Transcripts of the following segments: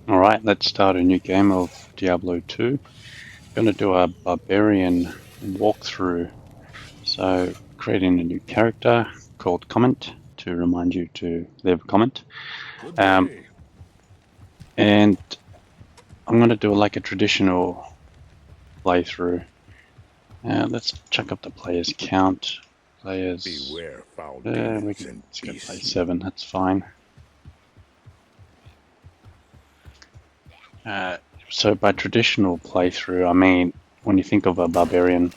Alright, let's start a new game of Diablo 2. Going to do a Barbarian walkthrough. So, creating a new character called Comment to remind you to leave a comment. And I'm going to do like a traditional playthrough. Let's check up the players count. Players. Beware foul we can go play 7, that's fine. So by traditional playthrough, I mean, when you think of a barbarian,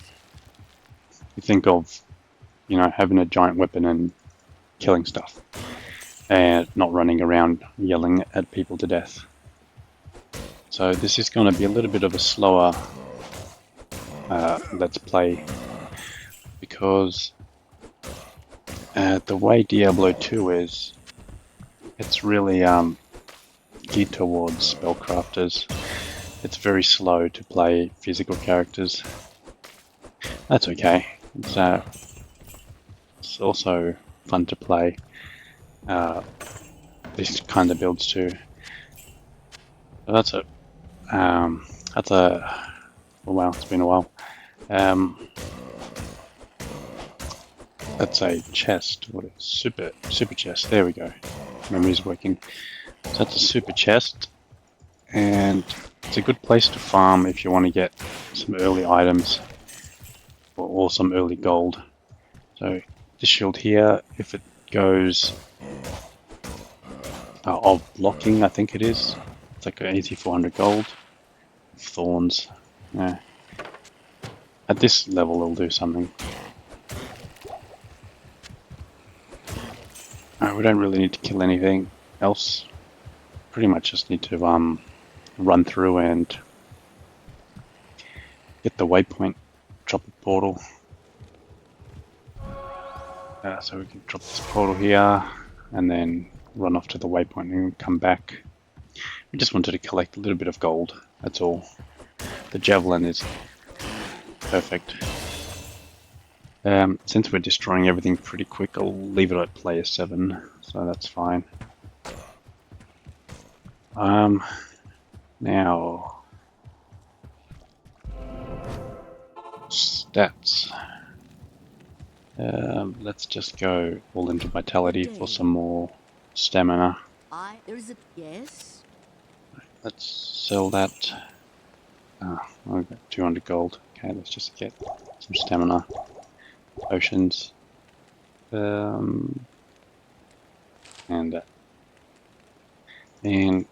you think of, having a giant weapon and killing stuff, and not running around yelling at people to death. So this is going to be a little bit of a slower let's play, because the way Diablo 2 is, it's really geared towards spellcrafters. It's very slow to play physical characters. That's okay. It's also fun to play these kind of builds too. So that's it. Oh wow, it's been a while. That's a chest. What is super chest? There we go. Memory's working. So that's a super chest, and it's a good place to farm if you want to get some early items or some early gold. So this shield here, if it goes of blocking, I think it is. It's like an easy 400 gold. Thorns. Yeah. At this level, it'll do something. We don't really need to kill anything else. Pretty much just need to run through and get the waypoint, drop a portal. So we can drop this portal here and then run off to the waypoint and come back. We just wanted to collect a little bit of gold, that's all. The javelin is perfect. Since we're destroying everything pretty quick, I'll leave it at player 7, so that's fine. Now, stats. Let's just go all into vitality for some more stamina. There's a yes. Let's sell that. I've got 200 gold. Okay, let's just get some stamina. Potions. And that. And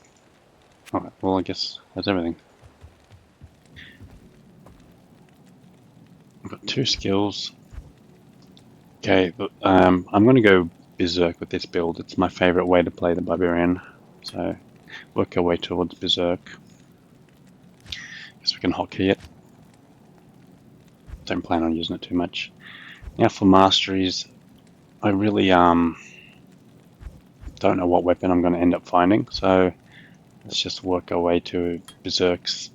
alright, well I guess that's everything. I've got 2 skills. Okay, but, I'm going to go Berserk with this build. It's my favourite way to play the Barbarian. So, work our way towards Berserk. Guess we can hotkey it. Don't plan on using it too much. Now for masteries, I really don't know what weapon I'm going to end up finding, so let's just work our way to Berserk's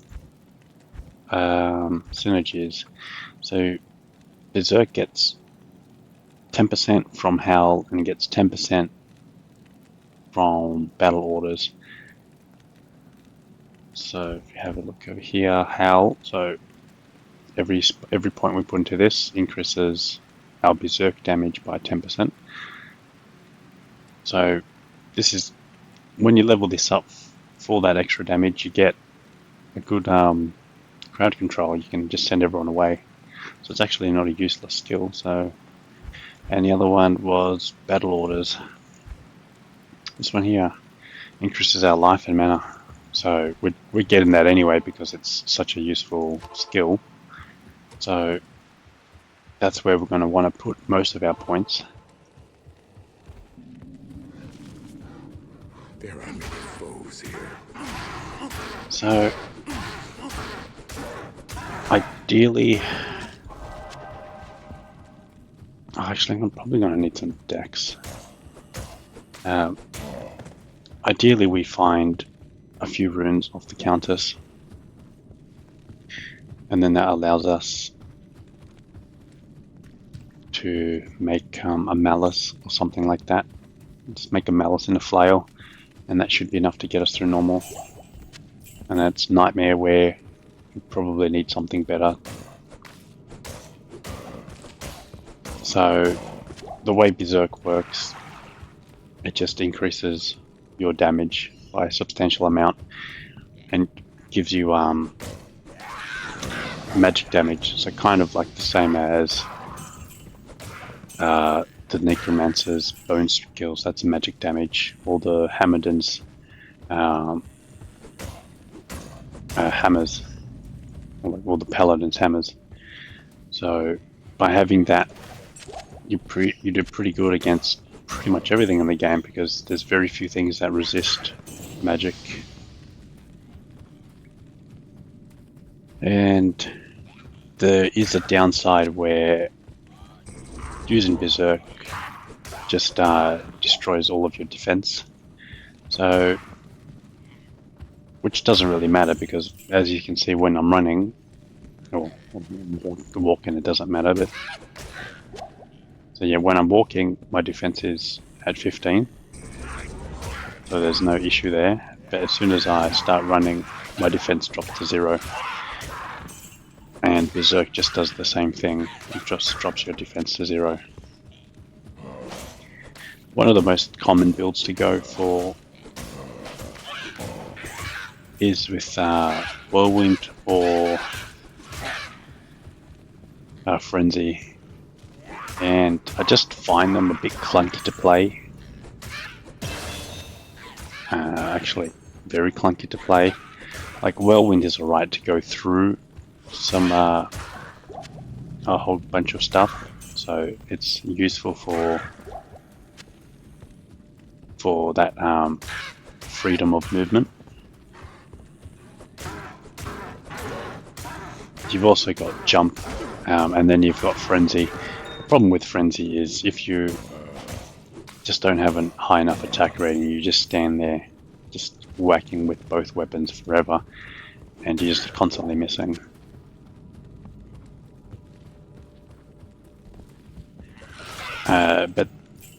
synergies. So Berserk gets 10% from Howl and gets 10% from battle orders. So if you have a look over here, Howl, so every point we put into this increases our Berserk damage by 10%. So this is, when you level this up for that extra damage, you get a good crowd control. You can just send everyone away. So it's actually not a useless skill. So, and the other one was battle orders. This one here increases our life and mana. So we're getting that anyway because it's such a useful skill. So that's where we're going to want to put most of our points. There are many foes here. So ideally, actually I'm probably going to need some decks. Ideally we find a few runes off the Countess, and then that allows us to make a malice or something like that. Just make a malice and a flail, and that should be enough to get us through normal. and that's Nightmare, where you probably need something better. So the way Berserk works, it just increases your damage by a substantial amount and gives you magic damage. So kind of like the same as the Necromancer's bone skills, that's magic damage, or the Hammerden's hammers, or the Paladin's hammers. So by having that, you do pretty good against pretty much everything in the game, because there's very few things that resist magic. And there is a downside where using Berserk just destroys all of your defense. So, which doesn't really matter, because as you can see when I'm running, or walking, it doesn't matter, but so yeah, when I'm walking, my defense is at 15, so there's no issue there. But as soon as I start running, my defense drops to 0. And Berserk just does the same thing, it just drops your defense to 0. One of the most common builds to go for is with Whirlwind or Frenzy. And I just find them a bit clunky to play. Actually, very clunky to play. Like Whirlwind is alright to go through some a whole bunch of stuff, so it's useful for that freedom of movement. You've also got Jump, and then you've got Frenzy. The problem with Frenzy is if you just don't have a high enough attack rating, you just stand there just whacking with both weapons forever, and you're just constantly missing. But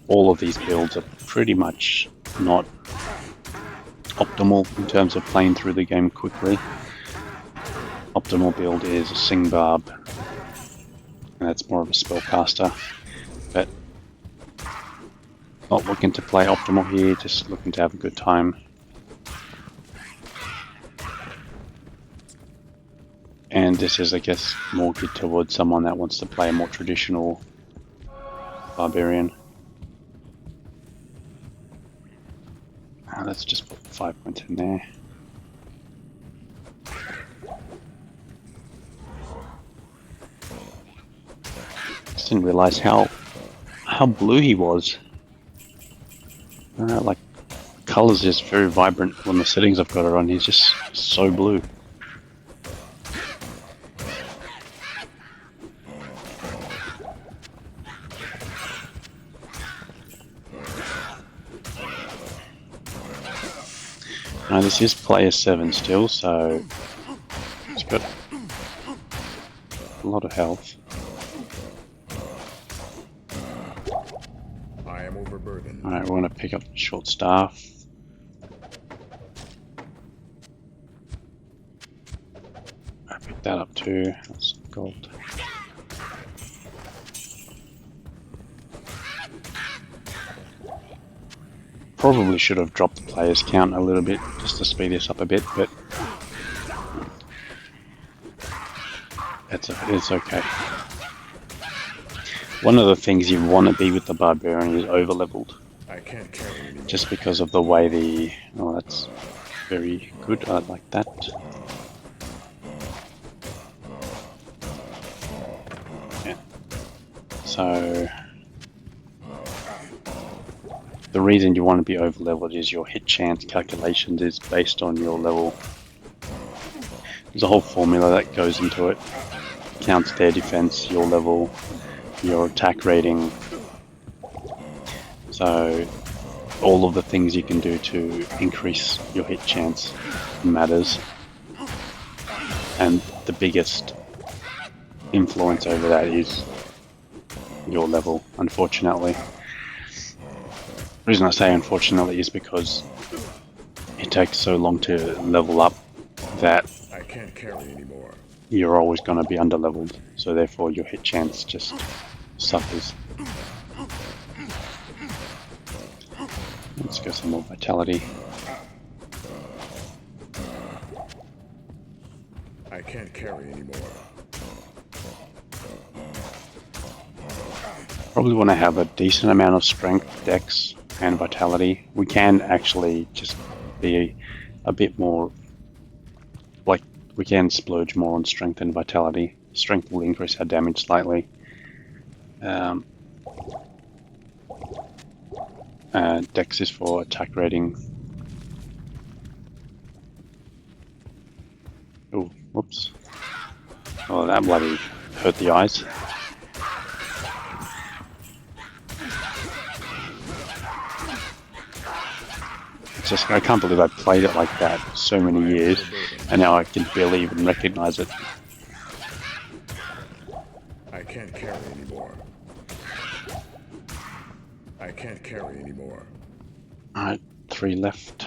all of these builds are pretty much not optimal in terms of playing through the game quickly. Optimal build is a Sing Barb, and that's more of a spellcaster, but not looking to play optimal here, just looking to have a good time. And this is, I guess, more geared towards someone that wants to play a more traditional Barbarian. Let's just put 5 points in there. Just didn't realize how blue he was. Like, colors just very vibrant when the settings I've got it on. He's just so blue. Now this is player 7 still, so it's got a lot of health. I am overburdened. Alright, we're going to pick up the short staff. I picked that up too, that's gold. Probably should have dropped the players count a little bit just to speed this up a bit, but it's okay. One of the things you want to be with the Barbarian is over-leveled. I can't carry anymore. Just because of the way the... Oh, that's very good, I like that. Yeah. So... the reason you want to be over-leveled is your hit chance calculations is based on your level. There's a whole formula that goes into it. Counts their defense, your level, your attack rating. So all of the things you can do to increase your hit chance matters. And the biggest influence over that is your level, unfortunately. The reason I say unfortunately is because it takes so long to level up that I can't carry anymore. you're always going to be underleveled, so therefore your hit chance just suffers. Let's go some more vitality. I can't carry anymore. Probably want to have a decent amount of strength, dex, and vitality. We can actually just be a bit more, like, we can splurge more on strength and vitality. Strength will increase our damage slightly. Dex is for attack rating. Oh, whoops. Oh, that bloody hurt the eyes. It's just, I can't believe I played it like that for so many years, and now I can barely even recognize it. I can't carry anymore. I can't carry anymore. Alright, 3 left.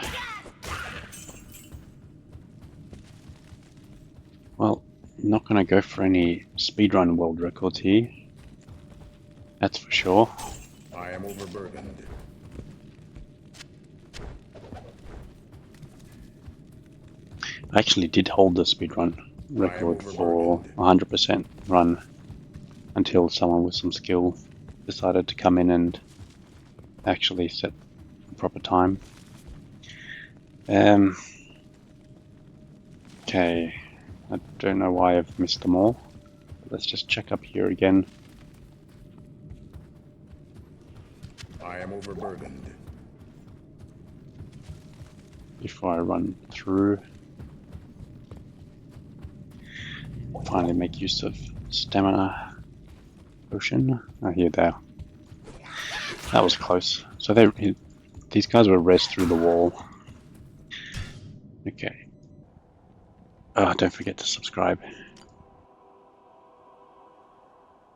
Well, I'm not going to go for any speedrun world records here. That's for sure. I am overburdened. I actually did hold the speedrun record for 100% run until someone with some skill decided to come in and actually set the proper time. Okay, I don't know why I've missed them all. Let's just check up here again. I am overburdened. Before I run through. Finally make use of stamina potion. Oh, here they are. That was close. So these guys were res through the wall. Okay. Oh, don't forget to subscribe.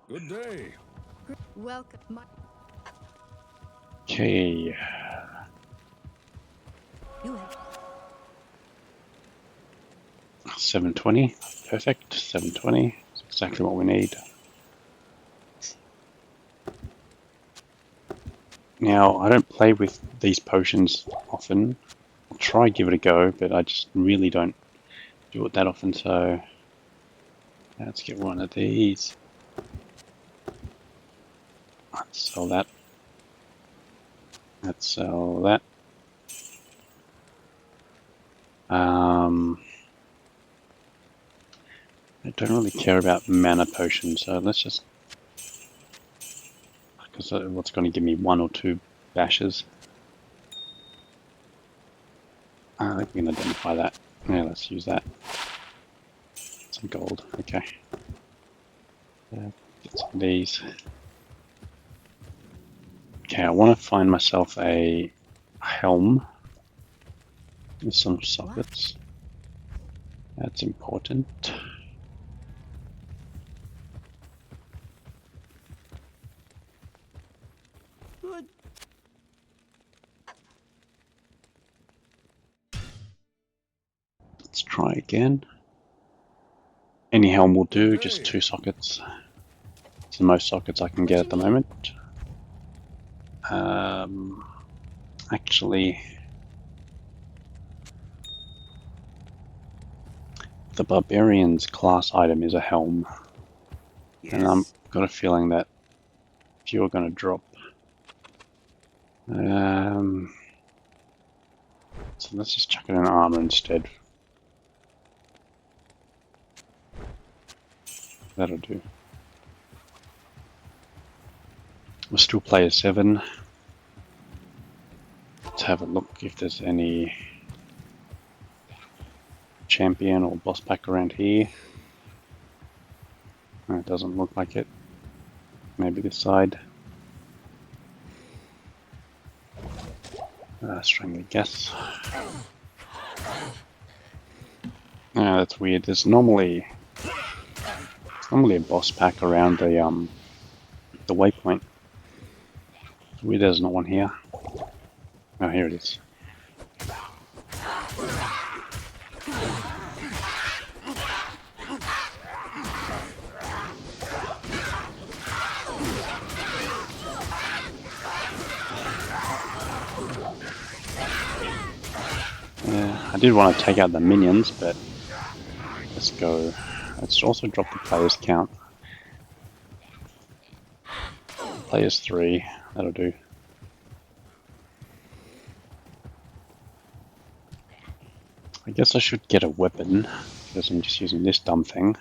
Good day. Welcome. Okay. You have 720. Perfect. 720. That's exactly what we need. Now, I don't play with these potions often. I'll try give it a go, but I just really don't do it that often, so let's get one of these. Let's sell that. Let's sell that. I don't really care about mana potions, so let's just, because what's going to give me 1 or 2 bashes. I think we can identify that. Yeah, let's use that. Some gold, okay. Get some of these. Okay, I want to find myself a helm with some sockets. That's important. good. Let's try again. Any helm will do, just 2 sockets. It's the most sockets I can get at the moment. Actually, the Barbarian's class item is a helm. Yes. And I've got a feeling that if you're going to drop... so let's just chuck it in armor instead. That'll do. We'll still play a 7. Let's have a look if there's any champion or boss pack around here. No, it doesn't look like it. Maybe this side. Strangely guess. Yeah, that's weird. There's normally a boss pack around the waypoint. It's weird there's not one here. Oh, here it is. I did want to take out the minions, but let's go. Let's also drop the players count. Players 3, that'll do. I guess I should get a weapon, because I'm just using this dumb thing.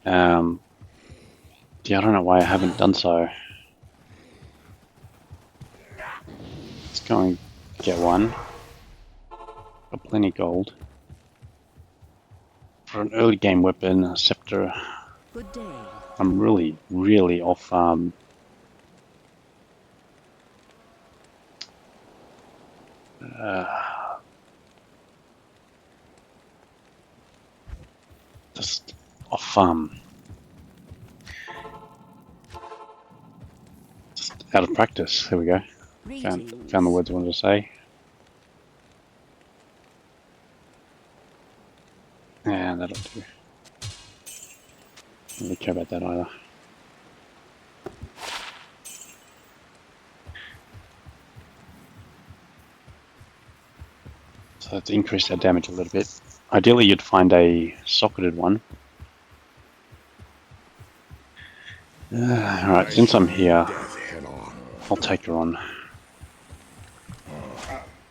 Yeah, I don't know why I haven't done so. Let's go and get one. Got plenty gold. For an early game weapon, a scepter. Good day. I'm really off just off just out of practice. There we go. Found the words I wanted to say. Yeah, that'll do. Don't really care about that either. So let's increase our damage a little bit. Ideally, you'd find a socketed one. Alright, since I'm here, I'll take her on.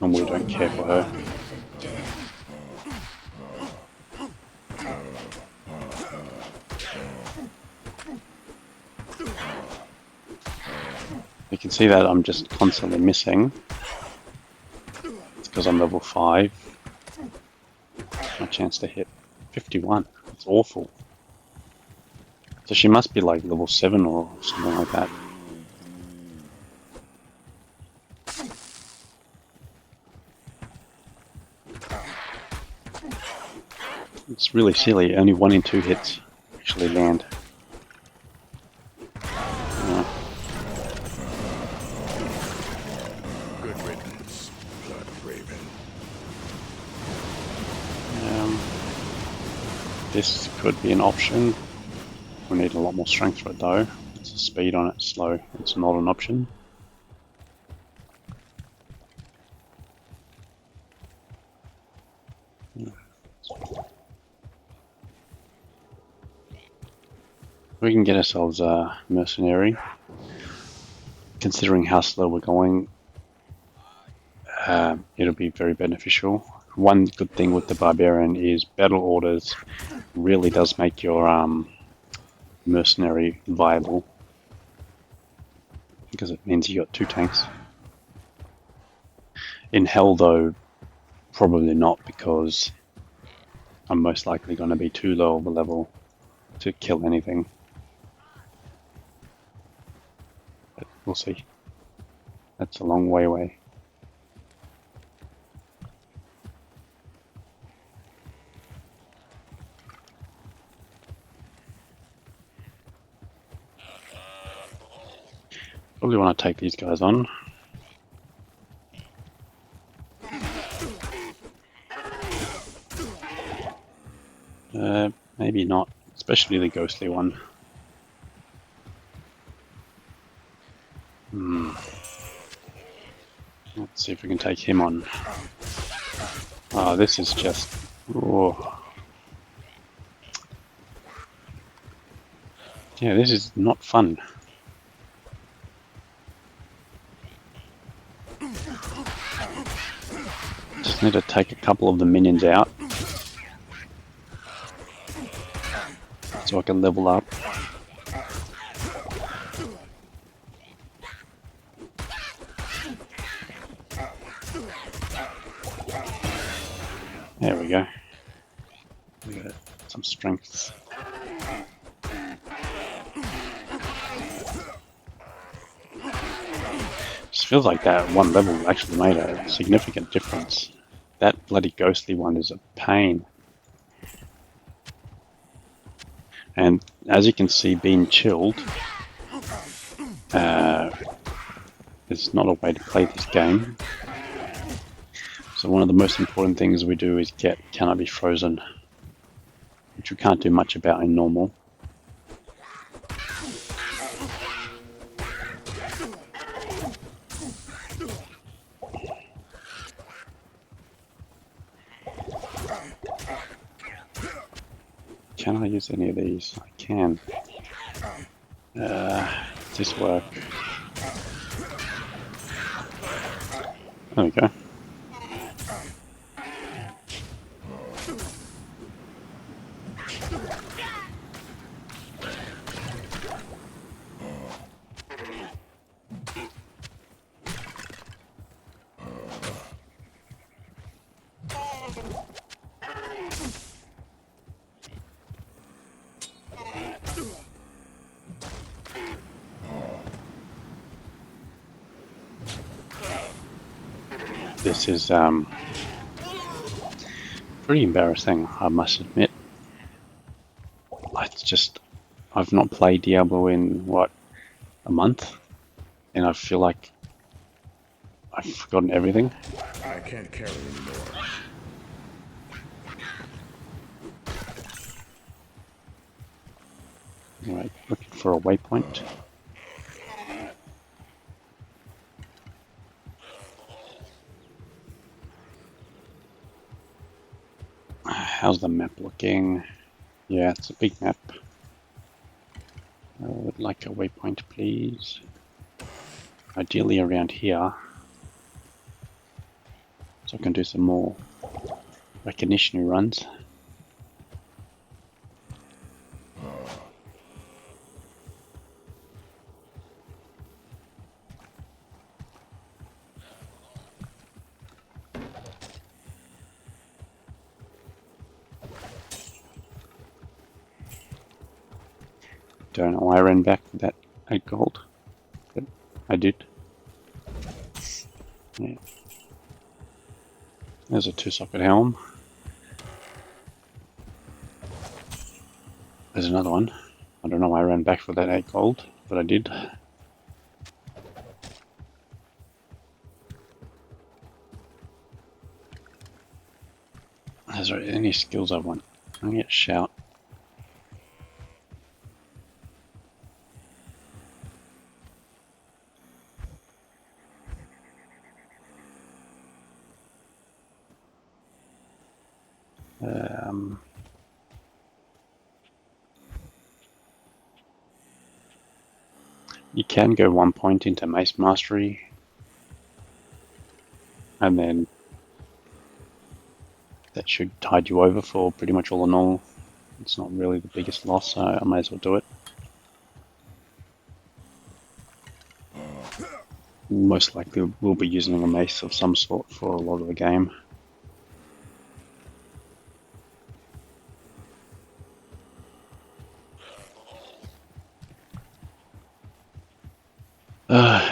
Normally don't care for her. You can see that I'm just constantly missing. It's because I'm level 5. My chance to hit 51. It's awful. So she must be like level 7 or something like that. It's really silly. Only 1 in 2 hits actually land. Good riddance, blood raven. This could be an option. We need a lot more strength for it though. It's the speed on it slow. It's not an option. We can get ourselves a mercenary. Considering how slow we're going, it'll be very beneficial. One good thing with the Barbarian is battle orders really does make your mercenary viable, because it means you got 2 tanks. In Hell though, probably not, because I'm most likely going to be too low of a level to kill anything. But we'll see. That's a long way away. Probably want to take these guys on. Maybe not, especially the ghostly one. Let's see if we can take him on. Oh, this is just... Oh. Yeah, this is not fun. Just need to take a couple of the minions out so I can level up. There we go. We got some strength. Just feels like that one level actually made a significant difference. That bloody ghostly one is a pain. And as you can see, being chilled is not a way to play this game. So one of the most important things we do is get cannot be frozen, which we can't do much about in normal. Can I use any of these? I can. Does this work? There we go. This is pretty embarrassing, I must admit. It's just, I've not played Diablo in, what, a month? And I feel like I've forgotten everything. I can't carry anymore. Right, looking for a waypoint. How's the map looking? Yeah, it's a big map. I would like a waypoint, please. Ideally around here. So I can do some more recognition runs. Don't know why I ran back with that 8 gold, but I did. Yeah. There's a 2-socket helm. There's another one. I don't know why I ran back for that 8 gold, but I did. Is there any skills I want? I can get shout. You can go 1 point into Mace Mastery, and then that should tide you over for pretty much all in all. It's not really the biggest loss, so I may as well do it. Most likely we'll be using a mace of some sort for a lot of the game.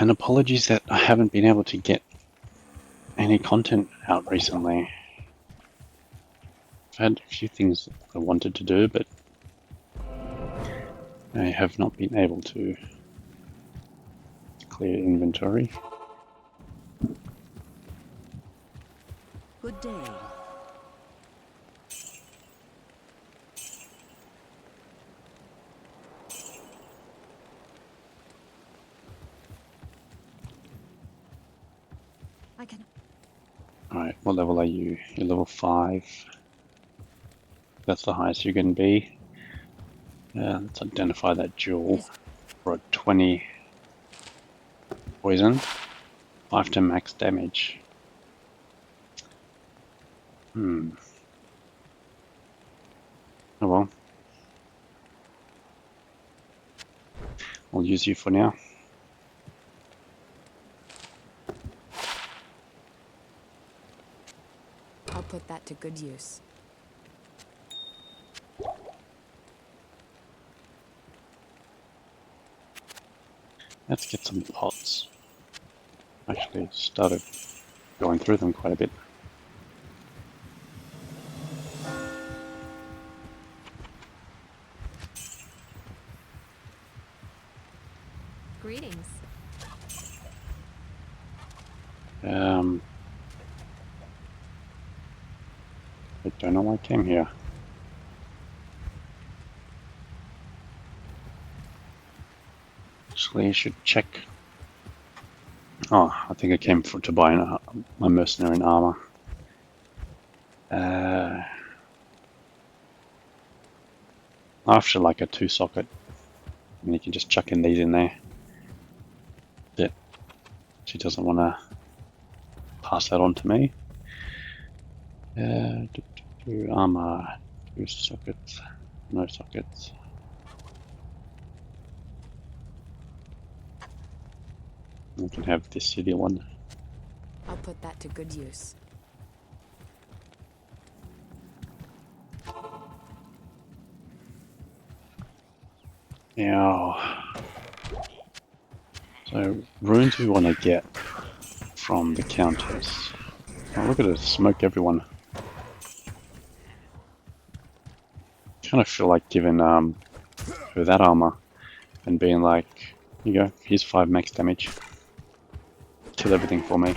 And apologies that I haven't been able to get any content out recently. I've had a few things I wanted to do, but I have not been able to clear inventory. Good day. I can. Alright, what level are you? You're level 5. That's the highest you can be. Let's identify that jewel for a 20 poison, 5 to max damage. Oh well. I'll use you for now. I'll put that to good use. Let's get some pots. Actually started going through them quite a bit. Greetings. I don't know why I came here. Actually, I should check. Oh, I think I came to buy my mercenary in armor. after like a 2-socket, and you can just chuck in these in there. But she doesn't want to pass that on to me. Armor, 2 sockets, no sockets. We can have this city one. I'll put that to good use. Now, so runes we want to get from the countess. Oh, look at it, smoke everyone. Kind of feel like giving her that armor and being like, here you go, here's 5 max damage. Kill everything for me.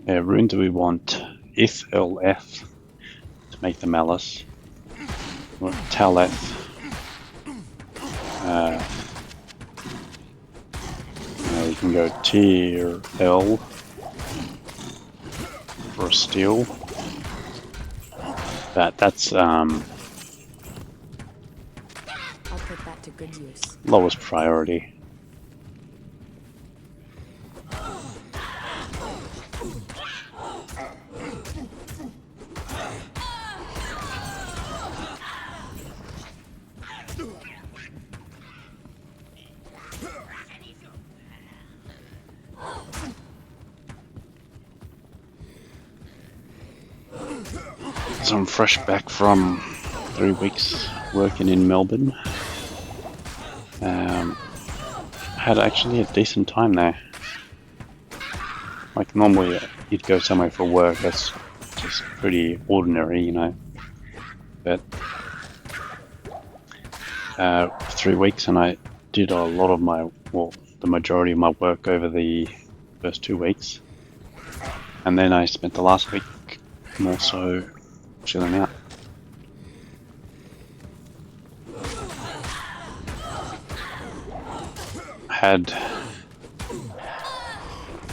Yeah, rune do we want? LF to make the malice. Or Taleth. You can go tier L for a steel. That's I'll put that to good use. lowest priority. So I'm fresh back from 3 weeks working in Melbourne. Had actually a decent time there. Like normally you'd go somewhere for work, that's just pretty ordinary, you know. But 3 weeks, and I did a lot of my, well, the majority of my work over the first 2 weeks. And then I spent the last week more so chilling out.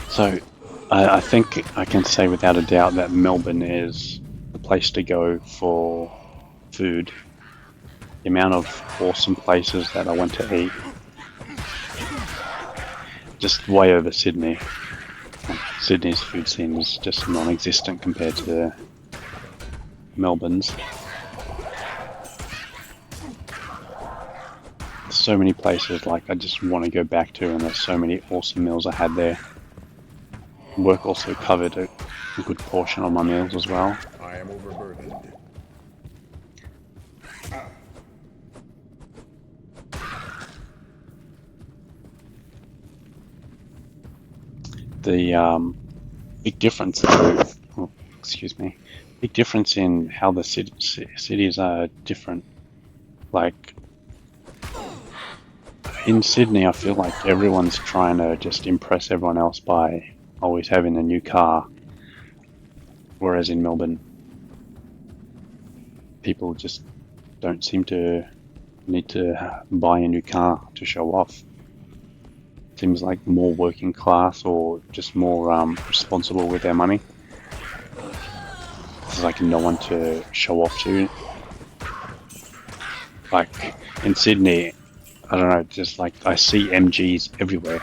So I think I can say without a doubt that Melbourne is the place to go for food. The amount of awesome places that I went to eat, just way over Sydney. Sydney's food scene is just non-existent compared to Melbourne's. So many places like I just want to go back to, and there's so many awesome meals I had there. Work also covered a good portion of my meals as well. I am overburdened. The big difference, though, oh, excuse me, big difference in how the cities are different. Like in Sydney, I feel like everyone's trying to just impress everyone else by always having a new car, whereas in Melbourne, people just don't seem to need to buy a new car to show off. Seems like more working class or just more responsible with their money. There's like no one to show off to. Like in Sydney, I don't know, just like I see MGs everywhere.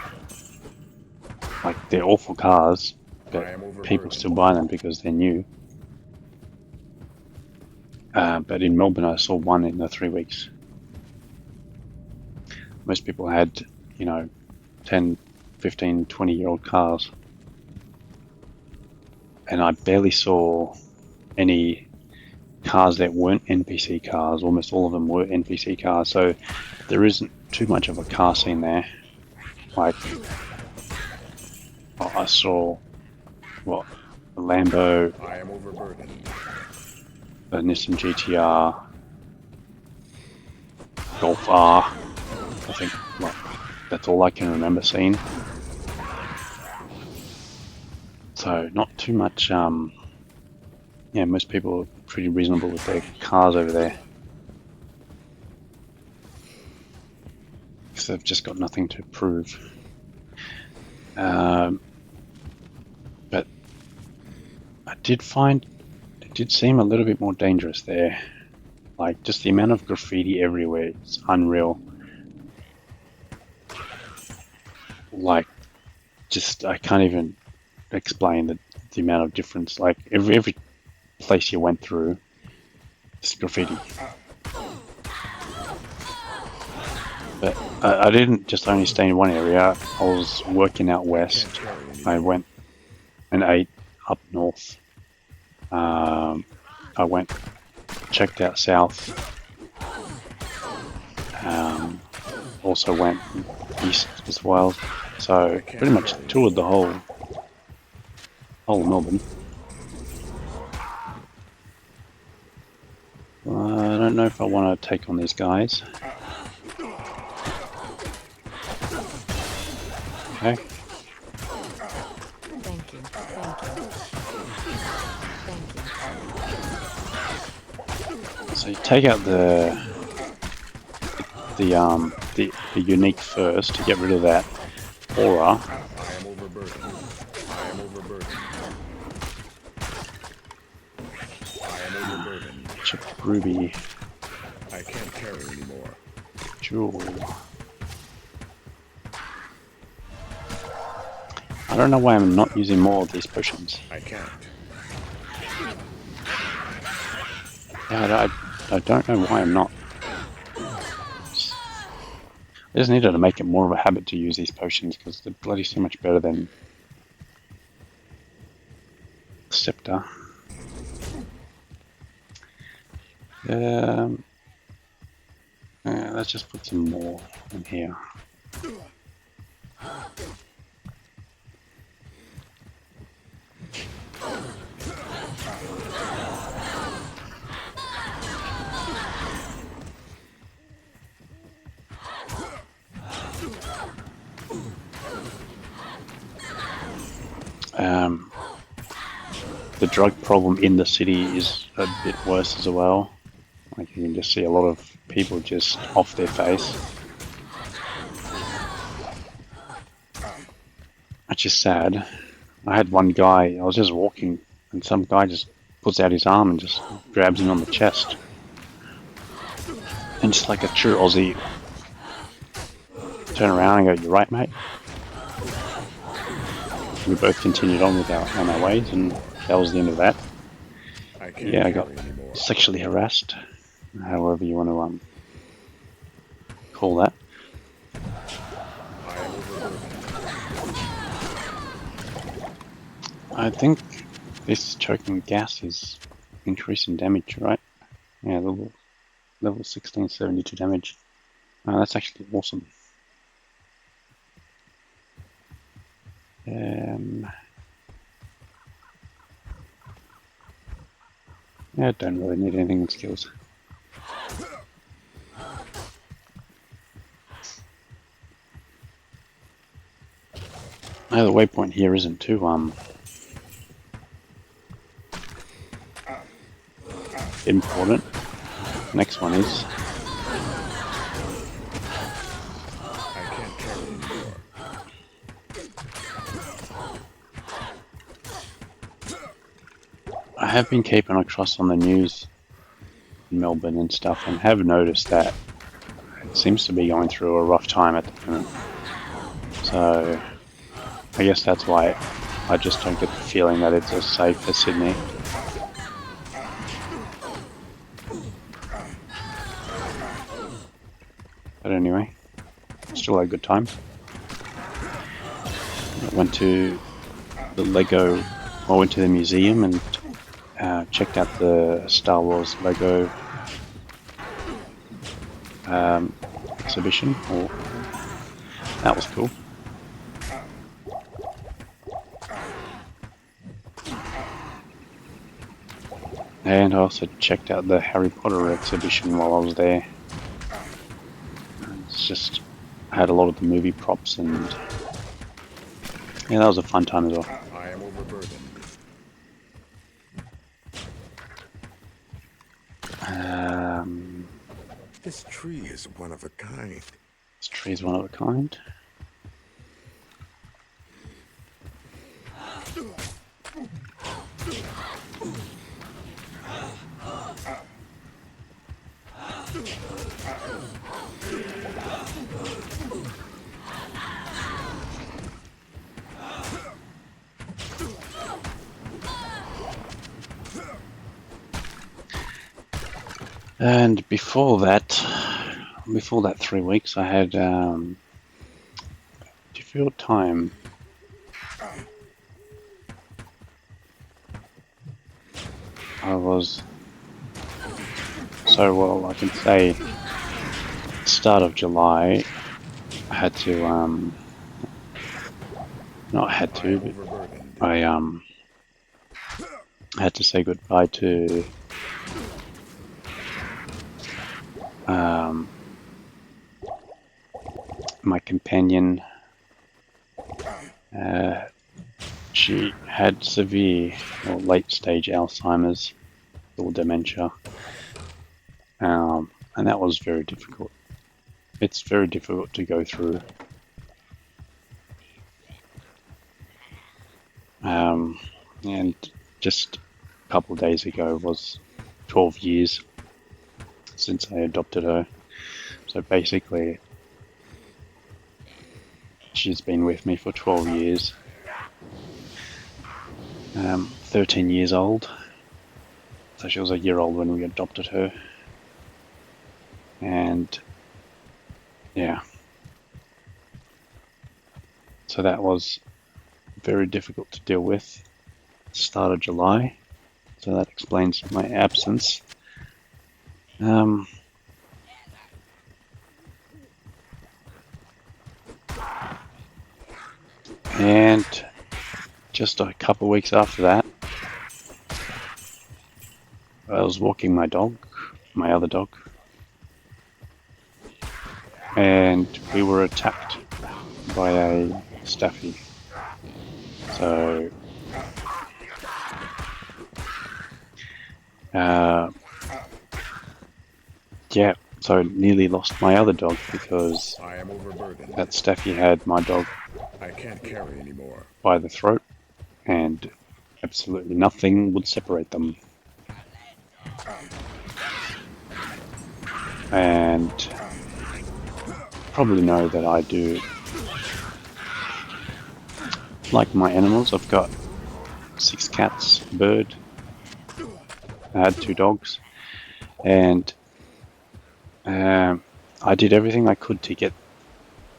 Like they're awful cars, but people still buy them because they're new. But in Melbourne, I saw one in the 3 weeks. Most people had, you know, 10, 15, 20-year-old cars. And I barely saw any cars that weren't NPC cars. Almost all of them were NPC cars, so there isn't too much of a car scene there. Like, I saw, what, a Lambo, I am overburdened. a Nissan GTR, Golf R, I think, well, that's all I can remember seeing. So not too much, yeah, most people are pretty reasonable with their cars over there. Because they've just got nothing to prove. But I did find did seem a little bit more dangerous there. Like, just the amount of graffiti everywhere is unreal. Like, just, I can't even explain the amount of difference. Like, every place you went through, just graffiti. But I didn't just only stay in one area. I was working out west. I went and ate up north. I went, checked out south. Also went east as well. So pretty much toured the whole of Melbourne. I don't know if I want to take on these guys. Okay. Thank you. So you take out the unique first to get rid of that aura. I am overburdened. I am overburdened. I am overburdened. Chip ruby. I can't carry anymore. Jewel. I don't know why I'm not using more of these potions. I can't. Yeah, I don't know why I'm not. I just needed to make it more of a habit to use these potions because they're bloody so much better than Scepter. Let's just put some more in here. The drug problem in the city is a bit worse as well. Like you can just see a lot of people just off their face. Which is sad. I had one guy, I was just walking and some guy just puts out his arm and just grabs him on the chest. And just like a true Aussie, turn around and go, "You right, mate?" We both continued on with on our ways, and that was the end of that. Yeah, I got sexually harassed, however you want to call that. I think this choking gas is increasing damage, right? Yeah, level 16, 72 damage. That's actually awesome. Yeah, I don't really need anything in skills. The waypoint here isn't too important. Next one is. I can't carry anymore. I have been keeping across on the news in Melbourne and stuff, and have noticed that it seems to be going through a rough time at the moment. So I guess that's why I just don't get the feeling that it's as safe as Sydney. But anyway, still had a good time. I went to the I went to the museum and checked out the Star Wars Lego exhibition. That was cool. And I also checked out the Harry Potter exhibition while I was there. It's just, I had a lot of the movie props, and yeah, that was a fun time as well. I am overburdened. This tree is one of a kind. This tree is one of a kind. And before that 3 weeks, I had difficult time. I was so well. I can say, start of July, I had to not had I to, am but overburdened. I had to say goodbye to my companion. She had severe or late stage Alzheimer's or dementia, and that was very difficult. It's very difficult to go through. And just a couple of days ago was 12 years since I adopted her. So basically, she's been with me for 12 years. 13 years old. So she was a year old when we adopted her. And yeah. So that was very difficult to deal with. Start of July. So that explains my absence. And just a couple of weeks after that, I was walking my dog, my other dog, and we were attacked by a staffy. So yeah, so I nearly lost my other dog because I am overburdened. that staffy had my dog I can't carry anymore. by the throat, and absolutely nothing would separate them. And probably know that I do like my animals. I've got 6 cats, a bird. I had 2 dogs, and I did everything I could to get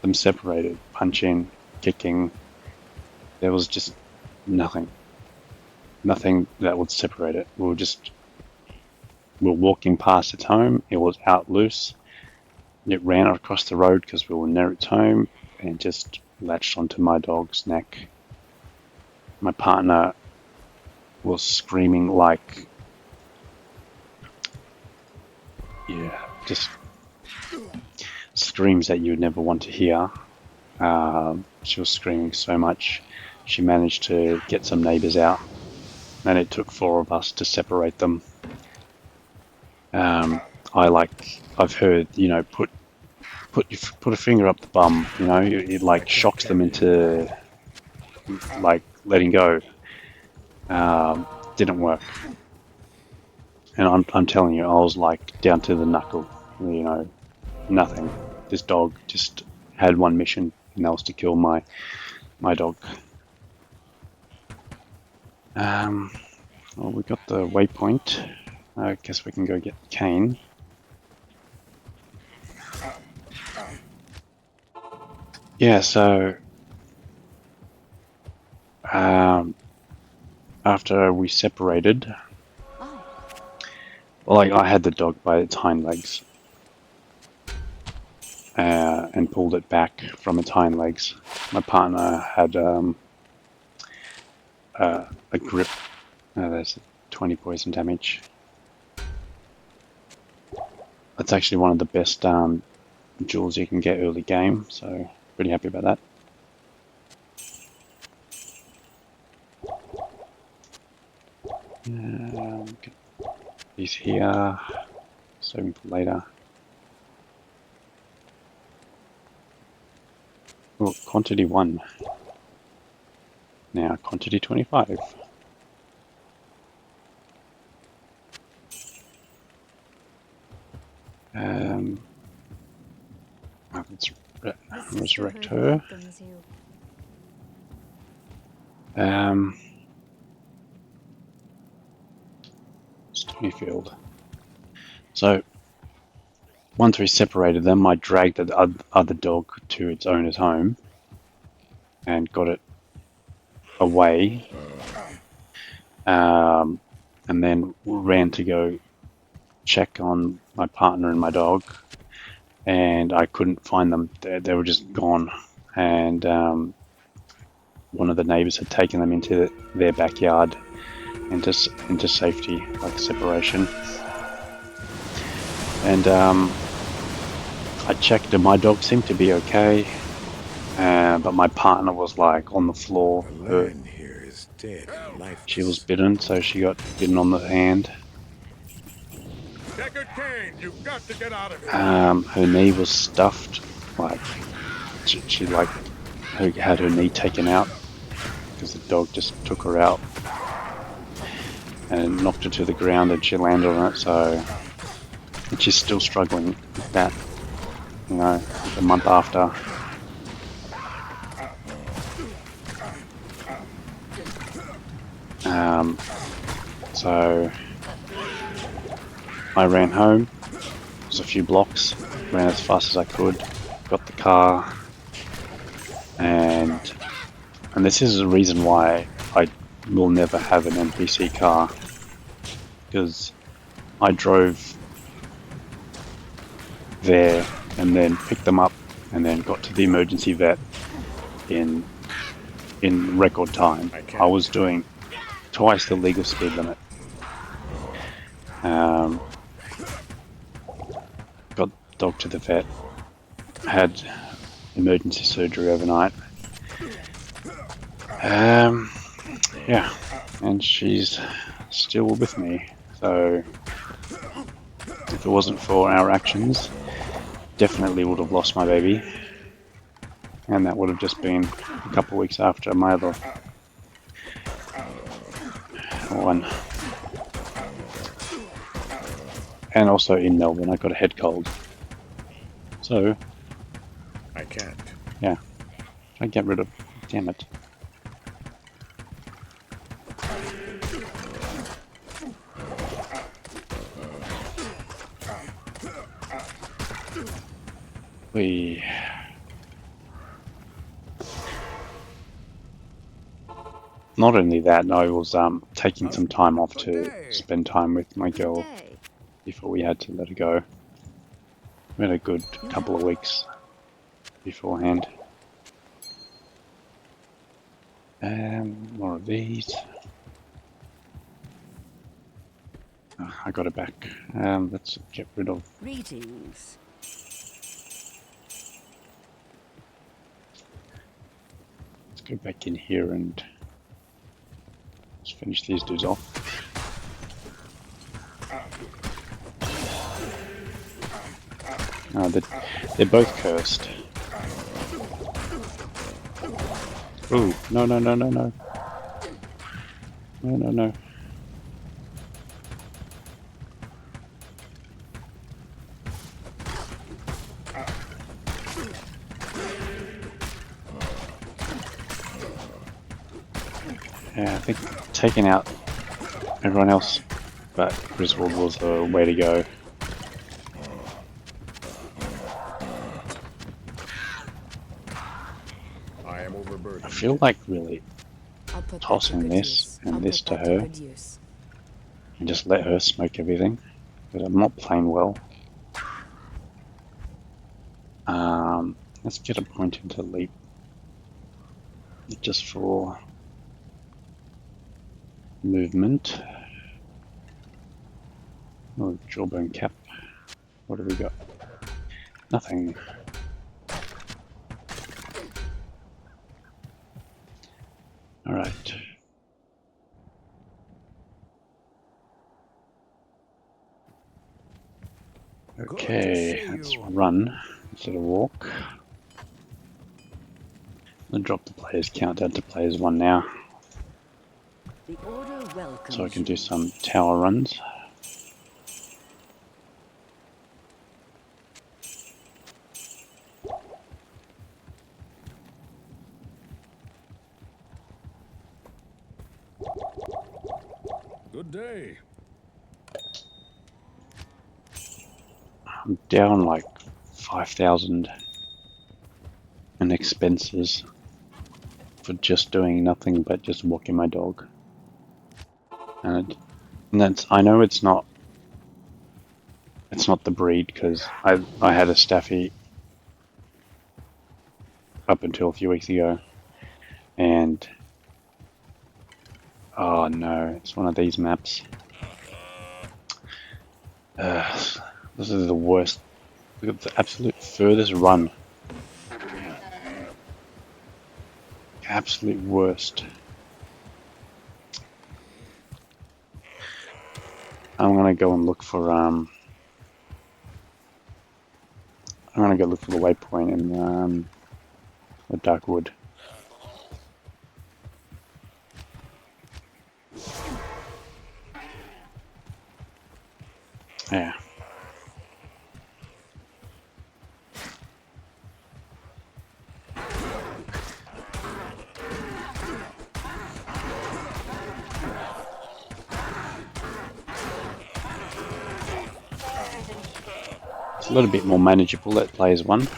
them separated. Punching, kicking. There was just nothing that would separate it. We were walking past its home. It was out loose. It ran across the road because we were near its home and just latched onto my dog's neck. My partner was screaming like, just screams that you would never want to hear. She was screaming so much. She managed to get some neighbors out, and it took 4 of us to separate them. I've heard, put a finger up the bum, it like shocks them into like letting go. Didn't work, and I'm telling you, I was like down to the knuckle, nothing. This dog just had one mission, and that was to kill my dog. Well, we got the waypoint. I guess we can go get Kane. Yeah, so after we separated, well, I had the dog by its hind legs and pulled it back from its hind legs. My partner had a grip. There's 20 poison damage. That's actually one of the best jewels you can get early game, so pretty happy about that. He's here, saving for later. Oh, quantity 1. Now quantity 25. Let's resurrect her. Stonyfield. So once we separated them, I dragged the other dog to its owner's home and got it away, and then ran to go check on my partner and my dog, and I couldn't find them. They were just gone, and one of the neighbors had taken them into their backyard, into safety, like separation. And I checked, and my dog seemed to be okay, but my partner was like on the floor. The lion here is dead and lifeless. She was bitten, so she got bitten on the hand. Deckard Cain, you've got to get out of here. Her knee was stuffed, like she like had her knee taken out because the dog just took her out and knocked her to the ground, and she landed on it. So, and she's still struggling with that, you know, a month after. So I ran home. It was a few blocks. Ran as fast as I could. Got the car, and this is the reason why I will never have an NPC car, because I drove there and then picked them up and then got to the emergency vet in record time. I was doing twice the legal speed limit. Got the dog to the vet, had emergency surgery overnight. Yeah, and she's still with me. So if it wasn't for our actions, definitely would have lost my baby, and that would have just been a couple of weeks after my other one. And also in Melbourne, I got a head cold. So I can't. yeah, I get rid of. Damn it. We. Not only that, I was taking some time off to spend time with my girl before we had to let her go. We had a good couple of weeks beforehand. More of these. Oh, I got it back. Let's get rid of. Greetings. Let's go back in here and just finish these dudes off. They're both cursed. Ooh, no, no, no, no, no. No, no, no. Yeah, I think taking out everyone else but Griswold was the way to go. I am overburdened. I feel like really I'll put that to tossing good this use. and I'll this put to that her good use. and just let her smoke everything, because I'm not playing well. Let's get a point into leap just for movement. Oh, jawbone cap. What have we got? Nothing. Alright. Okay, let's run instead of walk. I'll drop the players count down to players 1 now, The order welcomes so I can you. do some tower runs. Good day. I'm down like 5,000 in expenses for just doing nothing but just walking my dog. And that's, I know it's not the breed, because I had a Staffy up until a few weeks ago, and oh no, it's one of these maps. This is the worst. Look at the absolute furthest run. Absolute worst. I'm gonna go and look for I'm gonna go look for the waypoint in the dark wood. Yeah. It's a little bit more manageable at players 1.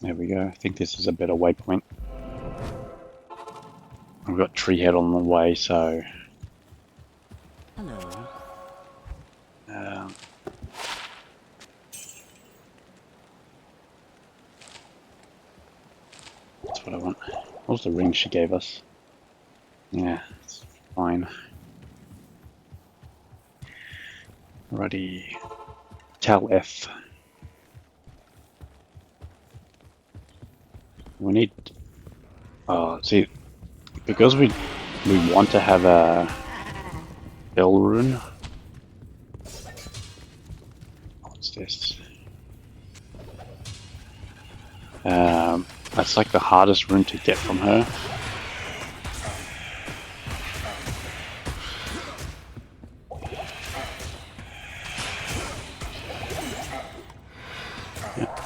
There we go. I think this is a better waypoint. I've got Treehead on the way, so Hello. that's what I want. What was the ring she gave us? Yeah, it's fine. Alrighty. Tal F. We need. See, because we want to have a L rune. What's this? That's like the hardest rune to get from her.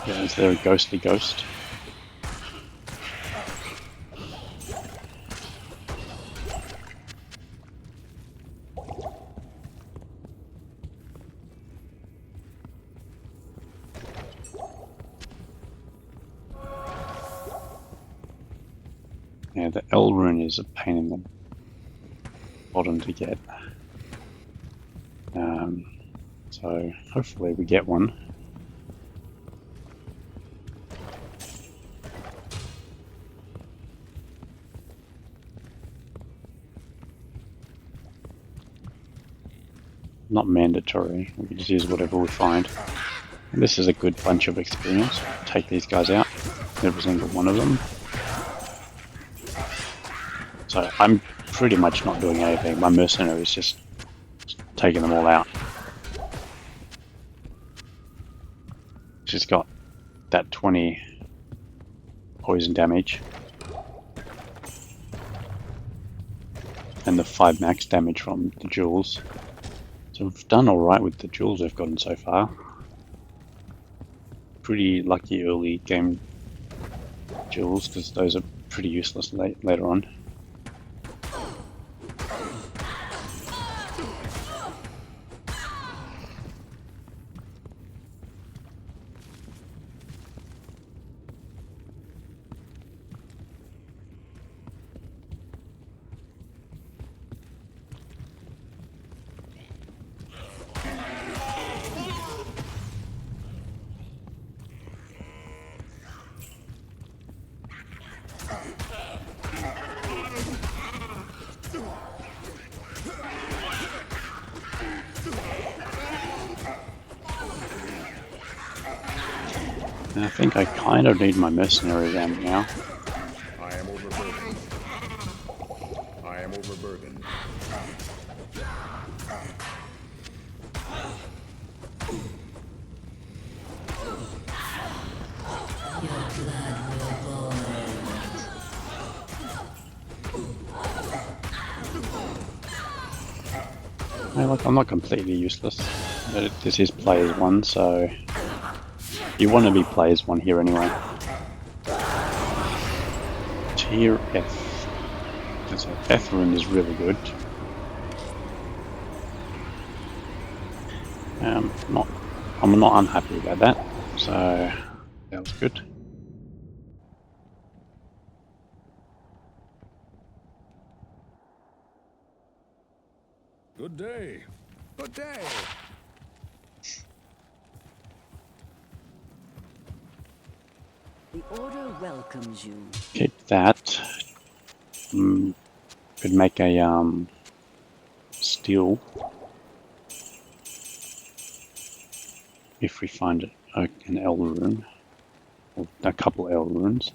Yeah, is there a ghostly ghost? Yeah, the L rune is a pain in the bottom to get. So hopefully we get one. Not mandatory, we can just use whatever we find. And this is a good bunch of experience. Take these guys out, every single one of them. So I'm pretty much not doing anything. My mercenary is just taking them all out. She's got that 20 poison damage and the 5 max damage from the jewels. So we've done alright with the jewels we've gotten so far. Pretty lucky early game jewels, because those are pretty useless later on. And I think I kind of need my mercenary ramp now. I am overburdened. I am overburdened. Hey, look, I'm not completely useless. But this is players 1, so You want to be players 1 here anyway. Tier F. So F rune is really good. I'm not unhappy about that. So that was good. Good day. Good day. The order welcomes you. Keep that. Could make a steel if we find an L rune, or a couple L runes.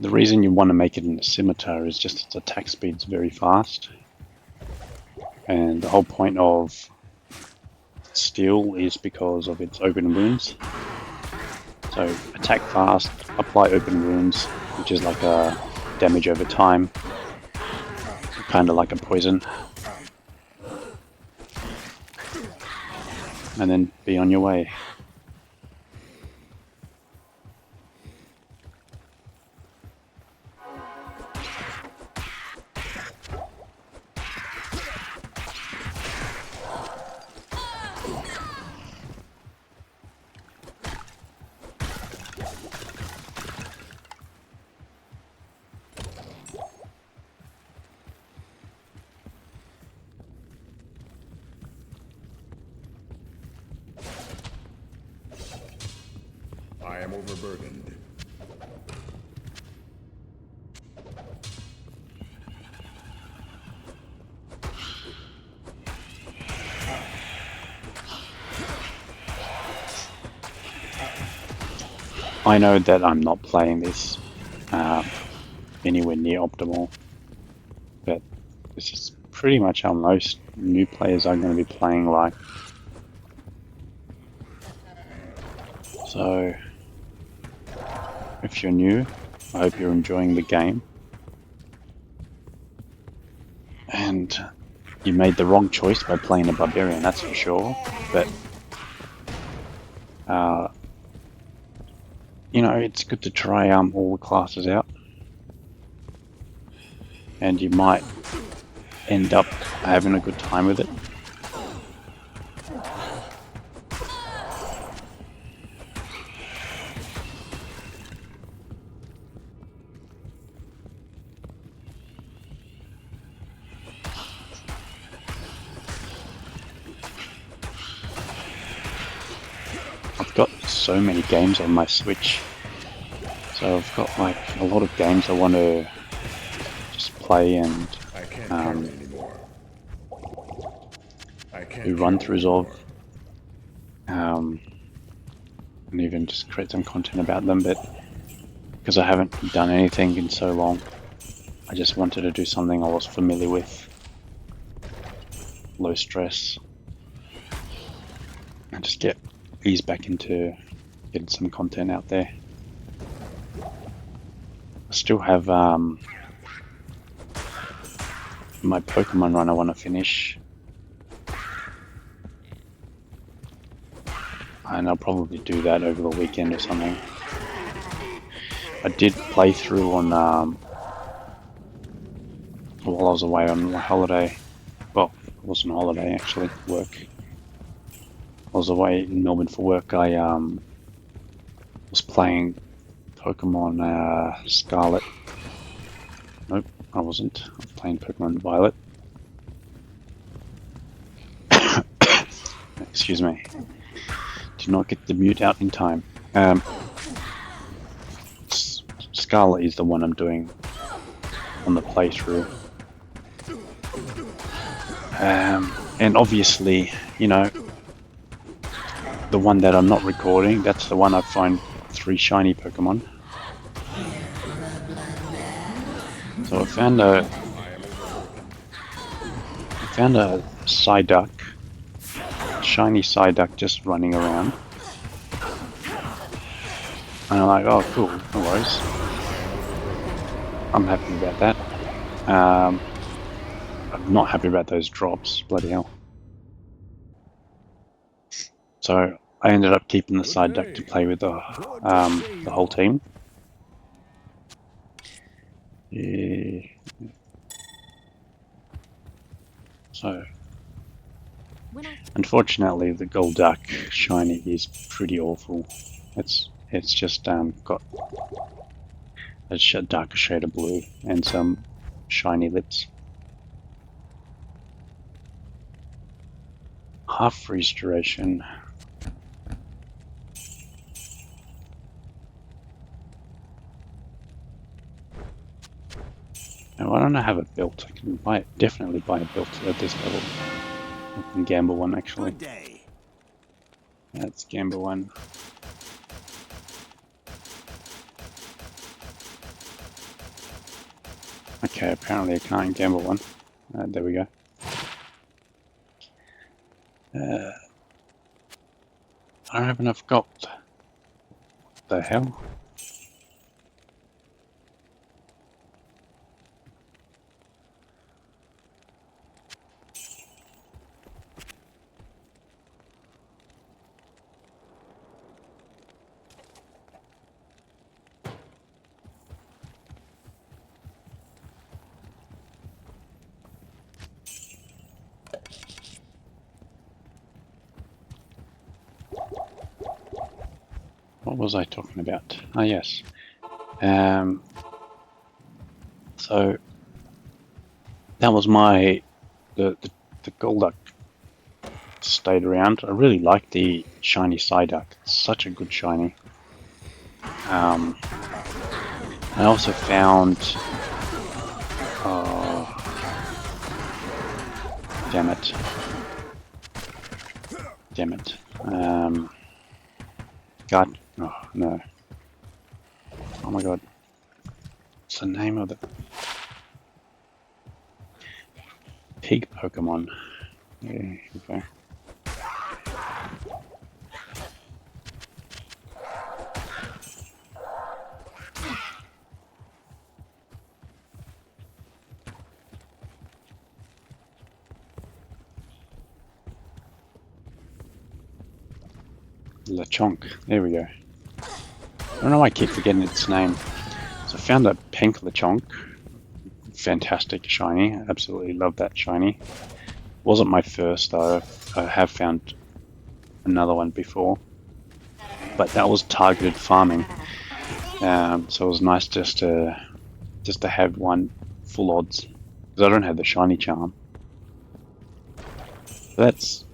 The reason you want to make it in a scimitar is just its attack speed's very fast, and the whole point of steel is because of its open wounds. So attack fast, apply open wounds, which is like a damage over time, kind of like a poison, and then be on your way. I am overburdened. I know that I'm not playing this anywhere near optimal, but this is pretty much how most new players are going to be playing like. So, if you're new, I hope you're enjoying the game. And you made the wrong choice by playing a Barbarian, that's for sure. But, you know, it's good to try all the classes out. And you might end up having a good time with it. I've got so many games on my Switch, so I've got like a lot of games I want to just play and I can't carry anymore. I can't do carry run-throughs of, anymore. and even just create some content about them. But because I haven't done anything in so long, I just wanted to do something I was familiar with, low stress, and just ease back into getting some content out there. I still have my Pokemon run I want to finish, and I'll probably do that over the weekend or something. I did play through on while I was away on my holiday. Well, it wasn't a holiday actually, work. I was away in Melbourne for work. I was playing Pokemon Scarlet. Nope, I wasn't. I was playing Pokemon Violet. Excuse me. Did not get the mute out in time. Scarlet is the one I'm doing on the playthrough. And obviously, you know, the one that I'm not recording, that's the one I find 3 shiny Pokemon. So I found a Psyduck, shiny Psyduck just running around. And I'm like, oh cool, no worries. I'm happy about that. I'm not happy about those drops, bloody hell. So I ended up keeping the side deck to play with the whole team. Yeah. So unfortunately, the gold duck shiny is pretty awful. It's just got a darker shade of blue and some shiny lips. Half freeze duration. Now, I don't have a belt. I can definitely buy a belt at this level. I can gamble one actually. Good day. Let's gamble one. Okay, apparently I can't gamble one. There we go. I don't have enough gold. What the hell? What was I talking about? Ah, yes. So that was the Golduck stayed around. I really like the shiny Psyduck. It's such a good shiny. I also found. Oh, damn it! Damn it! God, oh no! Oh my God! What's the name of the pig Pokemon? Yeah, okay. Lechonk. There we go. I don't know why I keep forgetting its name. So I found a pink Lechonk. Fantastic shiny. Absolutely love that shiny. Wasn't my first though. I have found another one before, but that was targeted farming. So it was nice just to have one full odds because I don't have the shiny charm. That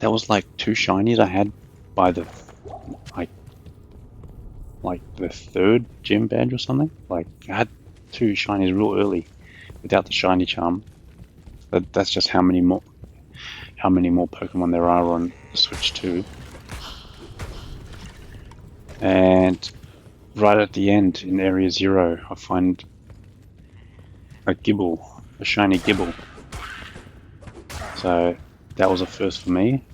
was like 2 shinies I had by the like the 3rd gym badge or something. Like I had 2 shinies real early without the shiny charm. But that's just how many more Pokemon there are on the Switch 2. And right at the end in Area 0, I find a shiny Gibble. So that was a first for me.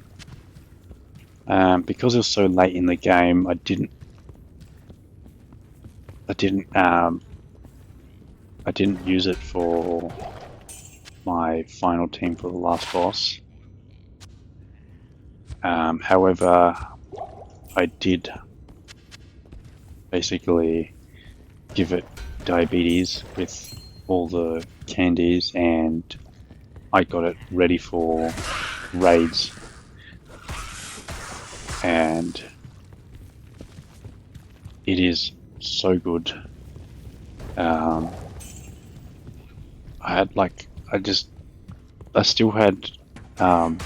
Because it was so late in the game, I didn't use it for my final team for the last boss. However, I did basically give it diabetes with all the candies, and I got it ready for raids. And it is so good. I still had the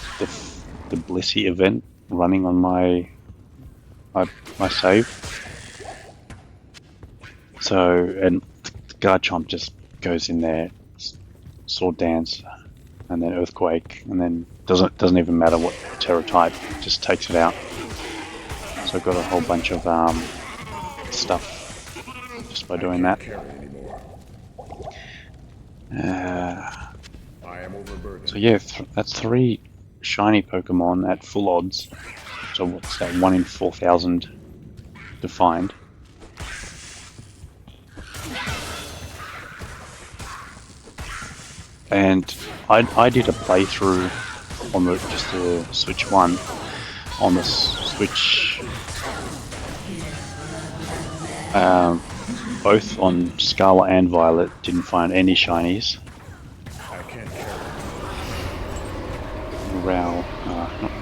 Blissey event running on my save. So, and the Garchomp just goes in there, Sword Dance, and then Earthquake, and then doesn't even matter what Terra type, just takes it out. So I got a whole bunch of stuff just by doing that. So yeah, that's 3 shiny Pokemon at full odds. So what's that? 1 in 4,000 to find. And I did a playthrough on just the Switch 1 on the Switch, both on Scarlet and Violet, didn't find any shinies. I can't carry Morale,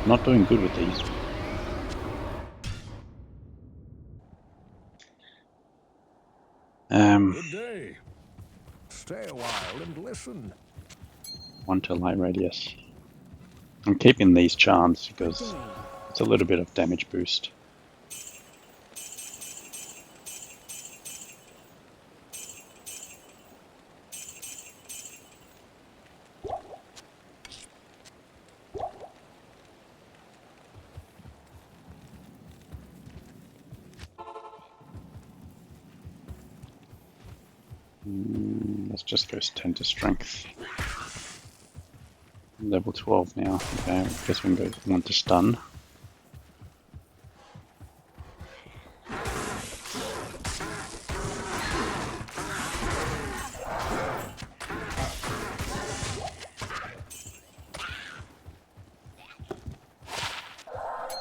not doing good with these. Good day. Stay a while and listen. 1 to light radius. I'm keeping these charms because it's a little bit of damage boost. Let's just go 10 to strength. Level 12 now. Okay, I guess we can go 1 to stun.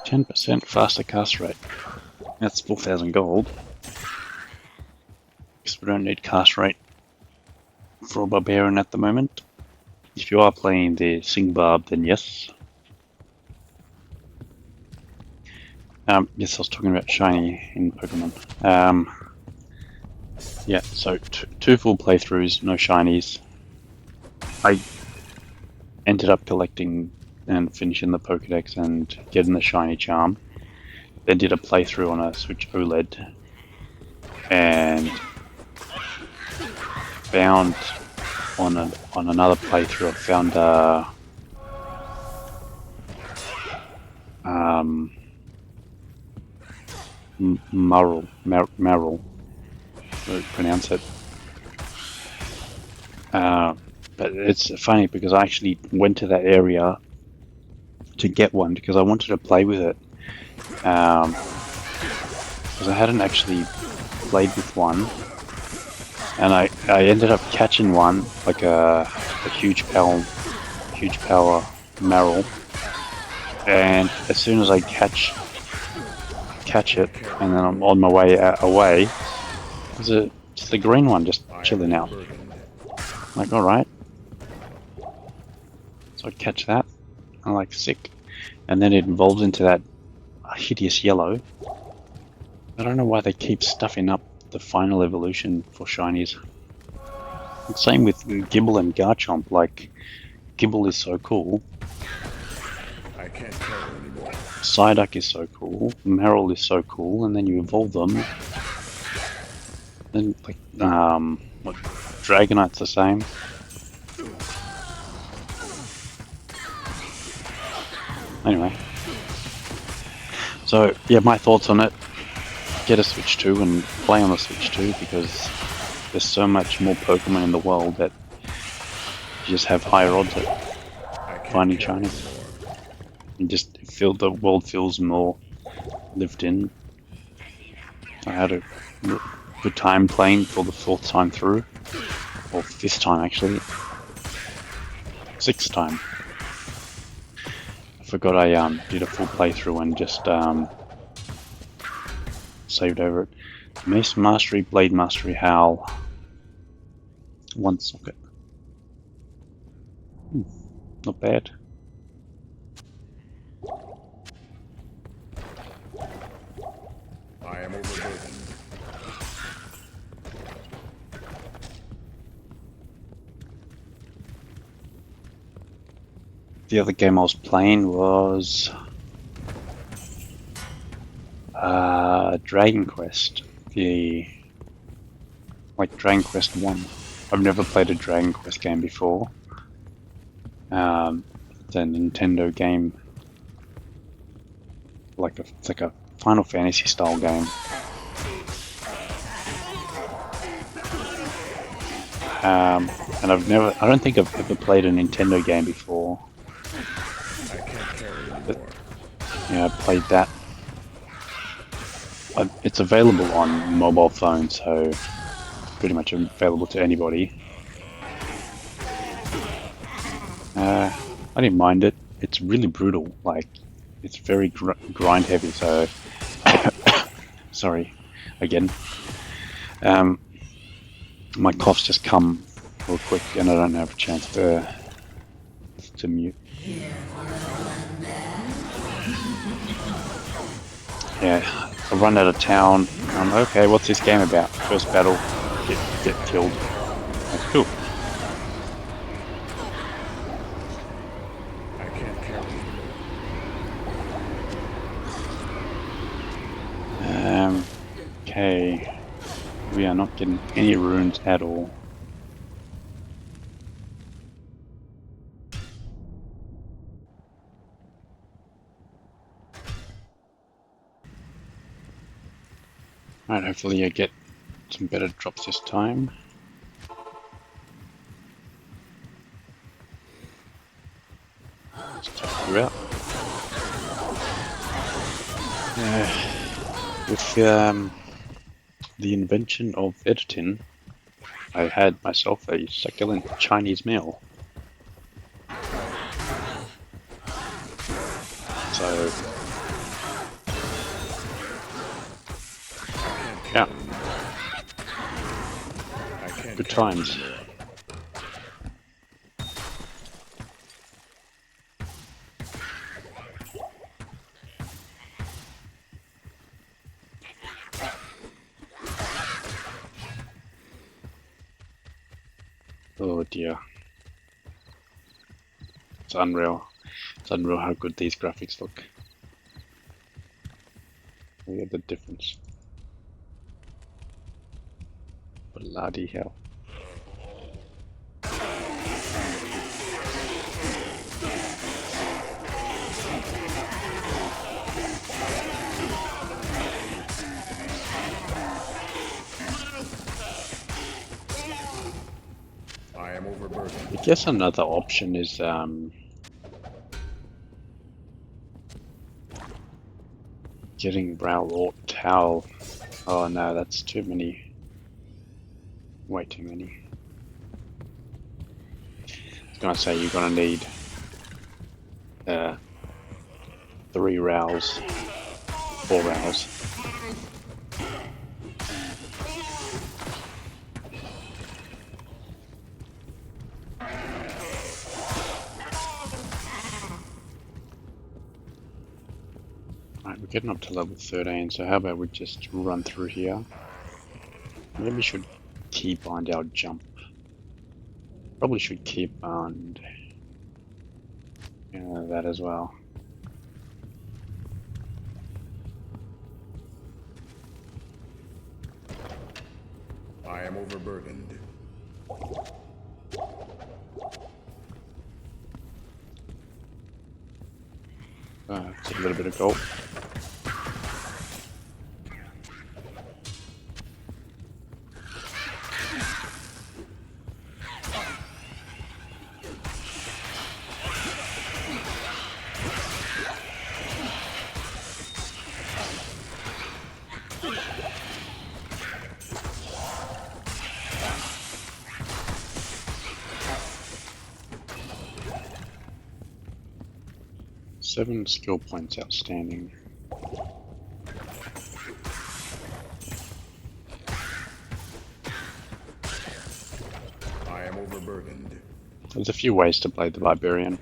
%, faster cast rate. That's 4,000 gold. Guess we don't need cast rate for a Barbarian at the moment. If you are playing the Sing Barb, then yes. Yes, I was talking about shiny in Pokemon. Yeah, so 2 full playthroughs, no shinies. I ended up collecting and finishing the Pokedex and getting the shiny charm. Then did a playthrough on a Switch OLED and found on another playthrough I found Marl, to pronounce it. But it's funny because I actually went to that area to get one because I wanted to play with it. Because I hadn't actually played with one, and I ended up catching one, like a huge power Marl, and as soon as I catch it, and then I'm on my way away, there's just the green one just chilling out. I'm like, alright. So I catch that, I'm like, sick. And then it evolves into that hideous yellow. I don't know why they keep stuffing up the final evolution for shinies. Same with Gibble and Garchomp. Like, Gibble is so cool. I can't carry anymore. Psyduck is so cool. Marill is so cool, and then you evolve them. Then, like, what, Dragonite's the same. Anyway. So, yeah, my thoughts on it. Get a Switch 2 and play on the Switch 2 because there's so much more Pokemon in the world that you just have higher odds at finding shinies. And just feel the world feels more lived in. I had a good time playing for the 4th time through, or 5th time actually, 6th time. I forgot I did a full playthrough and just saved over it. Mace Mastery, Blade Mastery, Howl, 1 socket. Not bad. I am overburdened. The other game I was playing was Dragon Quest. Dragon Quest 1. I've never played a Dragon Quest game before. It's a Nintendo game. It's like a Final Fantasy style game. And I don't think I've ever played a Nintendo game before. I can't carry anymore. Yeah, I played that. It's available on mobile phone, so pretty much available to anybody. I didn't mind it. It's really brutal. Like, it's very grind heavy. So sorry again. My coughs just come real quick, and I don't have a chance to mute. Yeah, I run out of town. Okay, what's this game about? First battle, get killed. That's cool. I can't carry it. Okay. We are not getting any runes at all. Alright, hopefully I get some better drops this time. Let's check you out. With the invention of editing, I had myself a succulent Chinese meal. So, yeah, good times. Oh dear. It's unreal. It's unreal how good these graphics look. Look at the difference. Bloody hell. I am overburdened. I guess another option is getting Brow or Towel. Oh no, that's too many. Way too many. I was gonna say you're gonna need 3 rows, 4 rows. Right, we're getting up to level 13, so how about we just run through here? Maybe we should keybind our jump. Probably should keybind that as well. I am overburdened. It's a little bit of gold. Seven skill points outstanding. I am overburdened. There's a few ways to play the Barbarian.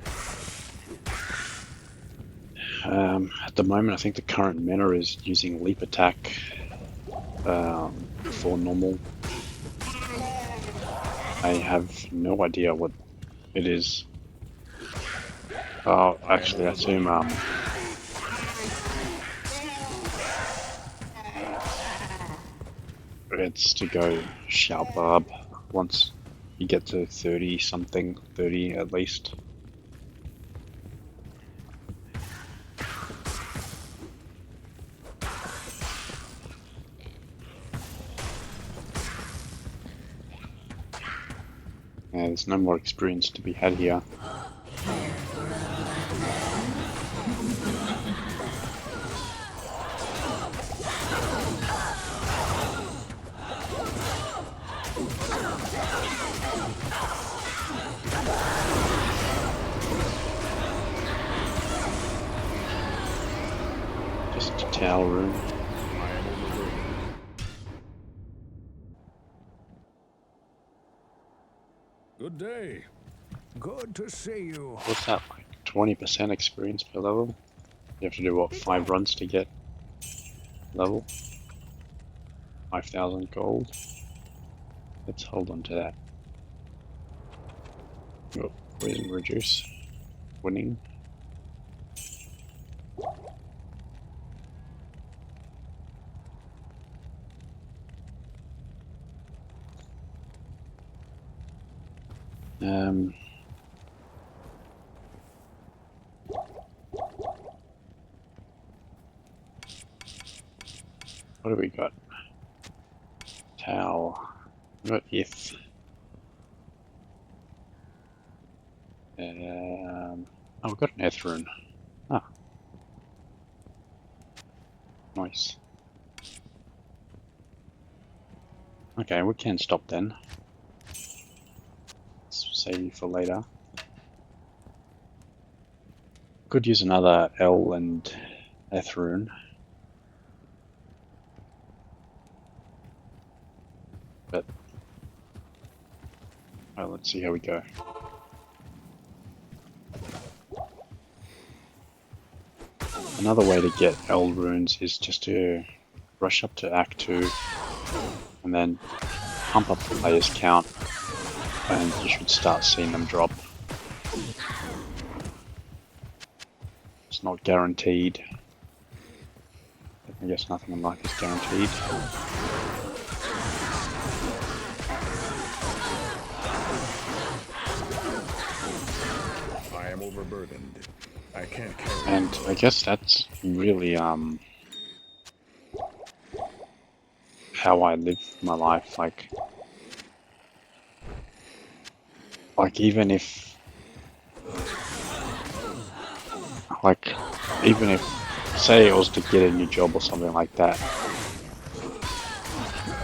At the moment, I think the current meta is using leap attack for normal. I have no idea what it is. Oh, actually, I assume it's to go sharp barb once you get to 30 something, 30 at least. Yeah, there's no more experience to be had here. Towel room. I am overburdened. Good day. Good to see you. What's that, like 20% experience per level? You have to do what, 5 runs to get level? 5,000 gold? Let's hold on to that. Oh, poison reduce. Winning. What do we got? Towel. We got if. Oh, we've got an Earth rune. Ah. Nice. Okay, we can stop then. Let's save for later. Could use another L and F rune. But well, let's see how we go. Another way to get L runes is just to rush up to Act 2 and then pump up the player's count, and you should start seeing them drop. It's not guaranteed. I guess nothing in life is guaranteed. I am overburdened. I can't carry. And I guess that's really how I live my life. Like even if say it was to get a new job or something like that,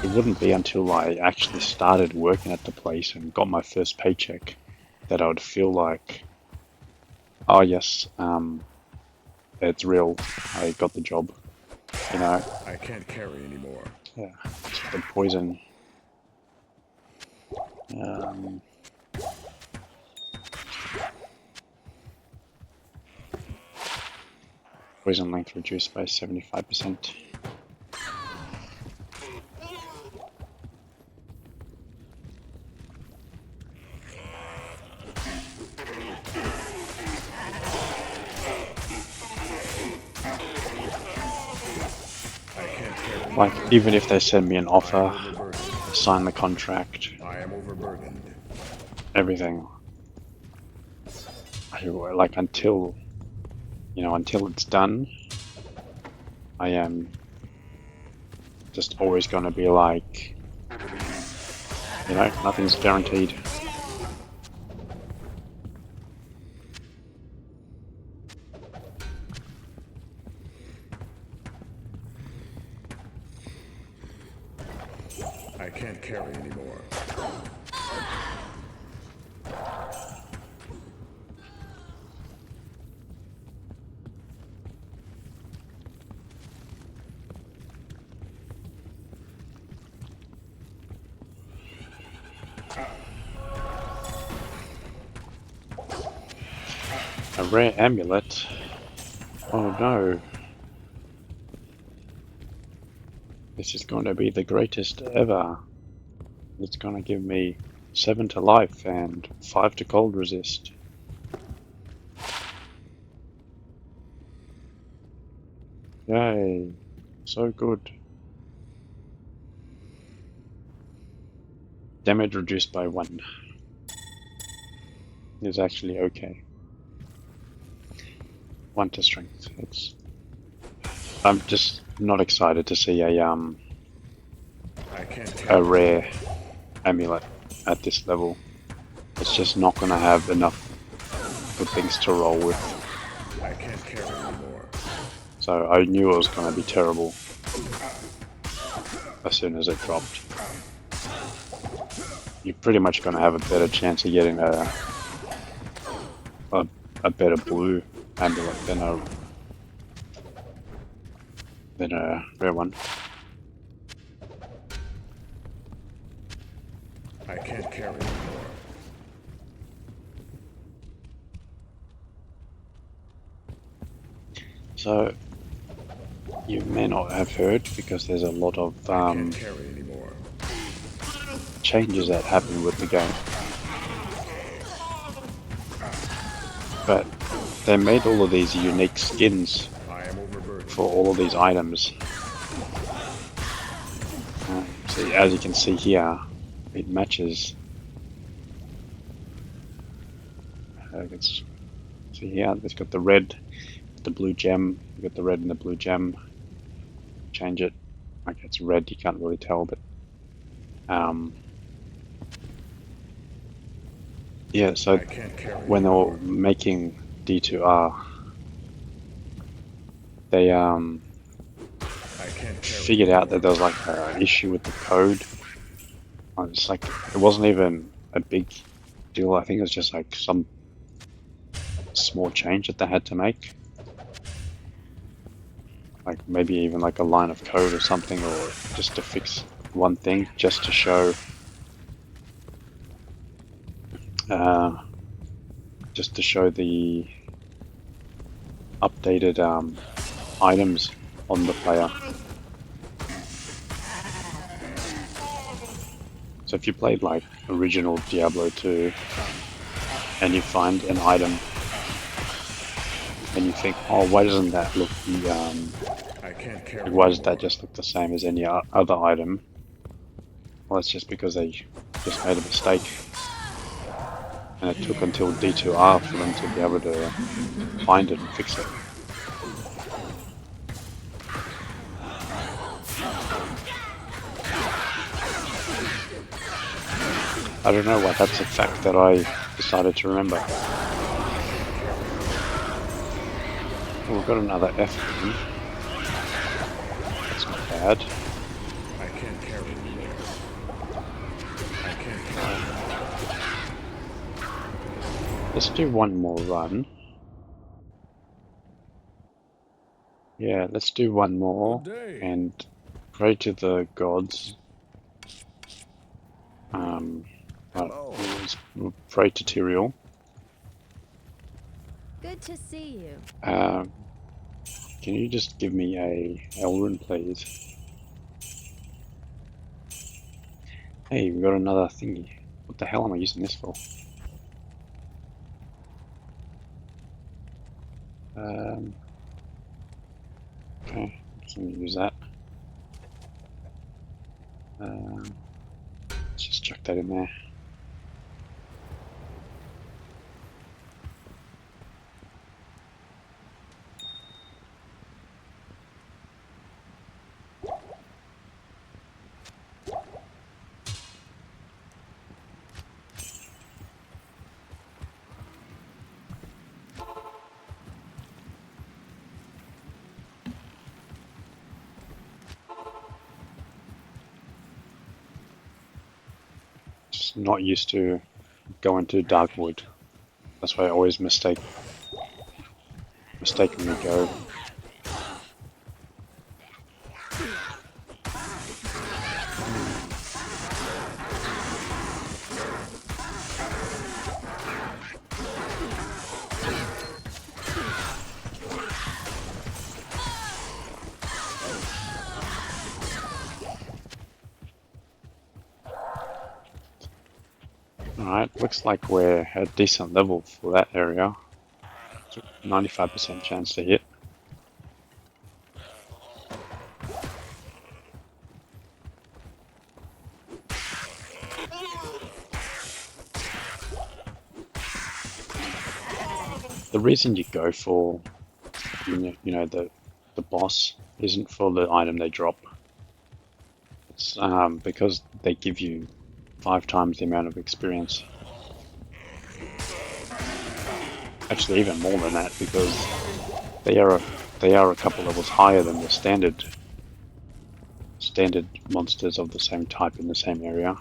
it wouldn't be until I actually started working at the place and got my first paycheck that I would feel like, oh yes, it's real, I got the job, you know. I can't carry anymore. Yeah, it's the poison. Poison length reduced by 75%. Like, even if they send me an offer, sign the contract, I am overburdened. everything, like until it's done, I am just always going to be like, nothing's guaranteed. I can't carry anymore. A rare amulet? Oh no. This is going to be the greatest ever. It's going to give me 7 to life and 5 to cold resist. Yay. So good. Damage reduced by 1. Is actually okay. 1 to strength. I'm just not excited to see a rare amulet at this level. It's just not gonna have enough good things to roll with. I can't carry anymore. So I knew it was gonna be terrible as soon as it dropped. You're pretty much gonna have a better chance of getting a better blue amulet than than a rare one. I can't carry anymore. So you may not have heard because there's a lot of I can't carry anymore. changes that happen with the game. But they made all of these unique skins I am overburdened. for all of these items. So as you can see here, it matches. You can see here, it's got the red, the blue gem. You got the red and the blue gem. Change it. Okay, it's red. You can't really tell, but yeah. So I can't carry when they anymore. were making D2R, they I can't carry figured out that anymore. there was like an issue with the code. It's like it wasn't even a big deal. I think it was just like some small change that they had to make, like maybe even like a line of code or something, or just to fix one thing, just to show the updated items on the player. So if you played like original Diablo 2 and you find an item and you think, oh, why doesn't that look I can't carry why does anymore. that just look the same as any other item? Well, it's just because they just made a mistake, and it took until D2R for them to be able to find it and fix it. I don't know why that's a fact that I decided to remember. Oh, we've got another F in. That's not bad. I can't carry anymore. I can't carry anymore. Let's do one more run. Yeah, let's do one more Good day. and pray to the gods. Hello. We'll pray to Tyrael. Good to see you. Can you just give me a Elrune, please? Hey, we got another thingy. What the hell am I using this for? Okay, just gonna use that. Let's just chuck that in there. Just not used to going to Darkwood. That's why I always mistakenly go. Alright, looks like we're at a decent level for that area. 95% chance to hit. The reason you go for, you know, the boss isn't for the item they drop. It's because they give you 5 times the amount of experience. Actually, even more than that, because they are a couple levels higher than the standard monsters of the same type in the same area.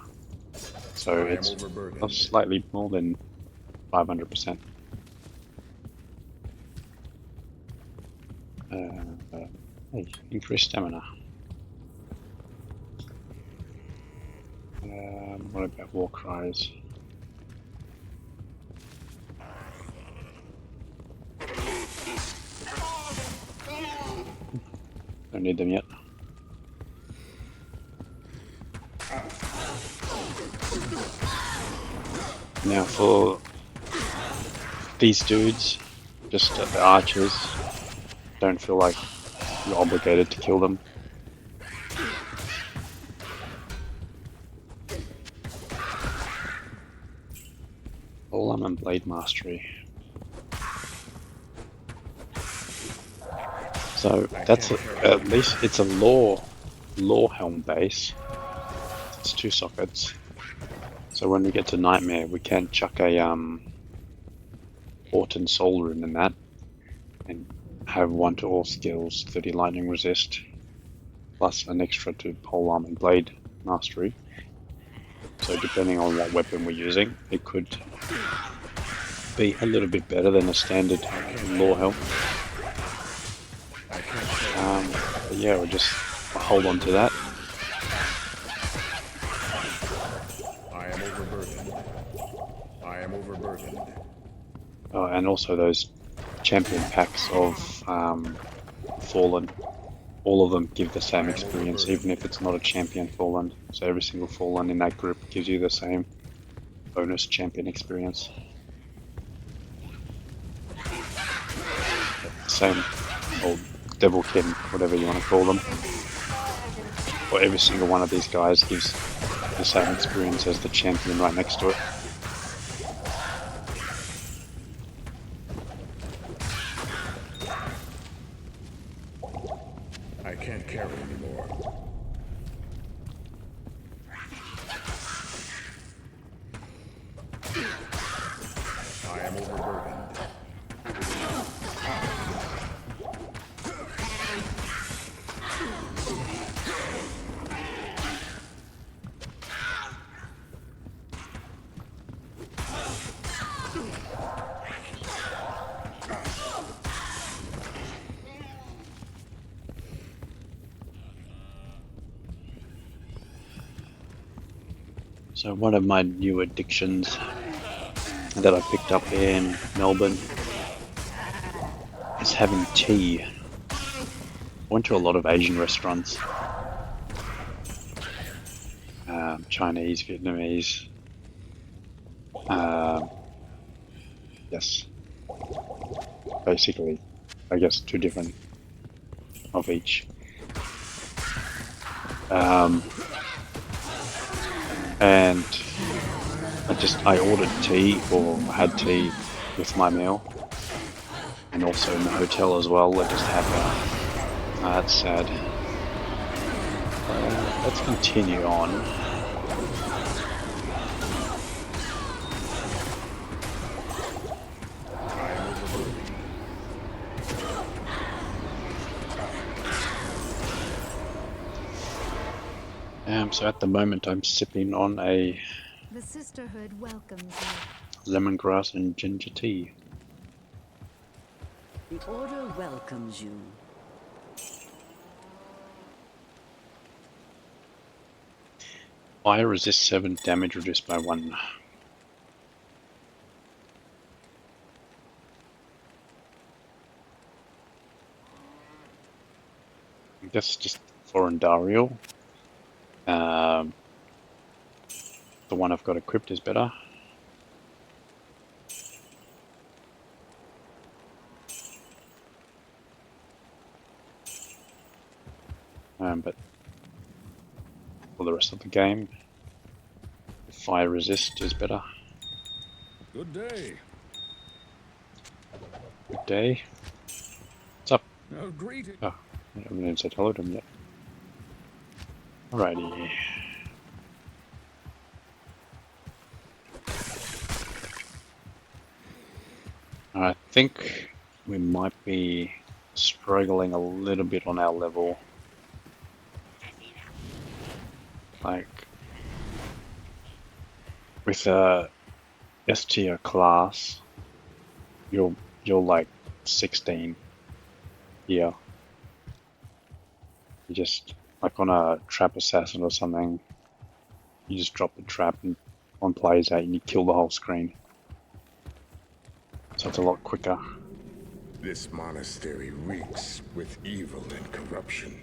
So I am it's overburdened. slightly more than 500%. Hey, increased stamina. What about war cries? Don't need them yet. Now for these dudes, just the archers, don't feel like you're obligated to kill them. Polearm and blade mastery. So that's at least it's a law helm base. It's 2 sockets. So when we get to nightmare, we can chuck a Orton soul rune in that, and have 1 to all skills, 30 lightning resist, plus an extra to polearm and blade mastery. So depending on what weapon we're using, it could be a little bit better than a standard law helm. But yeah, we'll just hold on to that. I am overburdened. I am overburdened. And also those champion packs of Fallen. All of them give the same experience, even if it's not a champion Fallen. So every single Fallen in that group gives you the same bonus champion experience. Same old Devilkin, whatever you want to call them. Or every single one of these guys gives the same experience as the champion right next to it. I can't carry anymore. I am overburdened. So one of my new addictions that I picked up in Melbourne is having tea. I went to a lot of Asian restaurants. Chinese, Vietnamese. Yes. Basically, I guess 2 different of each. And I ordered tea, or had tea with my meal, and also in the hotel as well. I just had that. That's sad. Let's continue on. So at the moment I'm sipping on a The sisterhood welcomes you. lemongrass and ginger tea. The Order welcomes you. Fire resist 7, damage reduced by 1. I guess just for Andariel. The one I've got equipped is better. But for the rest of the game, the fire resist is better. Good day. Good day. What's up? No greeting. Oh, I haven't even said hello to him yet. Alrighty. I think we might be struggling a little bit on our level. Like, with a S tier class, you're like 16 here. You just, like on a trap assassin or something, you just drop the trap and one plays out and you kill the whole screen. So it's a lot quicker. This monastery reeks with evil and corruption.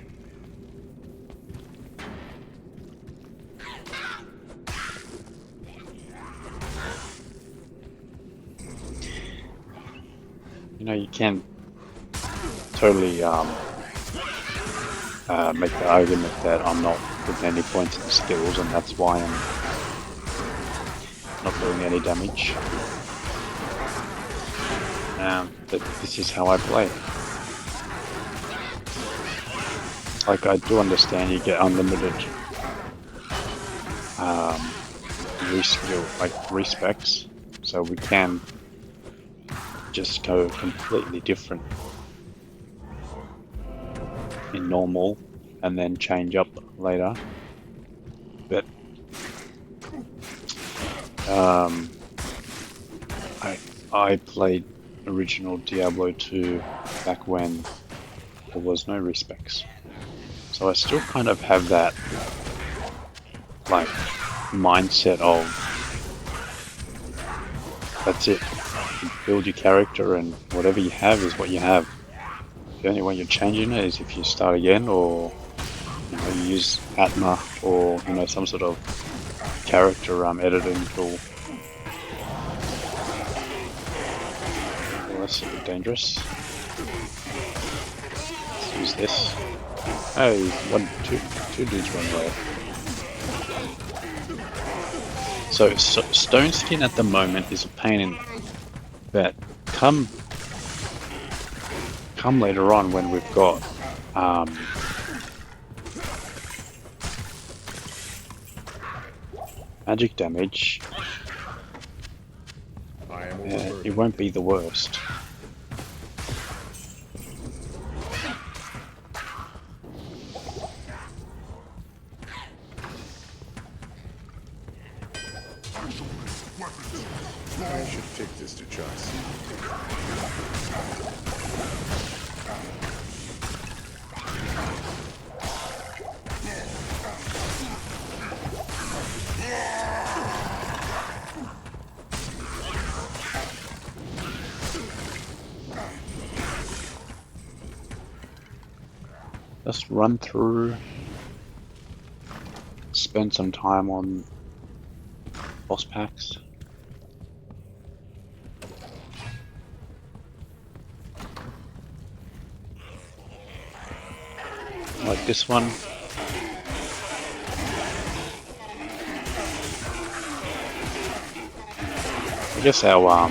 You know, you can totally make the argument that I'm not putting any points in the skills and that's why I'm not doing any damage. But this is how I play. Like, I do understand you get unlimited respecs, so we can just go completely different in normal and then change up later. But I played original Diablo 2 back when there was no respecs, so I still kind of have that like mindset of that's it. You build your character and whatever you have is what you have. The only way you're changing it is if you start again, or you know, you use Atma or you know some sort of character editing tool. Well, that's a bit dangerous. Let's use this. Oh, two dudes run away. So stone skin at the moment is a pain in that. Come later on when we've got magic damage, it won't be the worst. I should take this to Joss. Just run through, spend some time on boss packs. Like this one. I guess our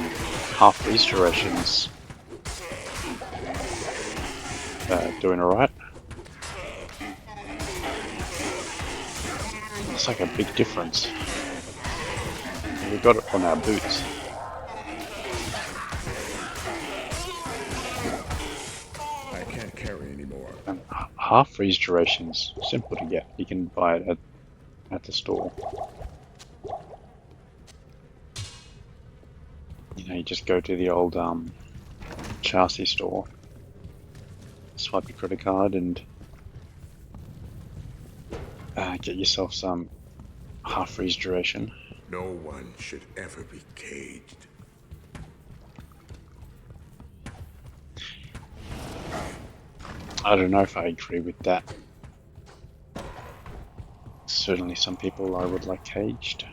half freeze durations doing alright. It's like a big difference. We got it on our boots. I can't carry anymore. And half freeze durations, simple to get. You can buy it at the store. You know, you just go to the old chassis store, swipe your credit card, and get yourself some half freeze duration. No one should ever be caged. I don't know if I agree with that. Certainly some people I would like caged.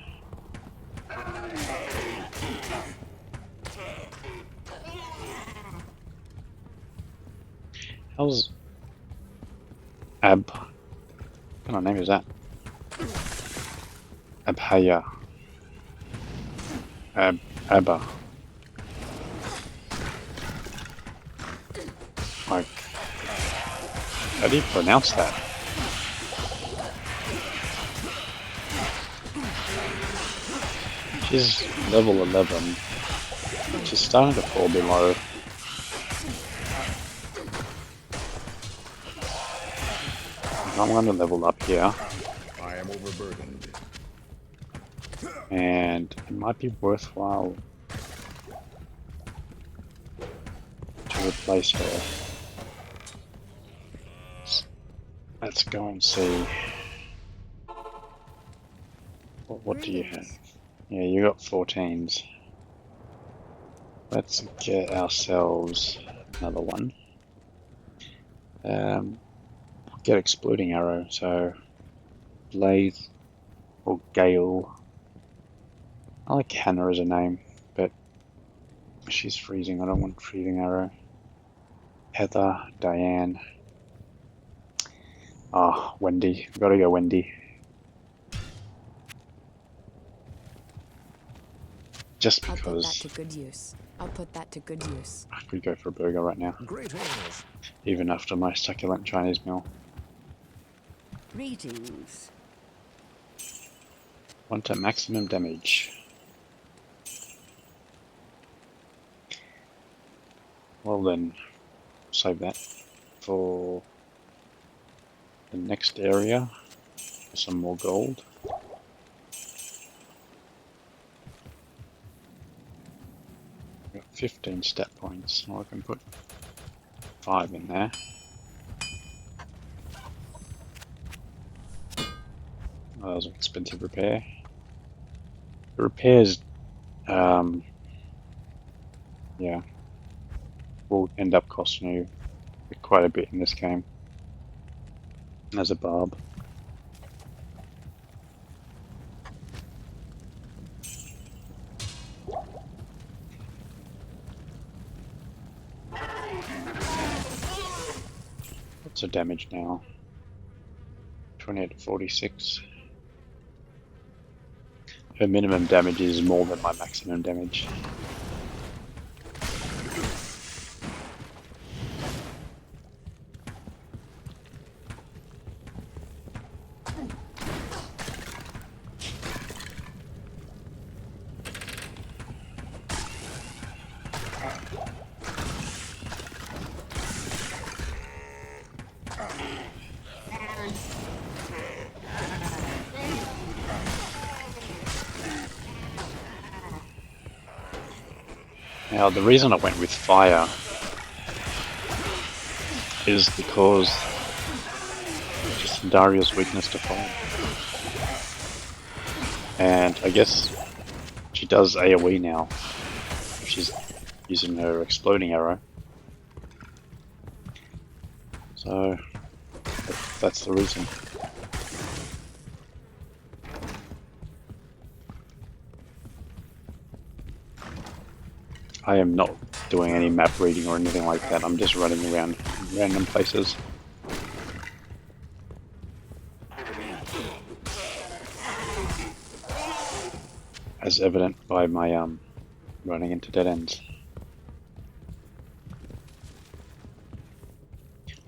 How's what kind of name is that? Abhaya. Abba. Like, how do you pronounce that? She's level 11. She's starting to fall below. I'm going to level up here. I am overburdened. And it might be worthwhile to replace her at let's go and see. What do you have? Yeah, you got 14s. Let's get ourselves another one. Get exploding arrow. So Blaze or Gale. I like Hannah as a name, but she's freezing. I don't want freezing arrow. Heather, Diane. Ah, Wendy. We've got to go Wendy. Just I'll put that because to good use. I'll put that to good use. I could go for a burger right now, Greetings. even after my succulent Chinese meal. Greetings. Want at maximum damage. Well then, save that for the next area for some more gold. Got 15 stat points, so I can put 5 in there. Oh, that was an expensive repair. The repairs, yeah, will end up costing you quite a bit in this game as a barb. What's her damage now? 28 to 46. Her minimum damage is more than my maximum damage. Now, the reason I went with fire is because just Daria's weakness to fire. And I guess she does AoE now. She's using her exploding arrow. So that's the reason. I am not doing any map reading or anything like that. I'm just running around random places. As evident by my running into dead ends.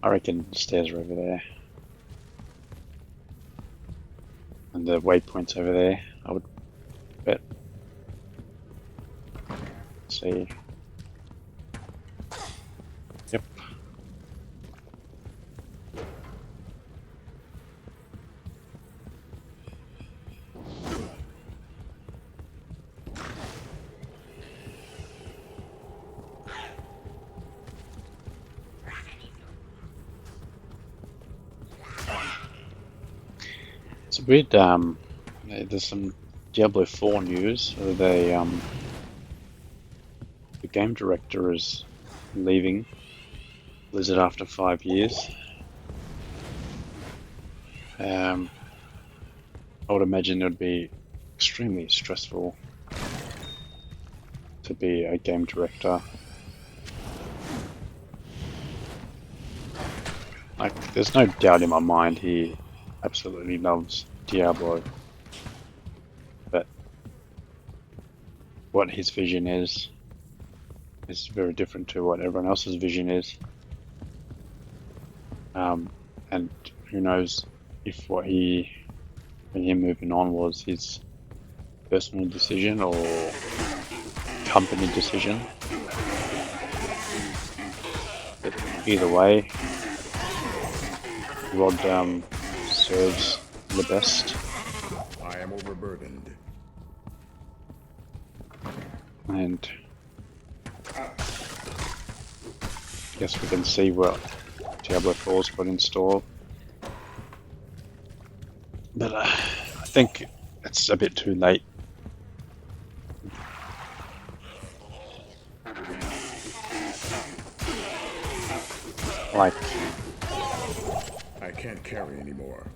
I reckon the stairs are over there. And the waypoint's over there, I would bet. Let's see. Yep. It's weird, there's some Diablo 4 news. The game director is leaving Blizzard after 5 years. I would imagine it would be extremely stressful to be a game director. Like, there's no doubt in my mind he absolutely loves Diablo, but what his vision is very different to what everyone else's vision is. And who knows if when him moving on was his personal decision or company decision. But either way, Rod serves the best. I am overburdened. And I guess we can see what Diablo 4's got in store. But I think it's a bit too late. Like, I can't carry anymore.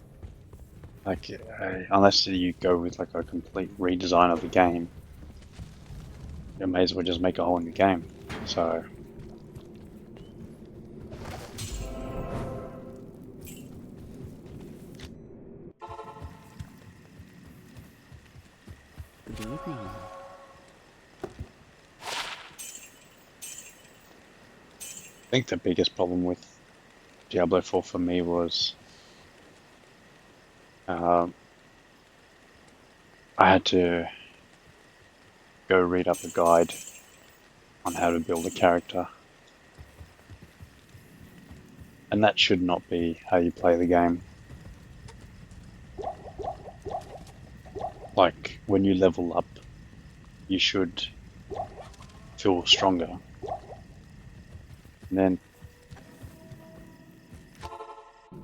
like unless you go with like a complete redesign of the game, you may as well just make a whole new game. So. Good evening. I think the biggest problem with Diablo 4 for me was I had to go read up a guide on how to build a character. And that should not be how you play the game. Like, when you level up, you should feel stronger. And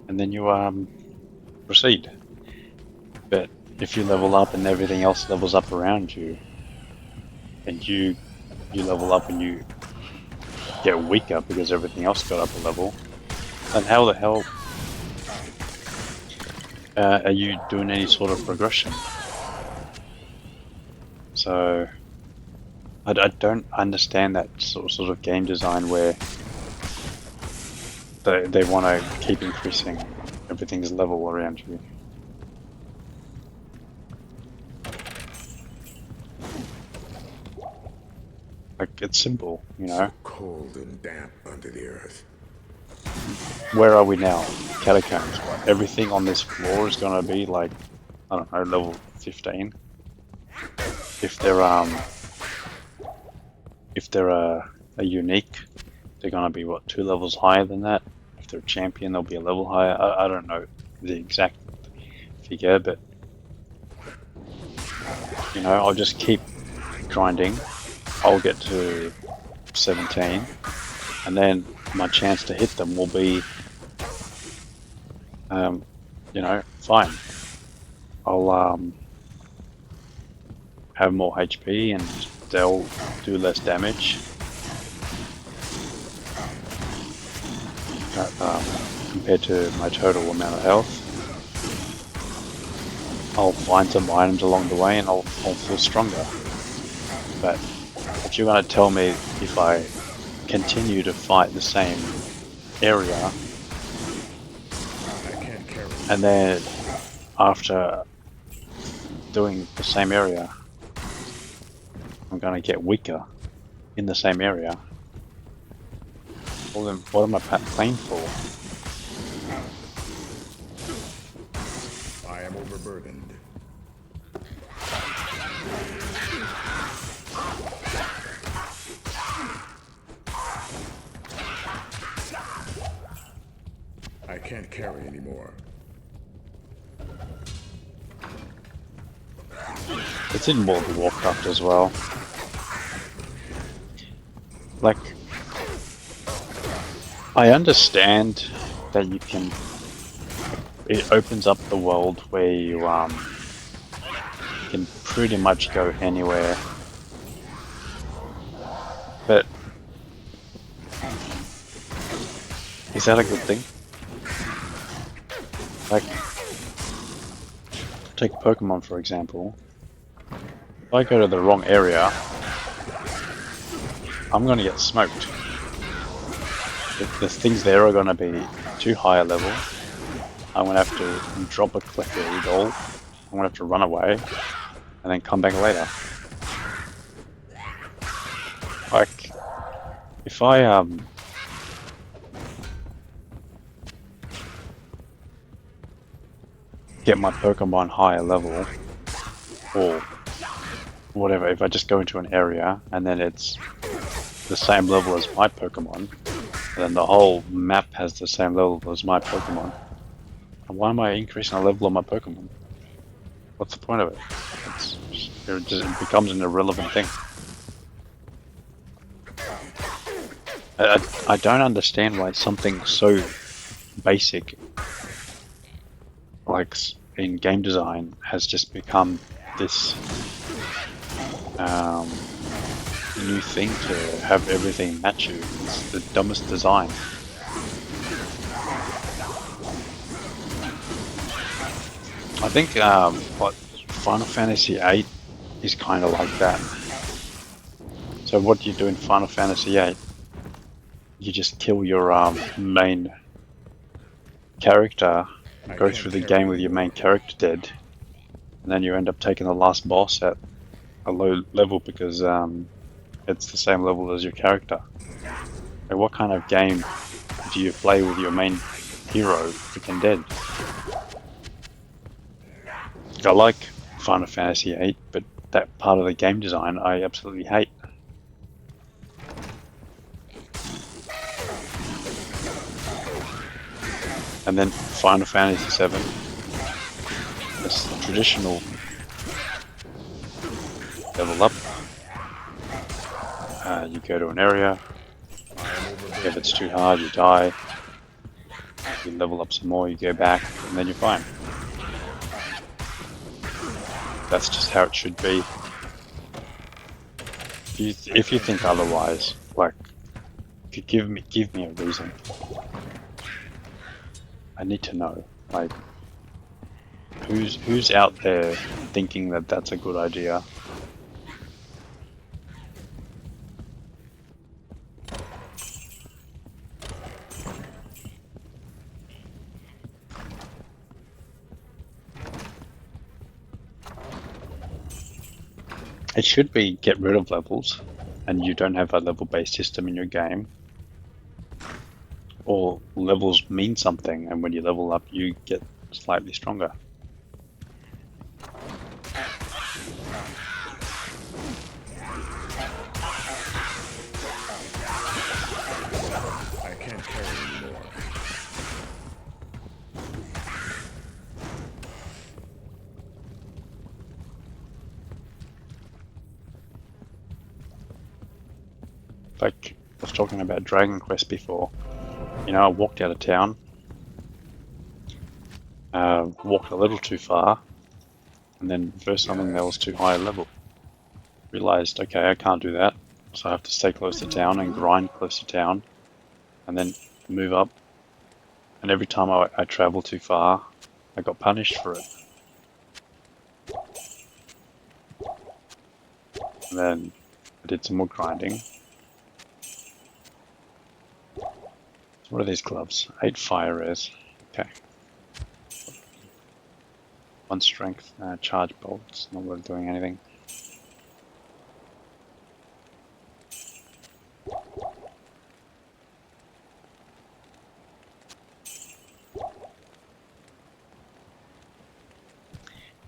then you proceed. But if you level up and everything else levels up around you, and you level up and you get weaker because everything else got up a level, then how the hell are you doing any sort of progression? So I don't understand that sort of game design where they want to keep increasing everything's level around you. Like, it's simple, you know. Cold and damp under the earth. Where are we now? Catacombs. Everything on this floor is gonna be like, I don't know, level 15. If they're a unique, they're gonna be what, 2 levels higher than that. If they're a champion, they'll be a level higher. I don't know the exact figure, but you know, I'll just keep grinding. I'll get to 17, and then my chance to hit them will be, you know, fine. I'll have more HP and they'll do less damage. Compared to my total amount of health. I'll find some items along the way and I'll feel stronger. But if you're going to tell me if I continue to fight the same area, I can't carry. and then after doing the same area, I'm going to get weaker in the same area, well then what am I playing for? I am overburdened. I can't carry anymore. It's in World of Warcraft as well. Like, I understand that you can, it opens up the world where you can pretty much go anywhere, but is that a good thing? Like, take Pokemon for example. If I go to the wrong area, I'm gonna get smoked. If the things there are gonna be too high a level, I'm gonna have to drop a collector doll. I'm gonna have to run away and then come back later. Like, if I get my Pokemon higher level, or whatever, if I just go into an area and then it's the same level as my Pokemon, and then the whole map has the same level as my Pokemon, and why am I increasing the level of my Pokemon? What's the point of it? It becomes an irrelevant thing. I don't understand why something so basic, like in game design has just become this new thing to have everything match you. It's the dumbest design. I think what Final Fantasy VIII is kind of like that. So what do you do in Final Fantasy VIII? You just kill your main character, go through the game with your main character dead, and then you end up taking the last boss at a low level because it's the same level as your character. Like, what kind of game do you play with your main hero freaking dead? I like Final Fantasy VIII, but that part of the game design I absolutely hate. And then Final Fantasy VII, it's the traditional level up. You go to an area, if it's too hard you die, you level up some more, you go back, and then you're fine. That's just how it should be. If you think otherwise, like, give me a reason. I need to know, like, who's out there thinking that that's a good idea? It should be get rid of levels, and you don't have a level-based system in your game. Or levels mean something, and when you level up, you get slightly stronger. I can't carry anymore. Like, I was talking about Dragon Quest before. You know, I walked out of town, walked a little too far, and then versed something that was too high a level. Realized, okay, I can't do that, so I have to stay close to town and grind close to town, and then move up. And every time I travel too far, I got punished for it. And then I did some more grinding. What are these gloves? 8 fire rares. Okay. 1 strength, charge bolts, not really doing anything.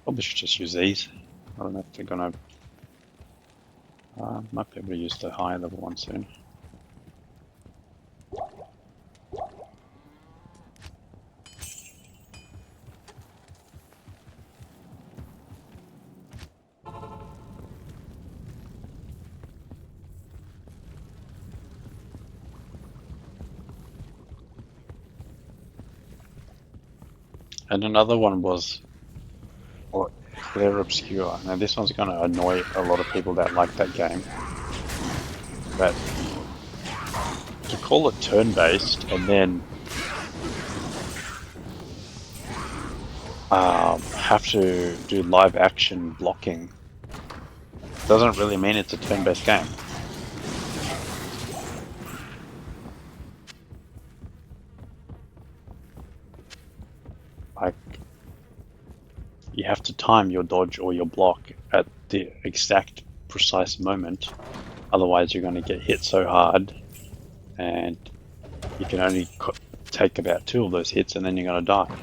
Probably should just use these. I don't know if they're gonna... might be able to use the higher level one soon. And another one was Clear Obscure. Now this one's going to annoy a lot of people that like that game. But to call it turn-based and then have to do live action blocking doesn't really mean it's a turn-based game. Like, you have to time your dodge or your block at the exact precise moment, otherwise you're going to get hit so hard and you can only take about 2 of those hits and then you're going to die.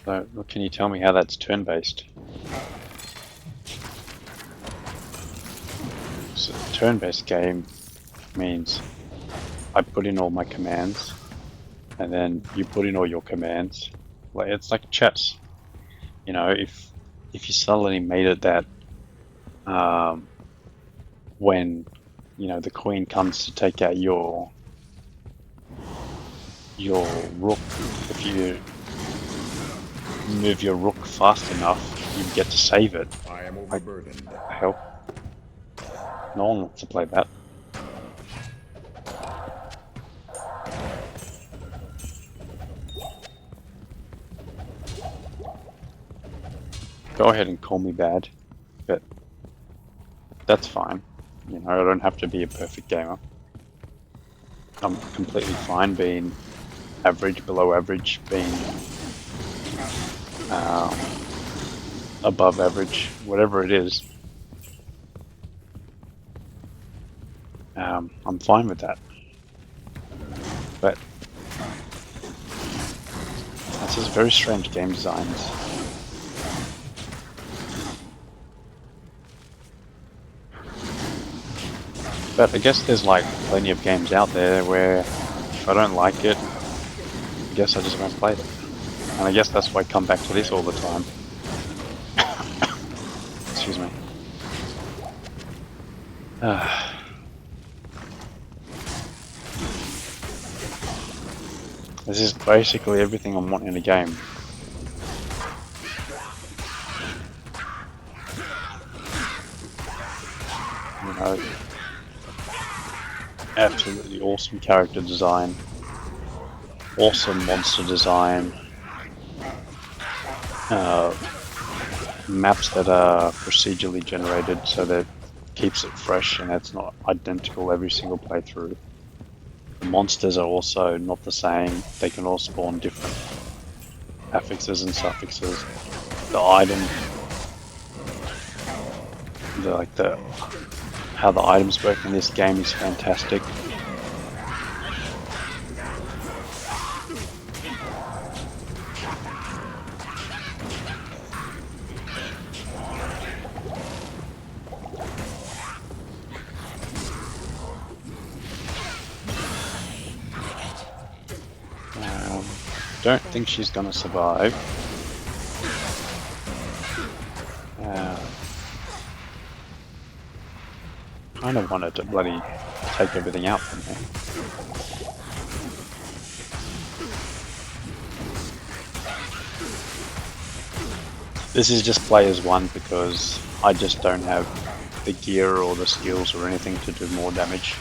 So, can you tell me how that's turn-based? So, turn-based game means I put in all my commands, and then you put in all your commands. Like, it's like chess. You know, if you suddenly made it that when you know, the queen comes to take out your rook. If you move your rook fast enough, you get to save it. I am Like, overburdened. hell, no one wants to play that. Go ahead and call me bad, but that's fine. You know, I don't have to be a perfect gamer. I'm completely fine being average, below average, being above average, whatever it is. I'm fine with that. But that's just very strange game designs. But I guess there's like plenty of games out there where if I don't like it, I guess I just won't play it. And I guess that's why I come back to this all the time. Excuse me. This is basically everything I want in a game. You know, absolutely awesome character design, awesome monster design, maps that are procedurally generated so that it keeps it fresh and it's not identical every single playthrough. The monsters are also not the same, they can all spawn different affixes and suffixes. The item, how the items work in this game is fantastic. Don't think she's gonna survive. Kind of wanted to bloody take everything out from me. This is just players one because I just don't have the gear or the skills or anything to do more damage.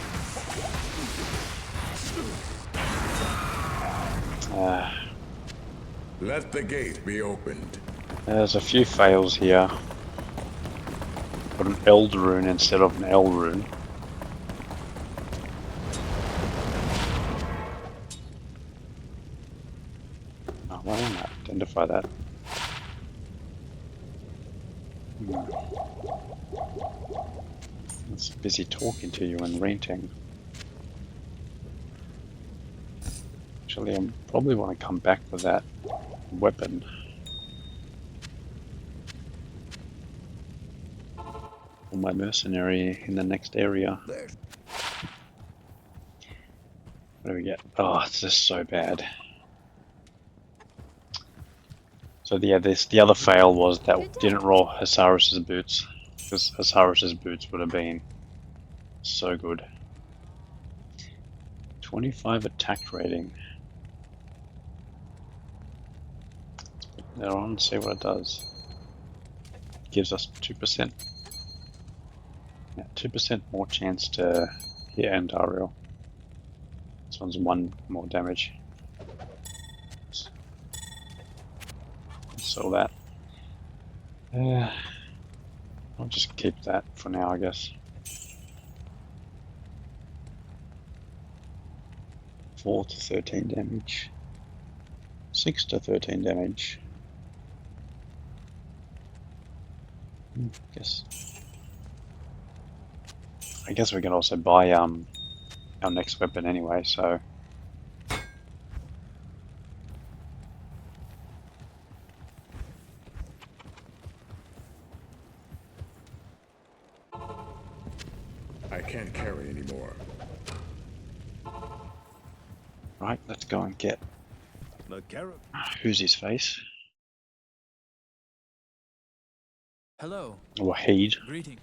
Let the gate be opened. There's a few fails here. Put an Eld rune instead of an L rune. Oh, why don't I identify that? It's busy talking to you and ranting. Actually, I probably want to come back for that weapon. For my mercenary in the next area. What do we get? Oh, it's just so bad. So yeah, the other fail was that didn't roll Hasaris's boots, because Hasaris's boots would have been so good. 25 attack rating. Let's put that on and see what it does. It gives us 2%. Yeah, 2% more chance to hit Andariel. This one's 1 more damage. So that. I'll just keep that for now, I guess. 4 to 13 damage. 6 to 13 damage. I guess we can also buy our next weapon anyway, so I can't carry anymore. right, let's go and get who's his face? Hello. Or Heed. Greeting.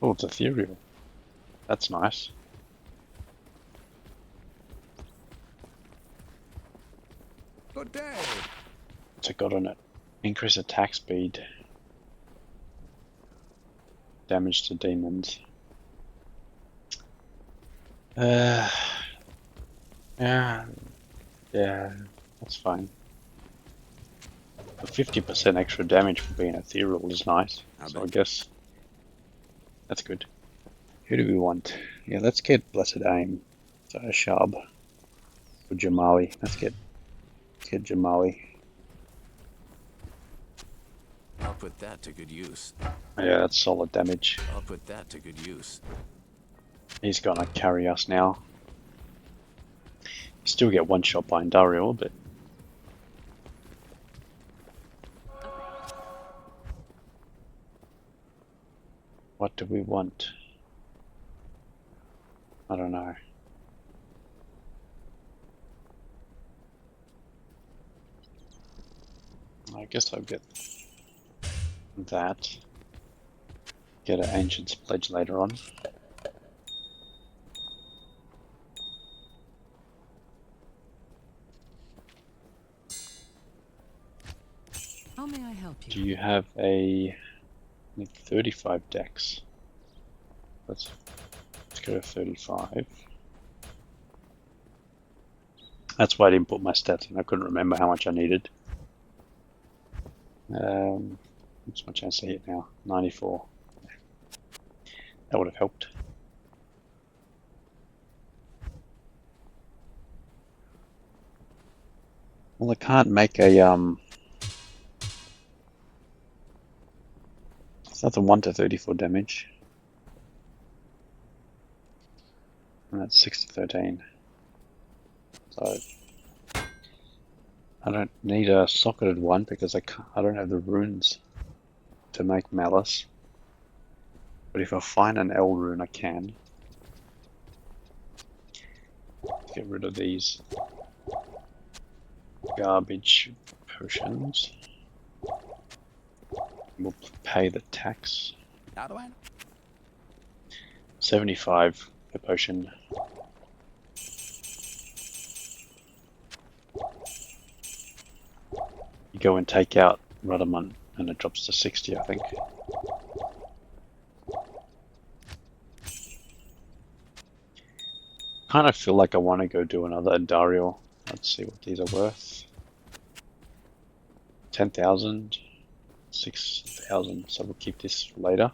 Oh, it's ethereal. That's nice. Good day. What's it got on it? Increase attack speed. Damage to demons. Yeah, that's fine. The 50% extra damage for being ethereal is nice, so I guess that's good. Who do we want? Yeah, let's get Blessed Aim. So Ashab or Jamali. Let's get Jamali. I'll put that to good use. Yeah, that's solid damage. I'll put that to good use. He's gonna carry us now. You still get one shot by Indariel, but what do we want? I don't know. I guess I'll get that. Get an Ancient's Pledge later on. How may I help you? Do you have a 35 dex? Let's go to 35. That's why I didn't put my stats in. I couldn't remember how much I needed. What's my chance to hit now? 94. That would have helped. Well, I can't make a so that's a 1 to 34 damage. And that's 6 to 13. So I don't need a socketed one because I don't have the runes to make Malice. But if I find an L rune, I can. Get rid of these garbage potions. We'll pay the tax. How do I know? 75 per potion. You go and take out Rudderman and it drops to 60, I think. Kind of feel like I want to go do another Dario. Let's see what these are worth. 10,000, 6,000. So we'll keep this for later.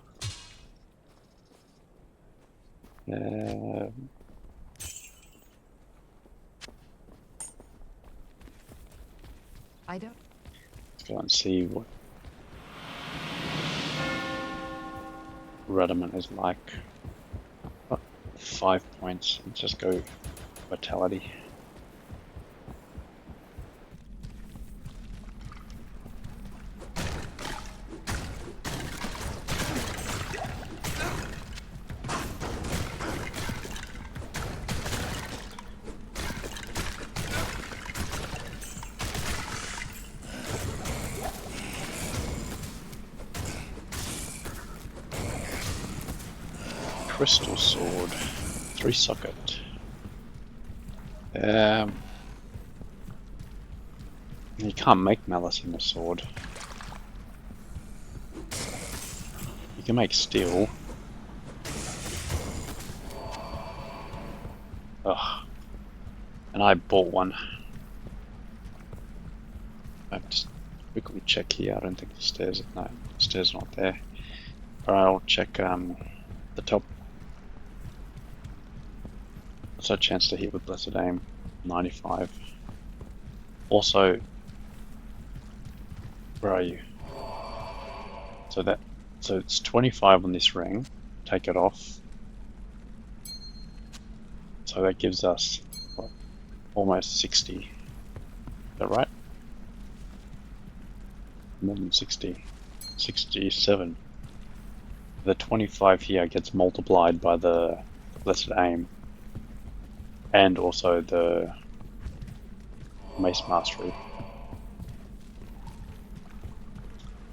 I don't. Let's go and see what Rudderman is like. 5 points. Let's just go Vitality. Crystal Sword. 3 socket. You can't make Malice in the sword. You can make steel. Ugh. And I bought one. I'll just quickly check here. I don't think the stairs. No, the stairs are not there. Alright, I'll check the top. What's our chance to hit with Blessed Aim? 95. Also, where are you? So it's 25 on this ring. Take it off. So that gives us what, almost 60. Is that right? More than 60. 67. The 25 here gets multiplied by the Blessed Aim. And also the Mace Mastery.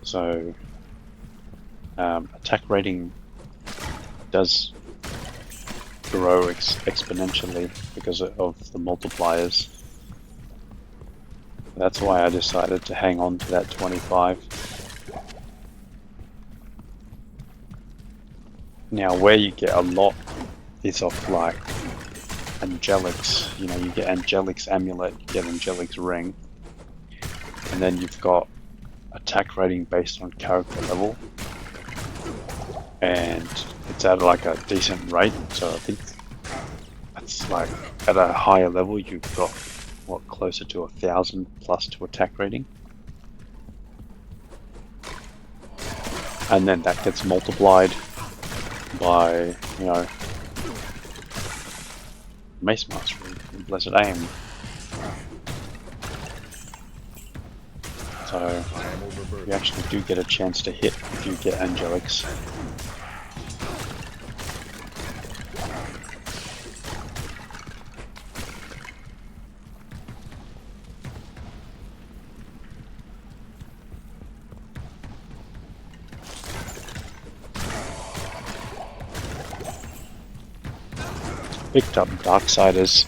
So attack rating does grow exponentially because of the multipliers. That's why I decided to hang on to that 25. Now where you get a lot is off like Angelics. You know, you get Angelic's Amulet, you get Angelic's Ring, and then you've got attack rating based on character level, and it's at like a decent rate, so I think that's like at a higher level you've got what, closer to 1,000 plus to attack rating, and then that gets multiplied by, you know, Mace Mastery and Blessed Aim. So you actually do get a chance to hit if you get Angelics. Picked up Darksiders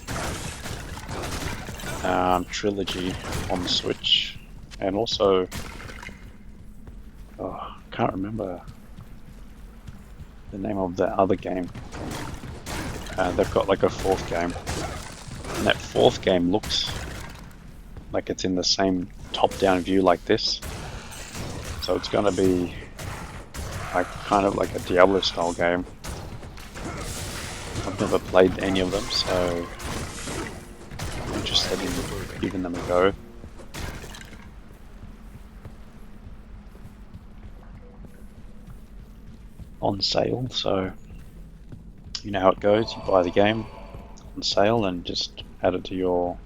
trilogy on the Switch, and also can't remember the name of the other game. They've got like a fourth game, and that fourth game looks like it's in the same top-down view like this, so it's gonna be like kind of like a Diablo style game. I've never played any of them, so I'm interested in giving them a go. On sale, so you know how it goes. You buy the game on sale and just add it to your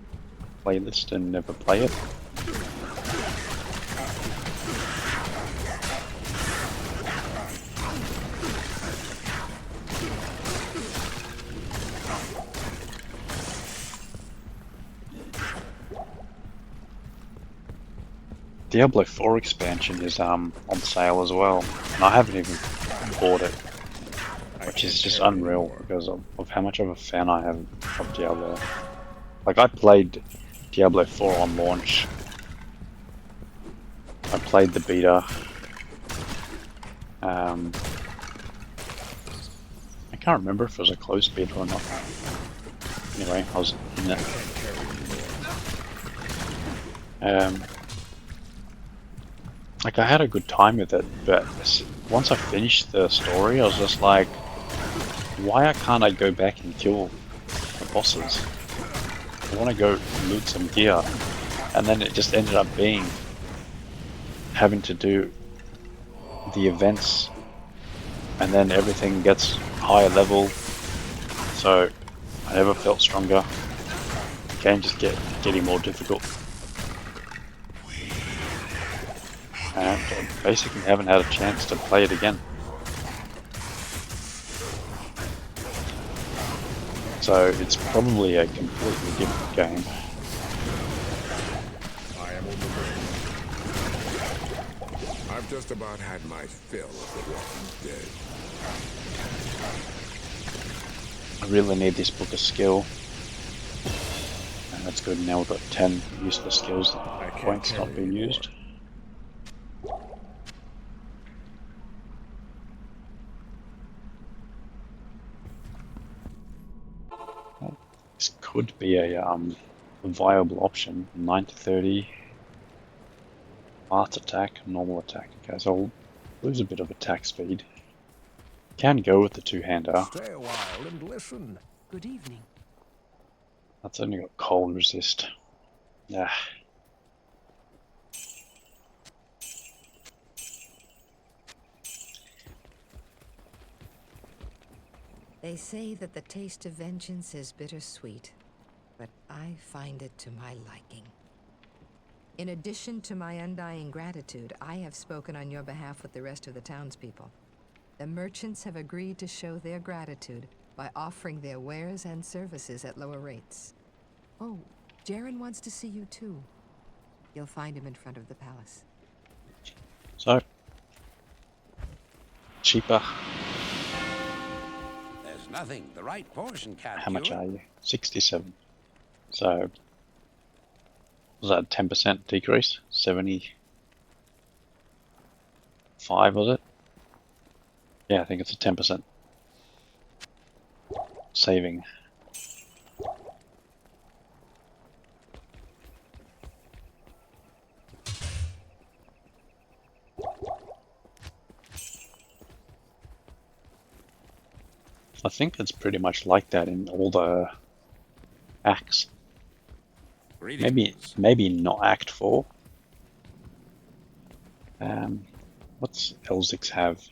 playlist and never play it. Diablo 4 expansion is on sale as well, and I haven't even bought it, which is just unreal because of how much of a fan I am of Diablo. Like, I played Diablo 4 on launch, I played the beta, I can't remember if it was a closed beta or not. Anyway, I was in it. Like, I had a good time with it, but once I finished the story, I was just like, why can't I go back and kill the bosses? I want to go loot some gear. And then it just ended up being having to do the events, and then everything gets higher level, so I never felt stronger. The game just getting more difficult. And I basically haven't had a chance to play it again. So it's probably a completely different game. I am overburdened. I've just about had my fill of the Walking Dead. I really need this book of skill. And that's good. Now we've got 10 useless skills. Points not being used. This could be a viable option. 9 to 30, fast attack, normal attack. Okay, so I'll lose a bit of attack speed. Can go with the two-hander. Stay a while and listen. Good evening. That's only got cold resist. Yeah. They say that the taste of vengeance is bittersweet, but I find it to my liking. In addition to my undying gratitude, I have spoken on your behalf with the rest of the townspeople. The merchants have agreed to show their gratitude by offering their wares and services at lower rates. Oh, Jaren wants to see you too. You'll find him in front of the palace. So, cheaper. There's Nothing the right portion can't How much cure. are you? 67. So, was that a 10% decrease? 75, was it? Yeah, I think it's a 10% saving. I think it's pretty much like that in all the acts. Greetings. Maybe not Act 4. What's Elzix have?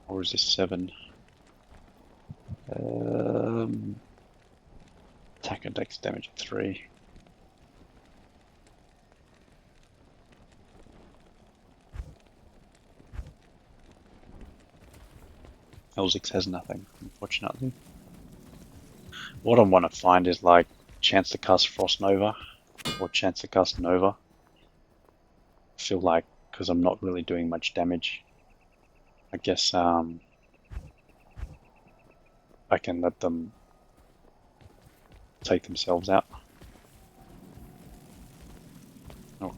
Or is this 7? Attack and dex damage 3. Elzix has nothing, unfortunately. What I want to find is like chance to cast Frost Nova or chance to cast Nova. I feel like, because I'm not really doing much damage, I guess I can let them take themselves out. Oh.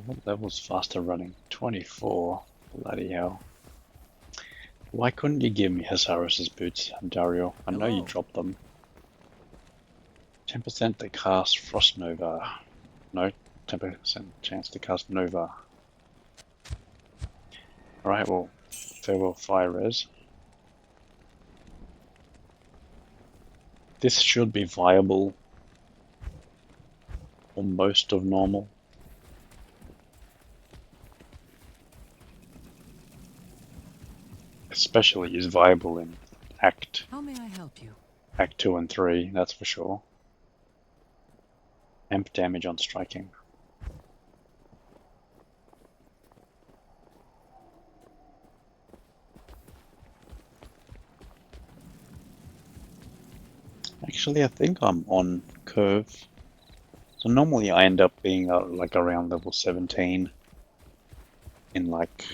What level's faster running? 24. Bloody hell. Why couldn't you give me Hazaris's boots, Dario? I know you dropped them. 10% to cast Frost Nova. No, 10% chance to cast Nova. Alright, well, farewell Fire Res. This should be viable for most of normal. Especially is viable in Act. How may I help you? Act 2 and 3, that's for sure. Amp damage on striking. Actually, I think I'm on curve. So normally I end up being like around level 17 in like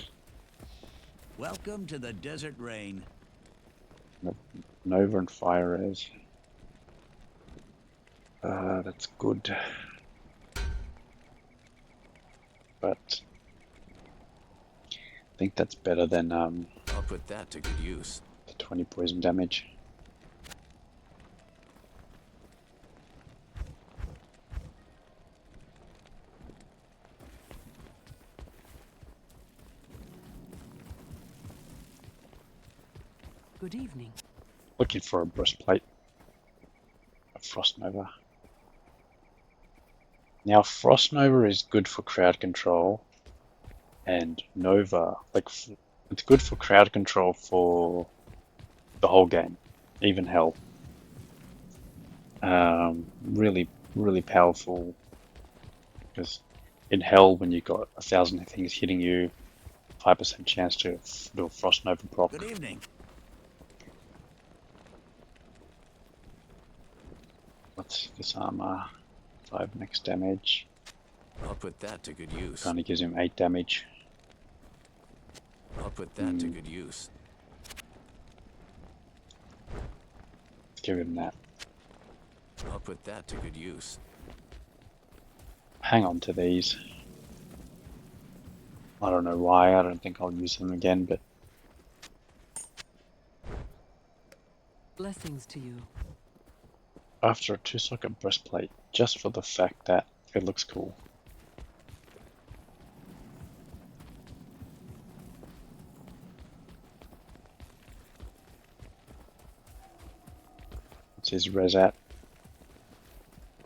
Welcome to the desert rain. Nova and Fire Res. That's good. But I think that's better than I'll put that to good use. the 20 poison damage. Good evening. Looking for a breastplate. A Frost Nova. Now, Frost Nova is good for crowd control, and Nova, like, it's good for crowd control for the whole game, even Hell. Really, really powerful, because in Hell, when you got 1,000 things hitting you, 5% chance to do a Frost Nova proc. Good evening. What's this armor? 5 max damage. I'll put that to good use. Kinda gives him 8 damage. I'll put that to good use. Let's give him that. I'll put that to good use. Hang on to these. I don't know why, I don't think I'll use them again, but Blessings to you. after a 2-socket breastplate, just for the fact that it looks cool. What's his res at?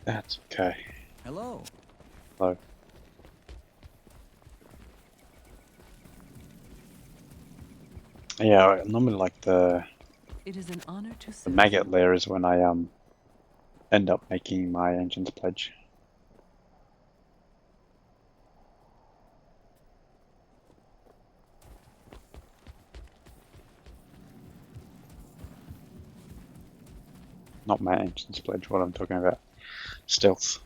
That's okay. Hello. Hello. Yeah, I normally like the It is an honor to the serve. maggot layer is when I end up making my Ancient's Pledge. Not my Ancient's Pledge, what I'm talking about. Stealth.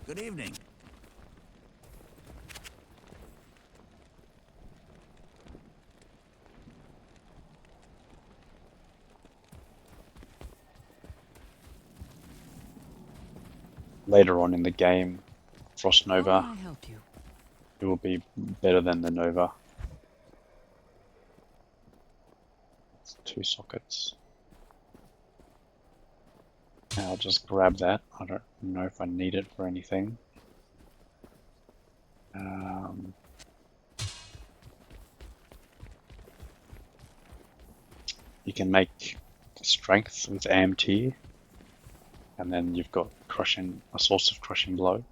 Good evening. Later on in the game, Frost How may Nova, I help you? it will be better than the Nova. It's 2 sockets. I'll just grab that. I don't know if I need it for anything. You can make strength with AMT, and then you've got a source of crushing blow.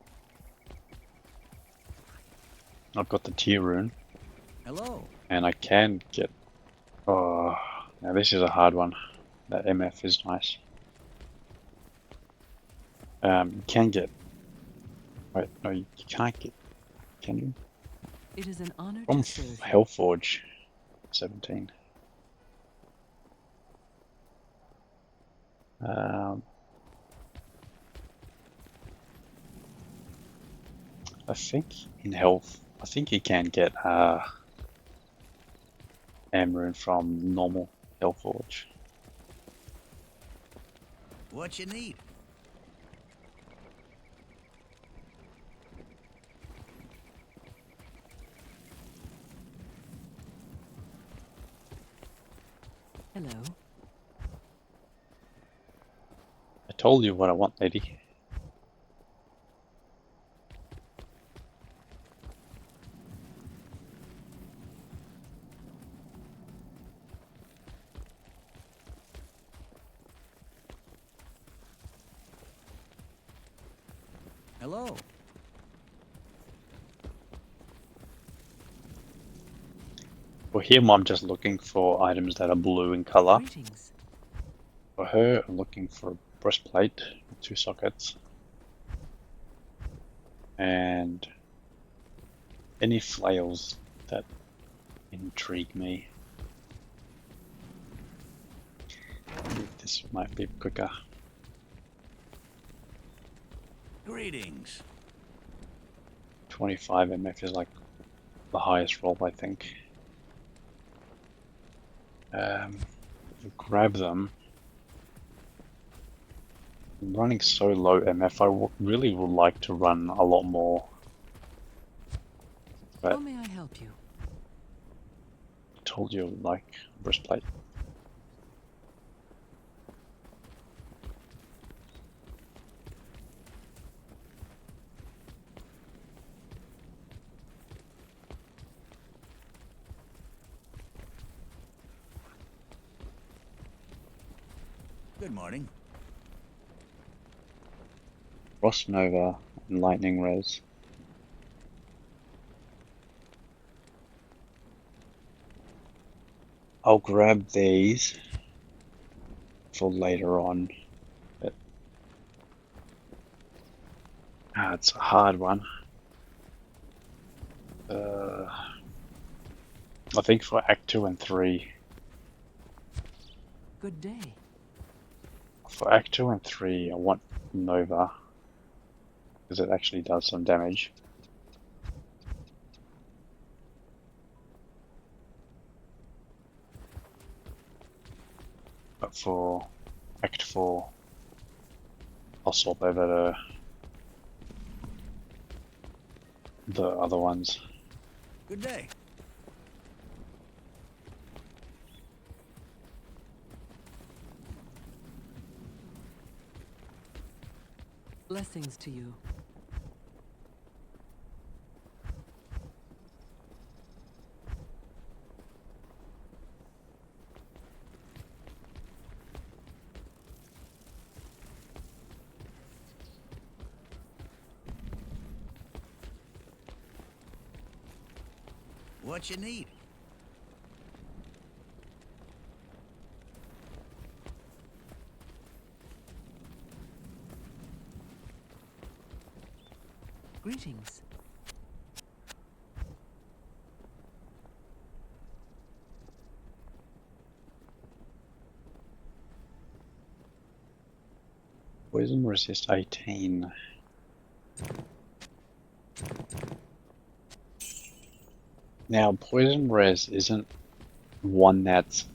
I've got the tier rune. Hello. And I can get... Oh, now this is a hard one. That MF is nice. You can get... Wait, no, you can't get... Can you? It is an honor From to serve you. Hellforge 17. I think in health, I think you can get Amrune from normal Hellforge. What you need? Hello. I told you what I want, lady. Hello. For him, I'm just looking for items that are blue in color. Greetings. For her, I'm looking for a breastplate with 2 sockets. And any flails that intrigue me. This might be quicker. Greetings. 25 MF is like the highest roll, I think. Grab them. I'm running so low MF, I really would like to run a lot more. But How may I help you? I told you I would like a breastplate. Good morning. Frost Nova and Lightning Res. I'll grab these for later on, but it's a hard one. I think for Act 2 and 3. Good day. For Act 2 and 3, I want Nova, because it actually does some damage. But for Act 4, I'll swap over to the other ones. Good day. Blessings to you. What you need? Greetings. Poison resist 18. Now, poison res isn't one that's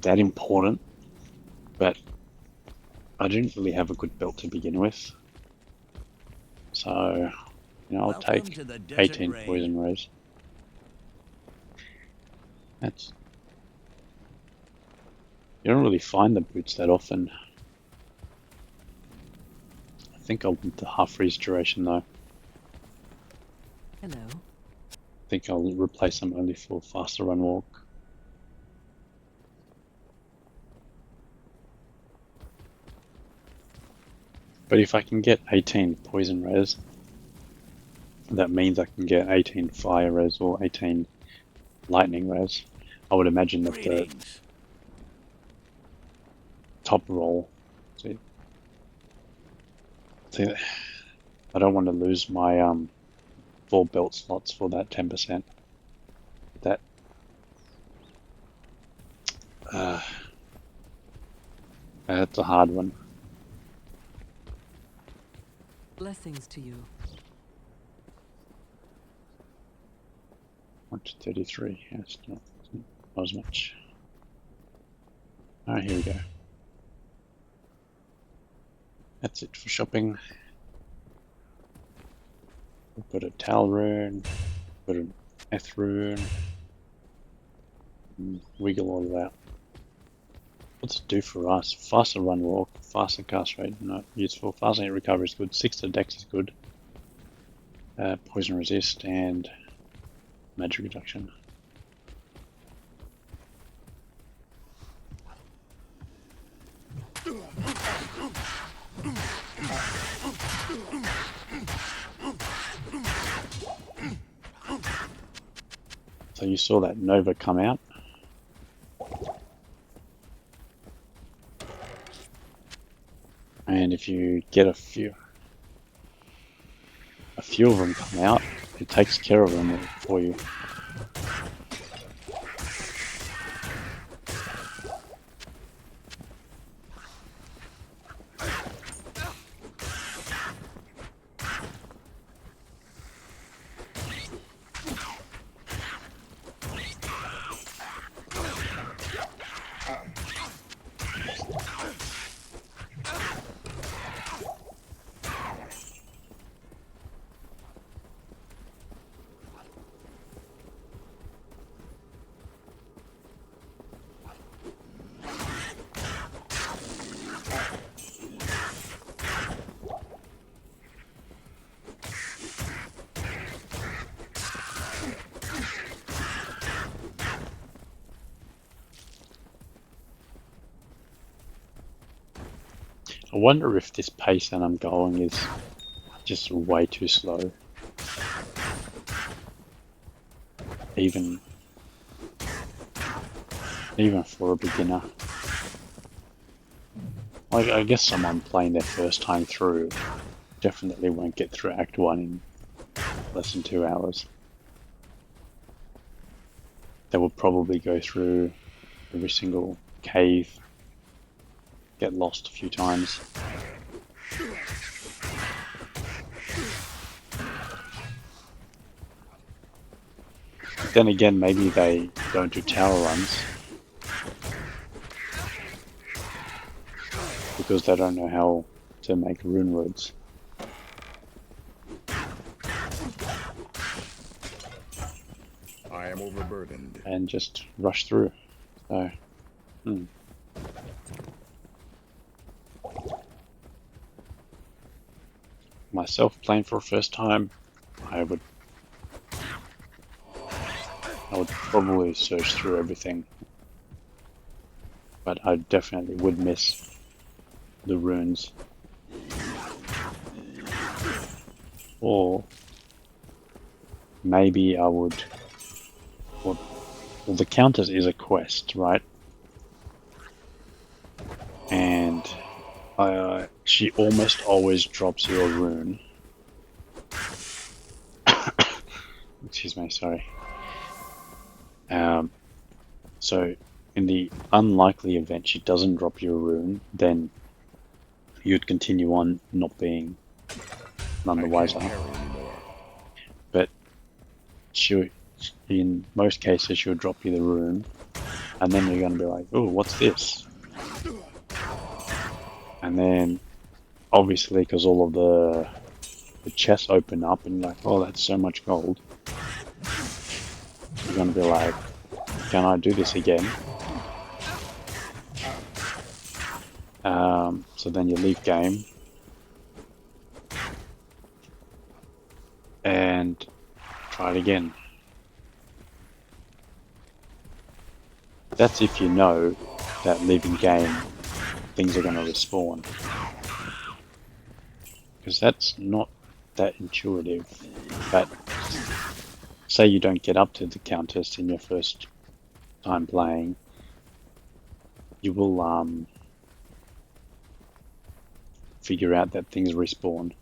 that important, but I didn't really have a good belt to begin with. So, I'll Welcome take to the desert 18 rain. poison res. You don't really find the boots that often. I think I'll want the half freeze duration though. Hello. I think I'll replace them only for faster run walk. But if I can get 18 poison res, that means I can get 18 fire res or 18 lightning res. I would imagine that the Greetings. top roll. See, I don't want to lose my 4 belt slots for that 10%. That's a hard one. Blessings to you. 1 to 33. Yeah, it's not as much. Alright, here we go. That's it for shopping. We've got a Tal rune, got an Eth rune. Wiggle all of that. What's it do for us? Faster run walk, faster cast rate, not useful. Faster hit recovery is good. 6 to dex is good. Poison resist and magic reduction. So you saw that Nova come out. And if you get a few of them come out, it takes care of them for you. I wonder if this pace that I'm going is just way too slow. Even for a beginner. Like, I guess someone playing their first time through definitely won't get through Act 1 in less than 2 hours. They will probably go through every single cave, get lost a few times. Then again, maybe they don't do tower runs because they don't know how to make rune words. I am overburdened. And just rush through. So, myself playing for a first time, I would probably search through everything, but I definitely would miss the runes. Or maybe I would. Well, the Countess is a quest, right? And she almost always drops you a rune. Excuse me, sorry. So in the unlikely event she doesn't drop you a rune, then you'd continue on not being none the I wiser. can't carry anymore. But in most cases, she'll drop you the rune, and then you're going to be like, oh, what's this? And then, obviously, because all of the chests open up, and you're like, oh, that's so much gold. You're going to be like, can I do this again? So then you leave game and try it again. That's if you know that leaving game things are going to respawn. Because that's not that intuitive. But say you don't get up to the Countess in your first time playing, you will figure out that things respawn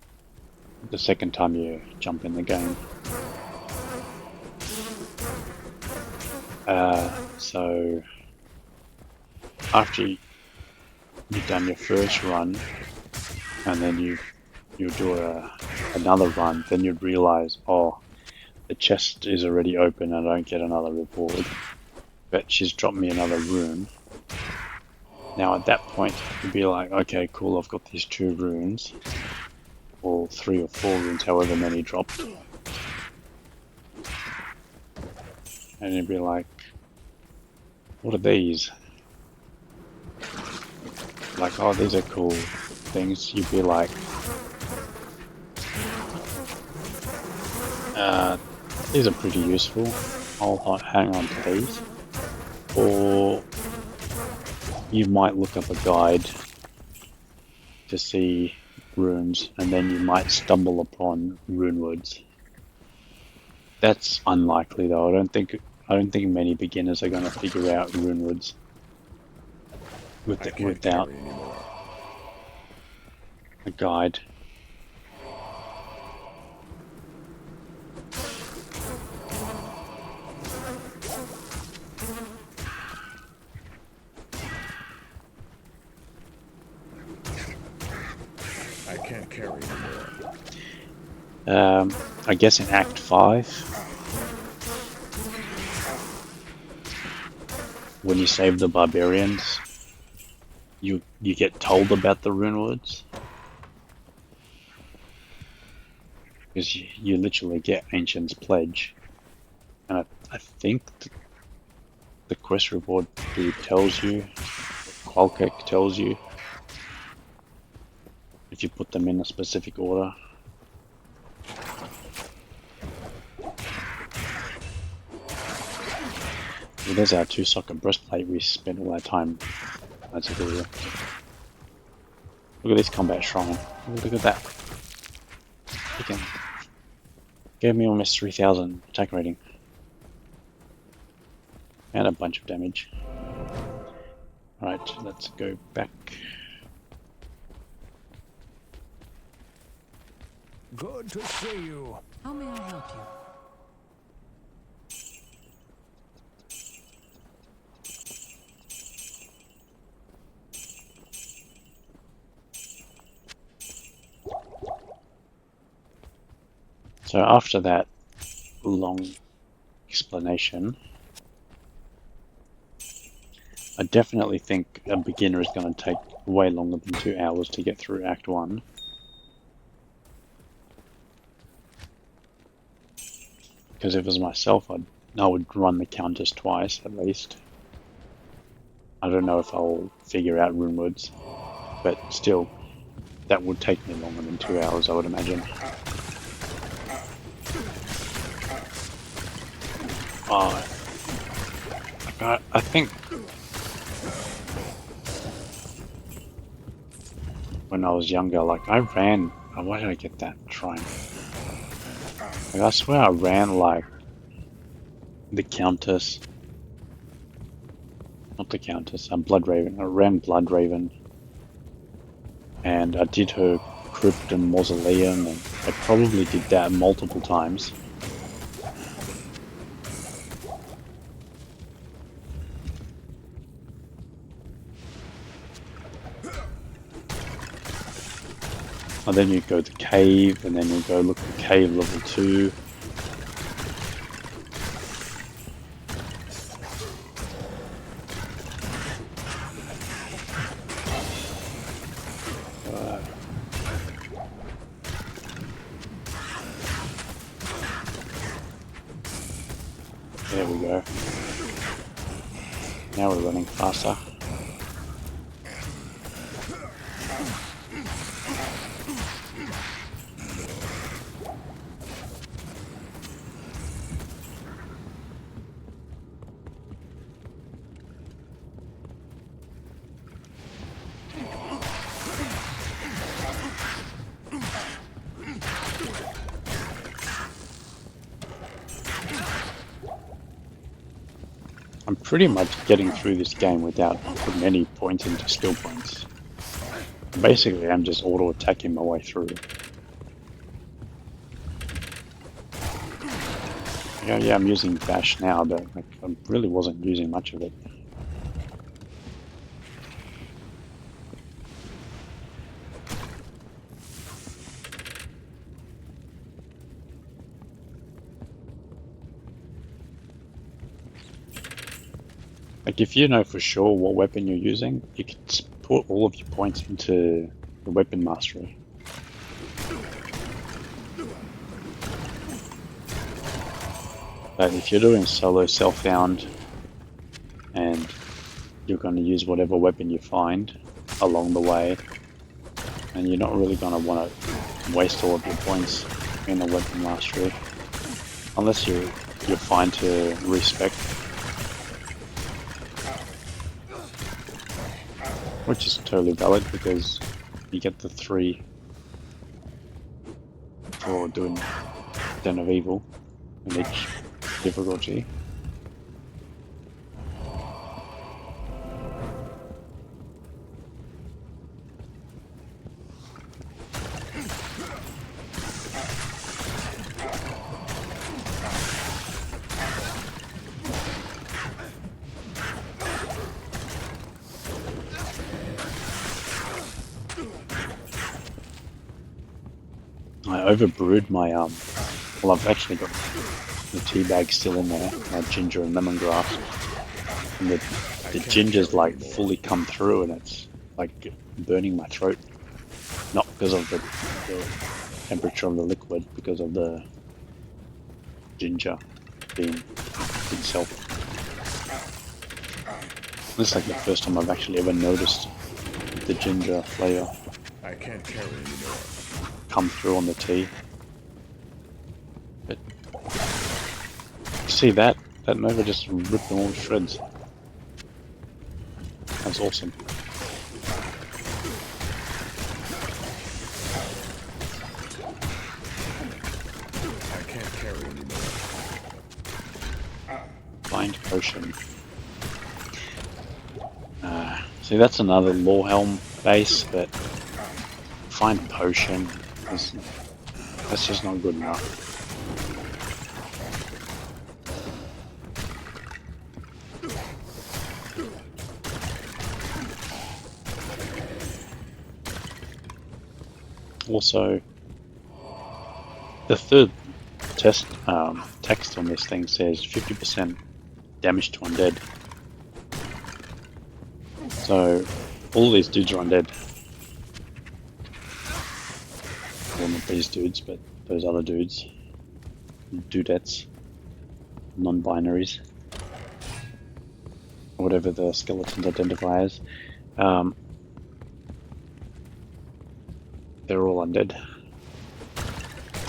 the second time you jump in the game. So after you've done your first run, and then you do another run, then you'd realize, oh, the chest is already open and I don't get another reward, but she's dropped me another rune. Now at that point, you'd be like, okay, cool, I've got these 2 runes, or 3 or 4 runes, however many dropped. And you'd be like, what are these? Like, oh, these are cool things. You'd be like, these are pretty useful. I'll hang on to these. Or you might look up a guide to see runes, and then you might stumble upon rune words. That's unlikely, though. I don't think many beginners are going to figure out rune words without a guide. I can't carry anymore. I guess in Act 5, when you save the barbarians, you get told about the rune words. Because you literally get Ancient's Pledge. And I think the quest reward dude tells you, Qualkek tells you, if you put them in a specific order. Well, there's our 2-socket breastplate we spent all our time. That's a video. Look at this combat shrine. Look at that. Again. Gave me almost 3000 attack rating. And a bunch of damage. Alright, let's go back. Good to see you. How may I help you? So after that long explanation, I definitely think a beginner is going to take way longer than 2 hours to get through Act 1. Because if it was myself, I would run the Countess twice at least. I don't know if I'll figure out rune words, but still, that would take me longer than 2 hours, I would imagine. I think when I was younger, like I ran. Why did I get that shrine? Like, I swear I ran like the Countess. Not the Countess, Bloodraven. I ran Bloodraven. And I did her crypt and mausoleum, and I probably did that multiple times. And then you go to cave, and then you go look for cave level 2. There we go. Now we're running faster. I'm pretty much getting through this game without putting any points into skill points. Basically, I'm just auto-attacking my way through. Yeah, I'm using dash now, but like, I really wasn't using much of it. Like, if you know for sure what weapon you're using, you can put all of your points into the weapon mastery. But if you're doing solo self-found and you're going to use whatever weapon you find along the way, and you're not really going to want to waste all of your points in the weapon mastery, unless you're fine to respec, which is totally valid because you get the 3 for doing Den of Evil in each difficulty. I overbrewed my well, I've actually got the tea bag still in there, my ginger and lemongrass, and the ginger's like fully come through and it's like burning my throat, not because of the temperature of the liquid, because of the ginger being itself. This is like the first time I've actually ever noticed the ginger flavor I can't carry anymore. come through on the tea. But see that Nova just ripped them all to shreds. That's awesome. I can't carry anymore. Find potion. See, that's another law helm base, but find potion that's just not good enough. Also, the third text on this thing says 50% damage to undead. So all these dudes are undead. Well, not these dudes, but those other dudes. Dudettes. Non-binaries. Whatever the skeletons identify as. They're all undead.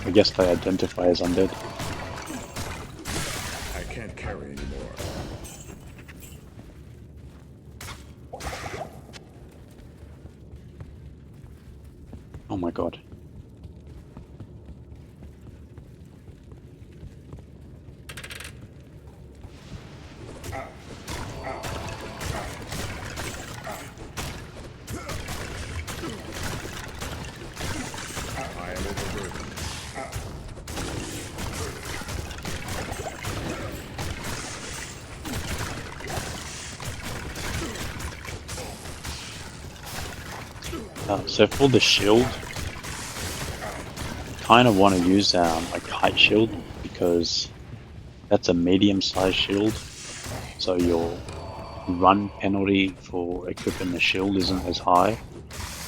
I guess they identify as undead. I can't carry anymore. Oh my god. I am overburdened. So for the shield, kind of want to use a kite shield because that's a medium-sized shield, so your run penalty for equipping the shield isn't as high.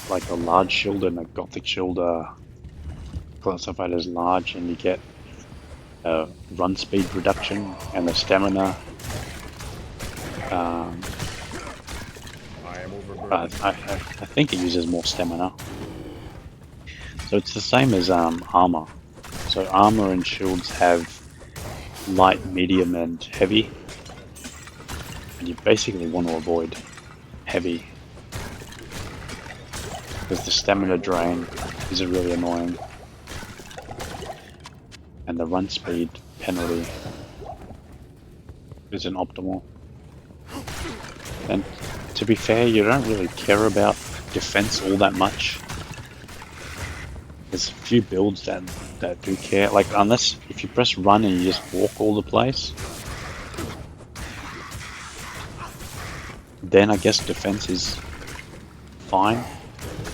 Like a large shield and a gothic shield are classified as large, and you get run speed reduction and the stamina. I am overburdened. I think it uses more stamina. So it's the same as armor. So armor and shields have light, medium, and heavy. And you basically want to avoid heavy, because the stamina drain is really annoying. And the run speed penalty isn't optimal. And to be fair, you don't really care about defense all that much. There's a few builds that do care, like unless if you press run and you just walk all the place, then I guess defense is fine.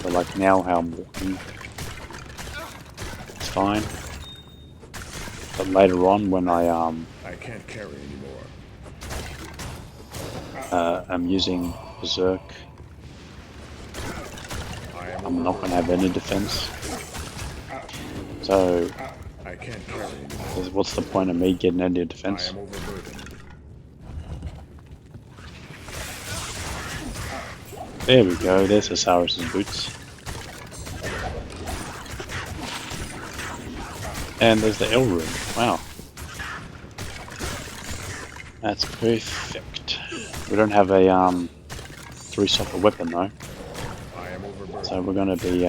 But like now how I'm walking, it's fine. But later on when I can't carry anymore. I'm using Berserk, I'm not going to have any defense. So I can't carry anymore. what's the point of me getting any I defense? am overburdened. There we go, there's Osiris's boots. And there's the L room. Wow. That's perfect. We don't have a 3-socket weapon though. I am overburdened. So we're gonna be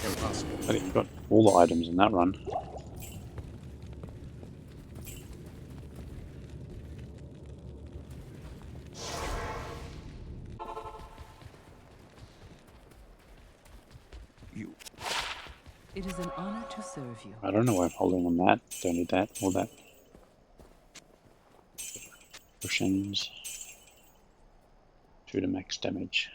Impossible. I think we've got all the items in that run. It is an honor to serve you. I don't know why I'm holding on that. Don't need that. All that. Potions. 2 to max damage.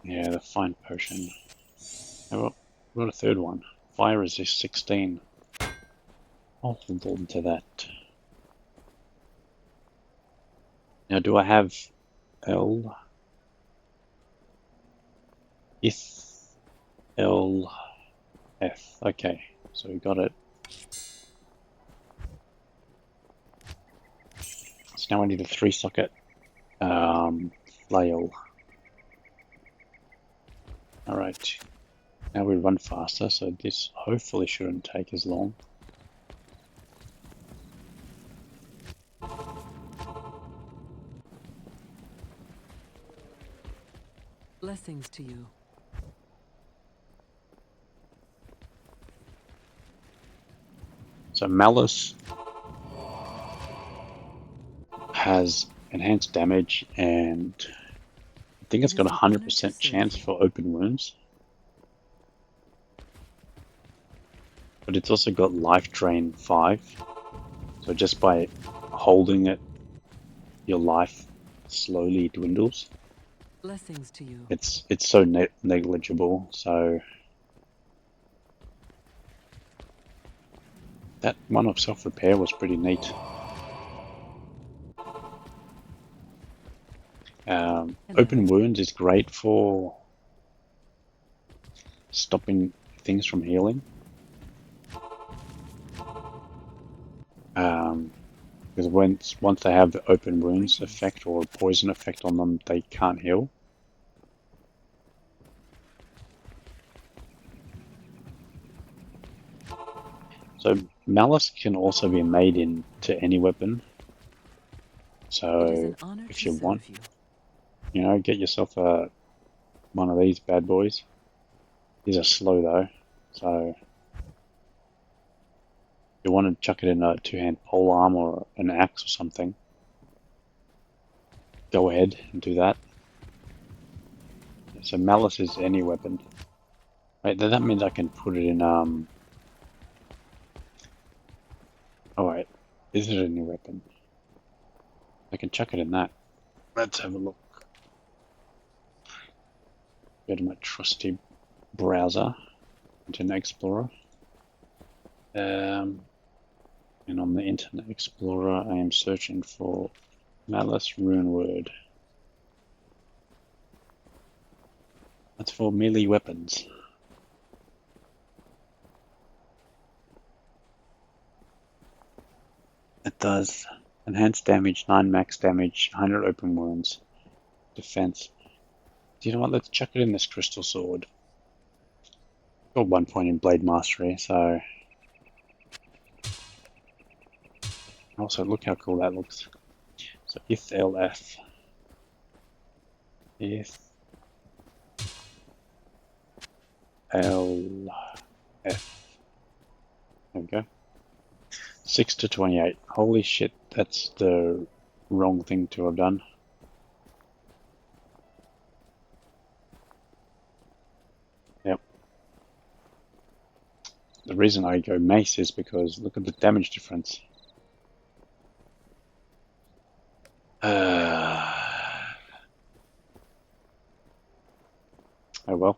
Yeah, the fine potion. Oh, we've got a third one. Fire resist 16. I'll hold on to that. Now, do I have L? L, F. Okay, so we got it. So now I need a 3-socket flail. Alright, now we run faster, so this hopefully shouldn't take as long. Blessings to you. So Malice has enhanced damage, and I think it's got a 100% chance for open wounds. But it's also got life drain 5. So just by holding it, your life slowly dwindles. Blessings to you. It's so negligible, so that one of self-repair was pretty neat. Open wounds is great for stopping things from healing. Because once they have the open wounds effect or poison effect on them, they can't heal. So Malice can also be made into any weapon. So if you want, you know, get yourself one of these bad boys. These are slow though, so you want to chuck it in a 2-hand polearm or an axe or something. Go ahead and do that. So Malice is any weapon. Wait, that means I can put it in oh wait, is it a new weapon? I can chuck it in that. Let's have a look. Go to my trusty browser, Internet Explorer. And on the Internet Explorer, I am searching for Malice Runeword. That's for melee weapons. It does enhanced damage, 9 max damage, 100 open wounds, defense. Do you know what? Let's chuck it in this crystal sword. Got 1 point in blade mastery, so. Also, look how cool that looks. So if LF. If LF. There we go. 6 to 28. Holy shit, that's the wrong thing to have done. Yep. The reason I go mace is because look at the damage difference. Oh well.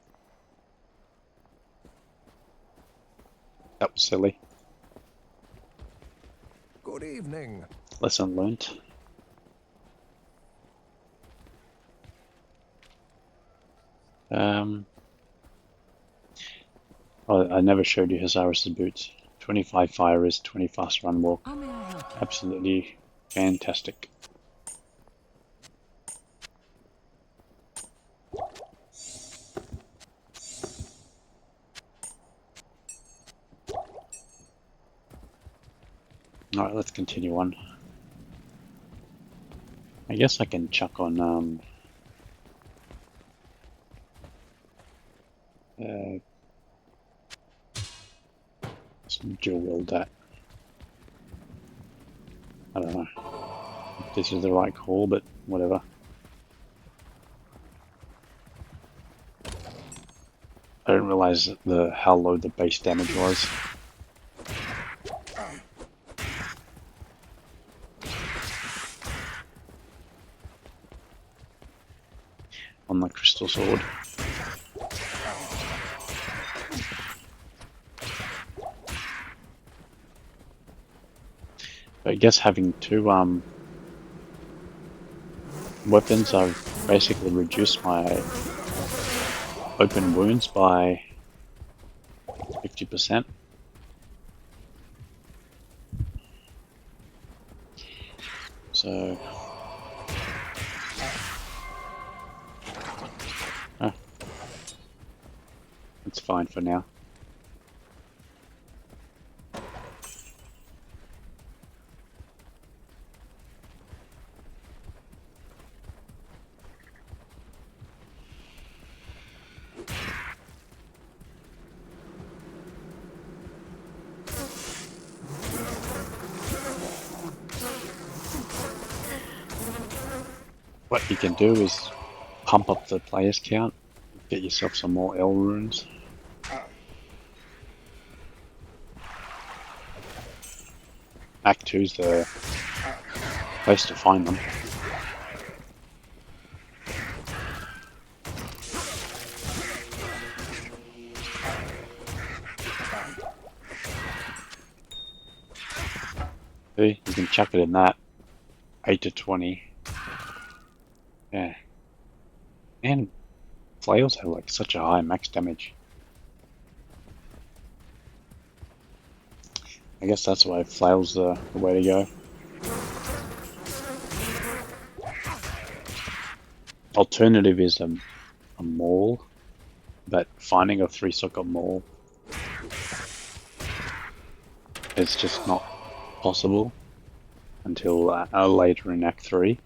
That was silly. Good evening. Lesson learnt. Oh, I never showed you Hazaris' boots. 25 fire is 20 fast run walk. How may I help you? Absolutely fantastic. Alright, let's continue on. I guess I can chuck on some dual wield that. I don't know if this is the right call, but whatever. I didn't realize how low the base damage was. On the crystal sword. But I guess having two weapons, I've basically reduced my open wounds by 50%. So it's fine for now. What you can do is pump up the players count, get yourself some more L runes. Act 2's the place to find them. See, you can chuck it in that. 8 to 20. Yeah. And flails have like such a high max damage. I guess that's why flails are the way to go. Alternative is a maul, but finding a 3-socket maul is just not possible until later in Act 3.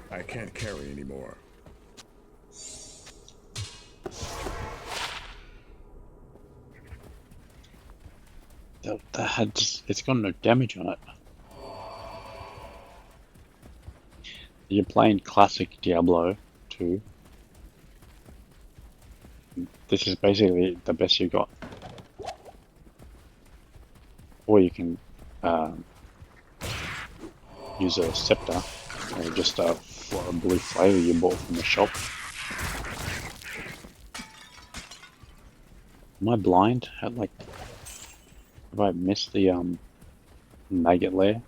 I can't carry anymore. It's got no damage on it. You're playing classic Diablo 2. This is basically the best you got. Or you can use a scepter, or just a blue flavor you bought from the shop. Am I blind? Have I missed the maggot lair?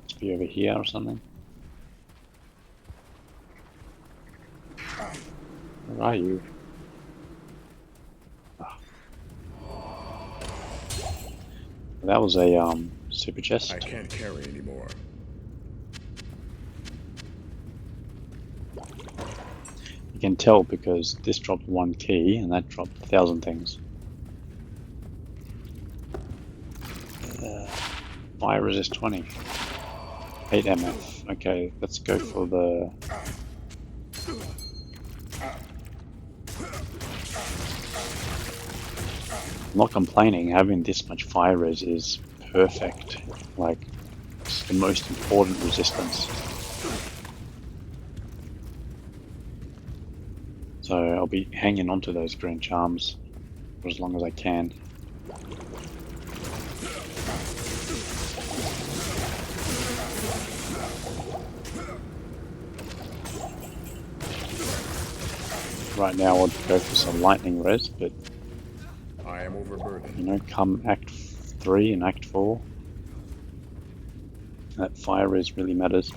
Must be over here or something. Where are you? Ah. That was a super chest. I can't carry anymore. You can tell because this dropped 1 key and that dropped 1,000 things. Fire resist 20. 8 MF. Okay, let's go for the... I'm not complaining, having this much fire res is perfect. Like, it's the most important resistance. So I'll be hanging on to those green charms for as long as I can. Right now I'd go for some lightning res, but I am overburdened. you know, come Act 3 and Act 4, that fire res really matters.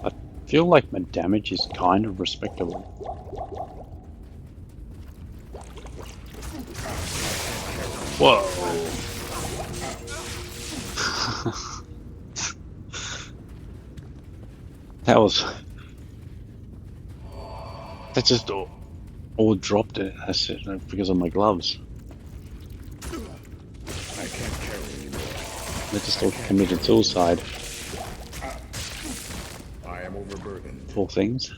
I feel like my damage is kind of respectable. Whoa! That was... That just all dropped it. That's it, because of my gloves. I can't carry anymore. They just all committed suicide. I am overburdened. Poor things.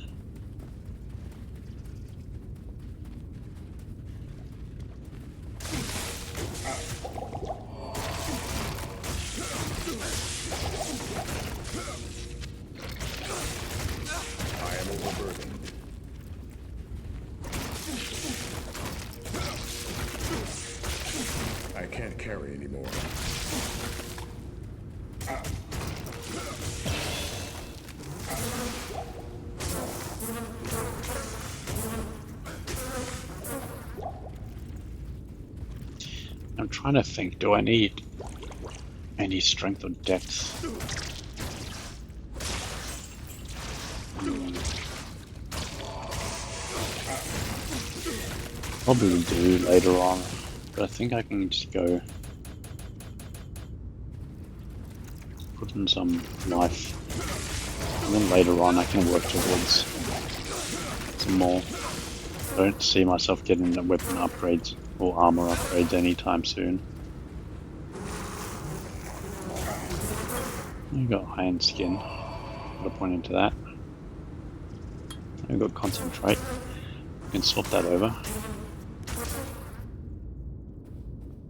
I am overburdened. I can't carry anymore. I'm trying to think, do I need any strength or depth? Probably do later on, but I think I can just go put in some life, and then later on I can work towards some more. I don't see myself getting the weapon upgrades or armor upgrades anytime soon. You got iron skin, got a point into that. I've got concentrate, you can swap that over.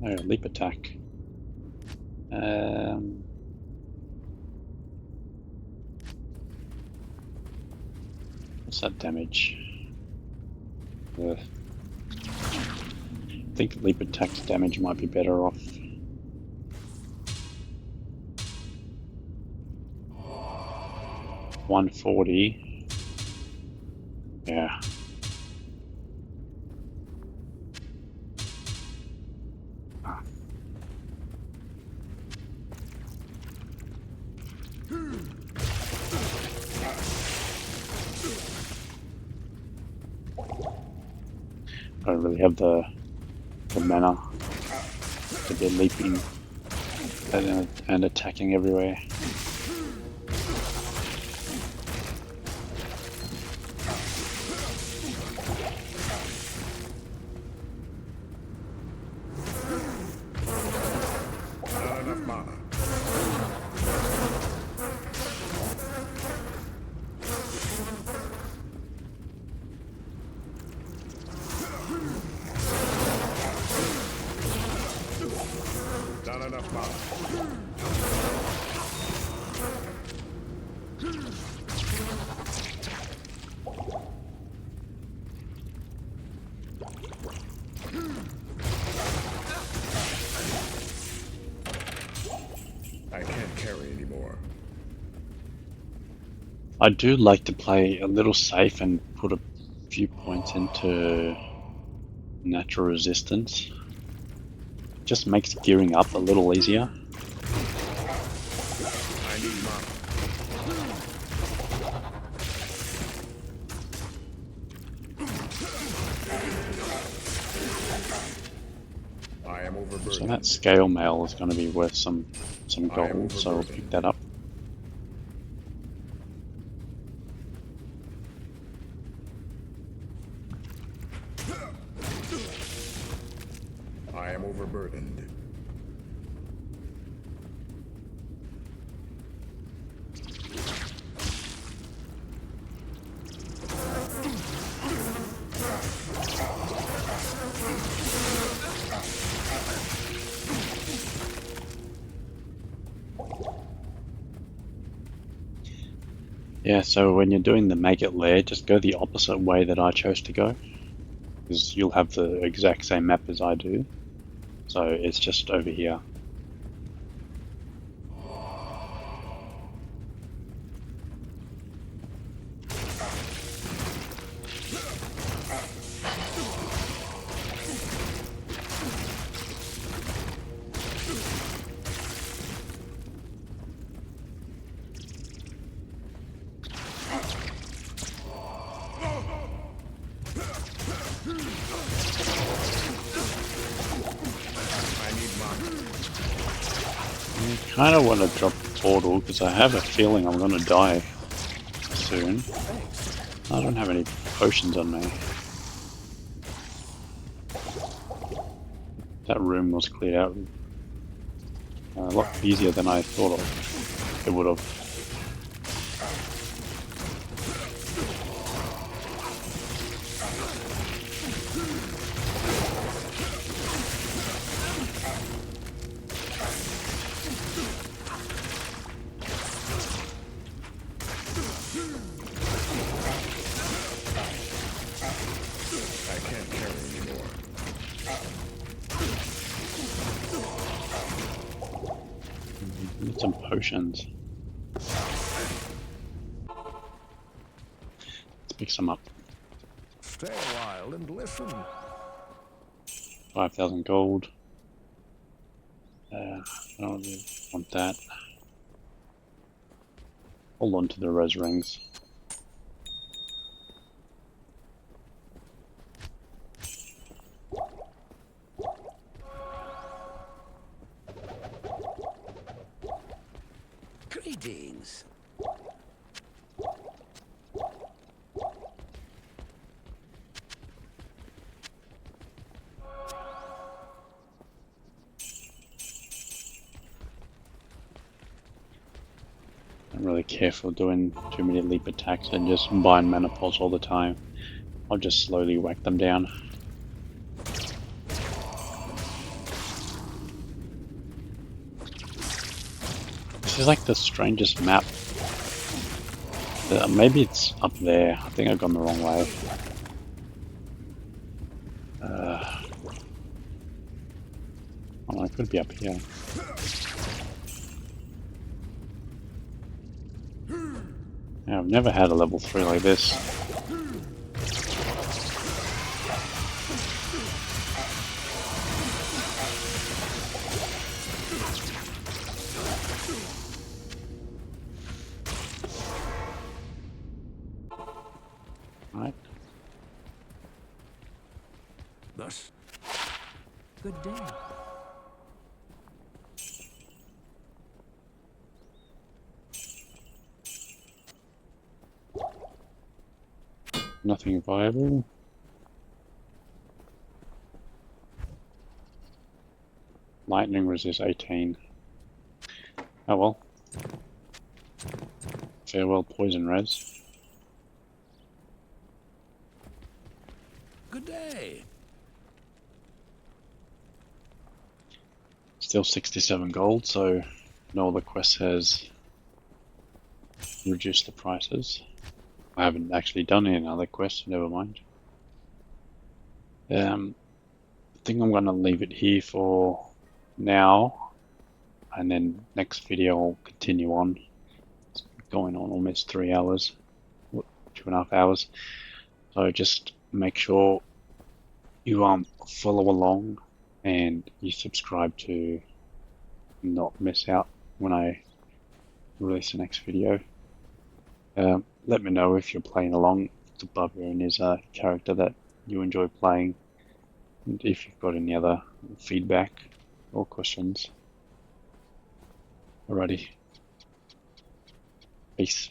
Oh, leap attack. What's that damage? I think leap attack's damage might be better off. $140. Yeah. don't really have the mana to be leaping and attacking everywhere. Not enough mana. Not enough mana. I can't carry anymore. I do like to play a little safe and put a few points into natural resistance. Just makes gearing up a little easier. I need mana. I am overburdened. So that scale mail is going to be worth some gold, so I'll pick that up. I am overburdened. Yeah, so when you're doing the maggot lair, just go the opposite way that I chose to go, because you'll have the exact same map as I do. So it's just over here. I kind of want to drop the portal because I have a feeling I'm going to die soon. I don't have any potions on me. That room was cleared out a lot easier than I thought it would have. I can't carry anymore. Need some potions. Let's pick some up. Stay a while and listen. 5,000 gold. I don't really want that. Hold on to the res rings. Greetings. I'm really careful doing too many leap attacks and just buying mana pots all the time. I'll just slowly whack them down. This is like the strangest map. Maybe it's up there. I think I've gone the wrong way. Oh, it could be up here. Yeah, I've never had a level 3 like this. Right. Thus, Good day. Nothing viable. Lightning resist 18. Oh well. Farewell poison res. good day. Still 67 gold, so no other quest has reduced the prices. I haven't actually done any other quests, never mind. I think I'm going to leave it here for now, and then next video I'll continue on. It's going on almost 3 hours, 2.5 hours. So just make sure you follow along and you subscribe to not miss out when I release the next video. Let me know if you're playing along. The Barbarian is a character that you enjoy playing, and if you've got any other feedback or questions. Alrighty. Peace.